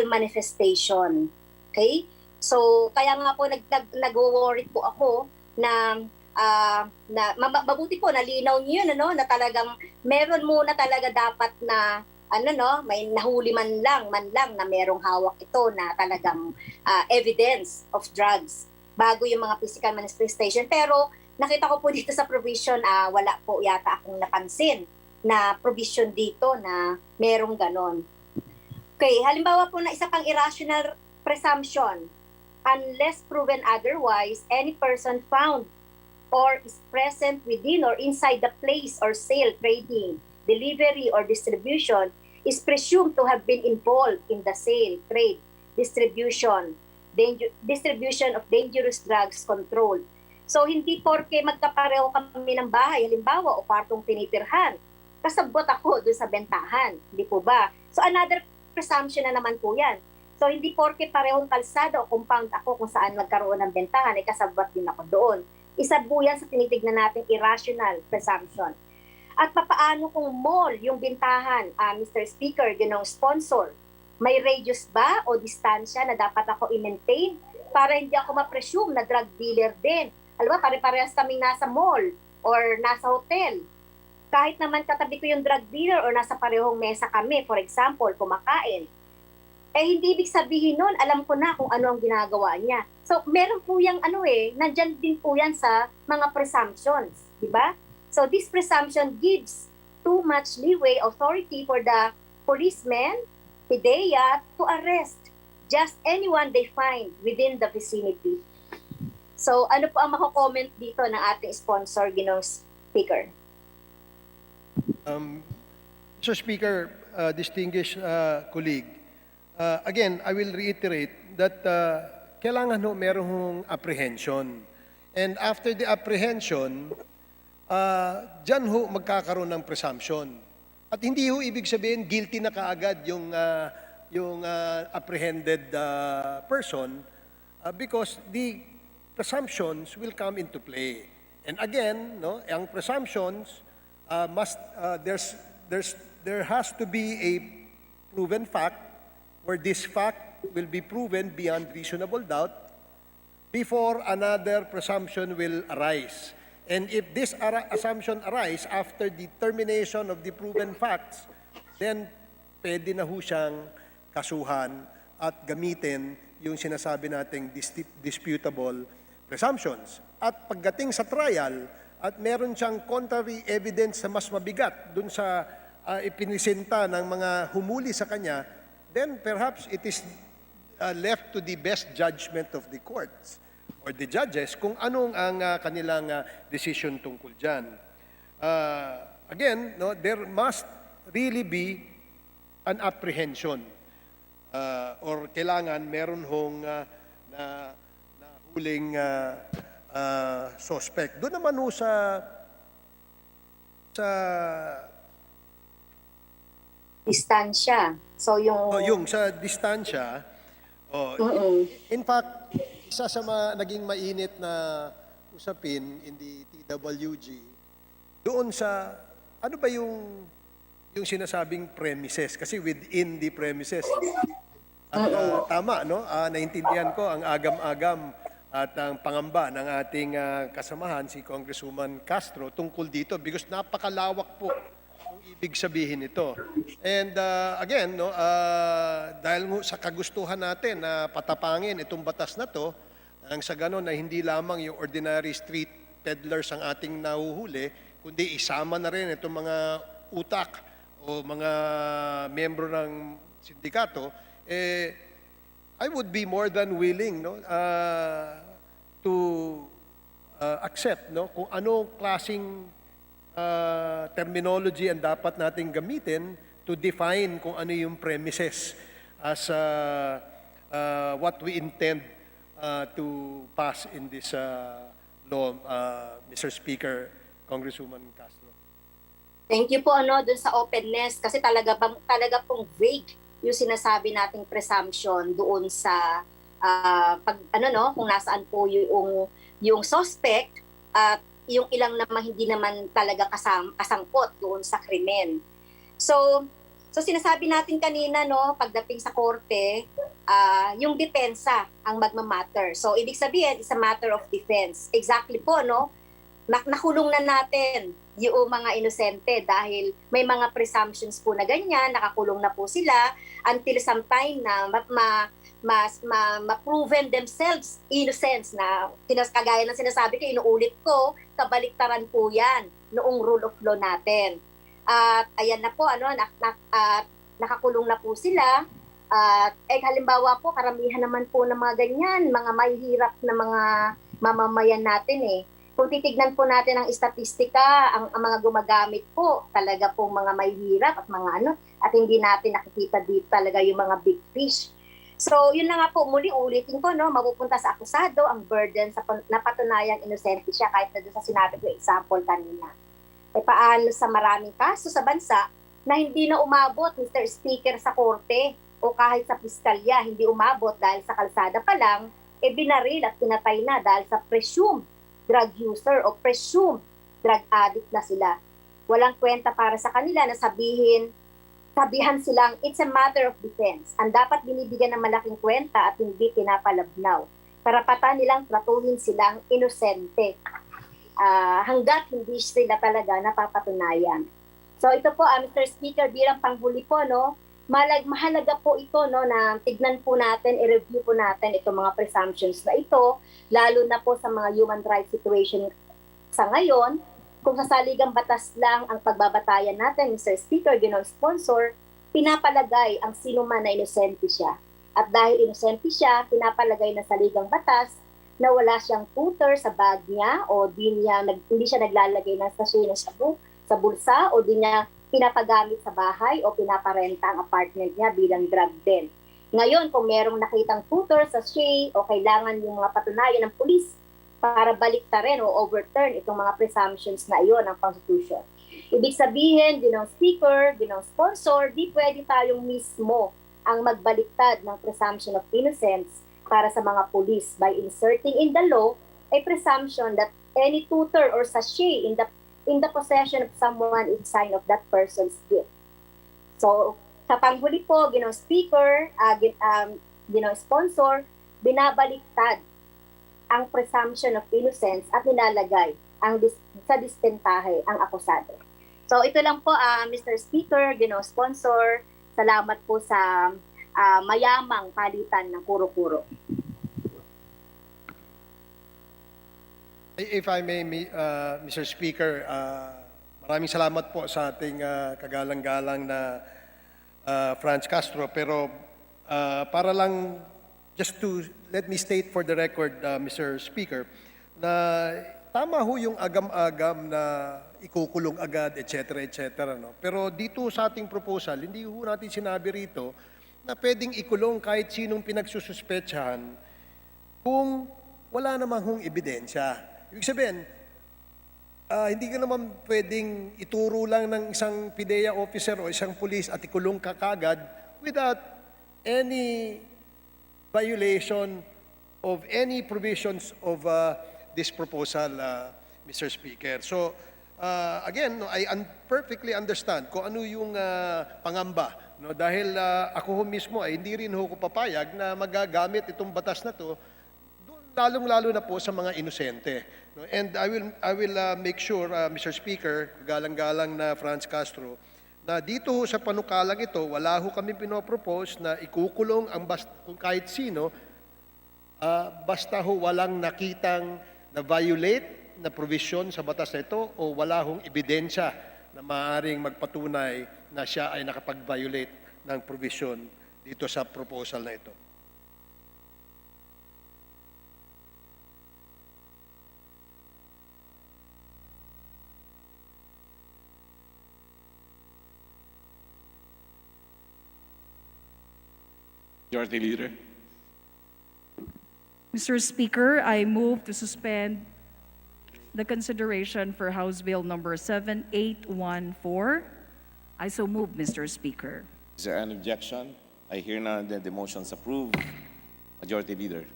manifestation. Okay? So, kaya nga po nag-worry po ako na mabuti po, nalinaw niyo yun, ano? Na talagang meron muna talaga dapat na may nahuli man lang na merong hawak ito na talagang evidence of drugs bago yung mga physical manifestation. Pero nakita ko po dito sa provision, wala po yata akong napansin na provision dito na merong ganon. Okay, halimbawa po na isa pang irrational presumption. Unless proven otherwise, any person found or is present within or inside the place or sale, trading, delivery, or distribution is presumed to have been involved in the sale, trade, distribution of dangerous drugs control. So, hindi porke magkapareho kami ng bahay, halimbawa, o kwartong tinitirhan, kasabot ako doon sa bentahan. Hindi po ba? So, another presumption na naman po yan. So, hindi porke parehong kalsada o compound ako kung saan magkaroon ng bentahan, ay kasabot din ako doon. Isa po yan sa tinitignan natin irrational presumption. At papaano kung mall yung bintahan, Mr. Speaker, ginong sponsor? May radius ba o distansya na dapat ako i-maintain para hindi ako ma-presume na drug dealer din? Alam mo, pare-parehas kaming nasa mall or nasa hotel. Kahit naman katabi ko yung drug dealer or nasa parehong mesa kami, for example, kumakain, hindi ibig sabihin nun, alam ko na kung ano ang ginagawa niya. So, meron po yung nandyan din po yan sa mga presumptions, di ba? So, this presumption gives too much leeway, authority for the policeman, PIDEA, to arrest just anyone they find within the vicinity. So, ano po ang mako-comment dito ng ating sponsor, Ginong Speaker? Mr. Speaker, distinguished colleague, again, I will reiterate that kailangan merong apprehension. And after the apprehension, dyan magkakaroon ng presumption. At hindi ibig sabihin guilty na kaagad yung apprehended person because the presumptions will come into play. And again, ang presumptions there has to be a proven fact where this fact will be proven beyond reasonable doubt before another presumption will arise. And if this assumption arise after the termination of the proven facts, then pwede na siyang kasuhan at gamitin yung sinasabi nating disputable presumptions. At pagdating sa trial, at meron siyang contrary evidence na mas mabigat dun sa ipinisinta ng mga humuli sa kanya, then perhaps it is left to the best judgment of the courts or the judges kung anong ang kanilang decision tungkol dyan. Again, no, there must really be an apprehension or kailangan meron hong na huling suspect. Doon naman ho sa Distansya. So yung sa distansya, in fact, isa sa naging mainit na usapin in the TWG, doon sa, ano ba yung sinasabing premises? Kasi within the premises. At tama, no? Naintindihan ko ang agam-agam at ang pangamba ng ating kasamahan, si Congresswoman Castro, tungkol dito because napakalawak po ang ibig sabihin nito. And again, no, dahil sa kagustuhan natin na patapangin itong batas na to, ang sa ganon na hindi lamang yung ordinary street peddlers ang ating nahuhuli, kundi isama na rin itong mga utak o mga miyembro ng sindikato, I would be more than willing, no, to accept, no, kung anong klaseng terminology ang dapat nating gamitin to define kung ano yung premises as what we intend to pass in this law, Mr. Speaker, Congresswoman Castro. Thank you po dun sa openness kasi talaga pong vague yung sinasabi nating presumption doon sa kung nasaan po yung suspect at yung ilang naman hindi naman talaga kasangkot doon sa krimen. So sinasabi natin kanina, no, pagdating sa korte, yung depensa ang magmamatter. So ibig sabihin, it's a matter of defense. Exactly po, no? Nakulong na natin yung mga inosente dahil may mga presumptions po na ganyan, nakakulong na po sila until sometime na ma-proven themselves innocent na kagaya ng sinasabi ko, inuulit ko, kabaliktaran po yan noong rule of law natin. At ayan na po, nakakulong na po sila. Halimbawa po, karamihan naman po ng mga ganyan, mga mahihirap na mga mamamayan natin Kung titignan po natin ang statistika, ang mga gumagamit po, talaga pong mga mahihirap at mga at hindi natin nakikita dito talaga yung mga big fish. So, yun na nga po, muli-ulitin ko, no, mapupunta sa akusado ang burden sa napatunayang inosente siya kahit na doon sa sinabi ko example kanina. Paano sa maraming kaso sa bansa na hindi na umabot, Mr. Speaker, sa korte o kahit sa piskalya, hindi umabot dahil sa kalsada pa lang, binaril at pinatay na dahil sa presumed drug user o presumed drug addict na sila. Walang kwenta para sa kanila na sabihan silang it's a matter of defense. Ang dapat binibigyan ng malaking kwenta at hindi pinapalabnaw. Karapatan nilang tratuhin silang inosente hanggat hindi sila talaga napapatunayan. So ito po, Mr. Speaker, bilang panghuli po, no, mahalaga po ito, no, na tignan po natin, i-review po natin itong mga presumptions na ito, lalo na po sa mga human rights situation sa ngayon. Kung sa saligang batas lang ang pagbabatayan natin, Mr. Speaker, Ginoong Sponsor, pinapalagay ang sino man na inosente siya. At dahil inosente siya, pinapalagay na saligang batas na wala siyang tutor sa bag niya o hindi siya naglalagay ng sachet sa bulsa o di niya pinapagamit sa bahay o pinaparenta ang apartment niya bilang drug den. Ngayon, kung merong nakitang tutor sa sachet o kailangan yung mga patunayan ng pulis para baliktarin o overturn itong mga presumptions na iyon ng Constitution. Ibig sabihin, Ginoong Speaker, Ginoong Sponsor, di pwede tayong mismo ang magbaliktad ng presumption of innocence para sa mga pulis by inserting in the law a presumption that any tutor or sachet in the possession of someone is a sign of that person's guilt. So, sa panghuli po, Ginoong Speaker, Ginoong Sponsor, binabaliktad ang presumption of innocence at nilalagay sa dispentahe ang akusado. So ito lang po, Mr. Speaker, Ginoong Sponsor, salamat po sa mayamang palitan ng kuro-kuro. If I may, Mr. Speaker, Maraming salamat po sa ating kagalang-galang na Franz Castro. Pero para lang, just to let me state for the record, Mr. Speaker, na tama ho yung agam-agam na ikukulong agad, etc. etc. No? Pero dito sa ating proposal, hindi ho natin sinabi rito na pwedeng ikulong kahit sinong pinagsususpetsahan kung wala namang hong ebidensya. Ibig sabihin, hindi ka naman pwedeng ituro lang ng isang PIDEA officer o isang police at ikulong ka kagad without any violation of any provisions of this proposal, Mr. Speaker. So, again, no, I perfectly understand kung ano yung pangamba. No? Dahil ako mismo ay hindi rin ho ko papayag na magagamit itong batas na to lalong-lalo na po sa mga inosente. No? And I will make sure, Mr. Speaker, galang-galang na Franz Castro, na dito ho sa panukalang ito, wala ho kami pinopropose na ikukulong ang kung kahit sino, basta ho walang nakitang na-violate na provision sa batas na ito o wala hong ebidensya na maaaring magpatunay na siya ay nakapag-violate ng provision dito sa proposal na ito. Majority Leader. Mr. Speaker, I move to suspend the consideration for House Bill number 7814. I so move, Mr. Speaker. Is there any objection? I hear none, then the motion is approved. Majority Leader.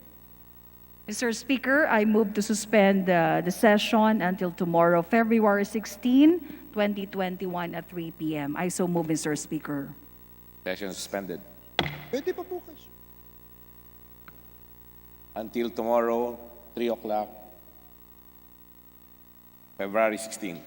Mr. Speaker, I move to suspend the session until tomorrow, February 16, 2021 at 3 p.m. I so move, Mr. Speaker. Session suspended. Pwede pa bukas. Until tomorrow, 3 o'clock, February 16.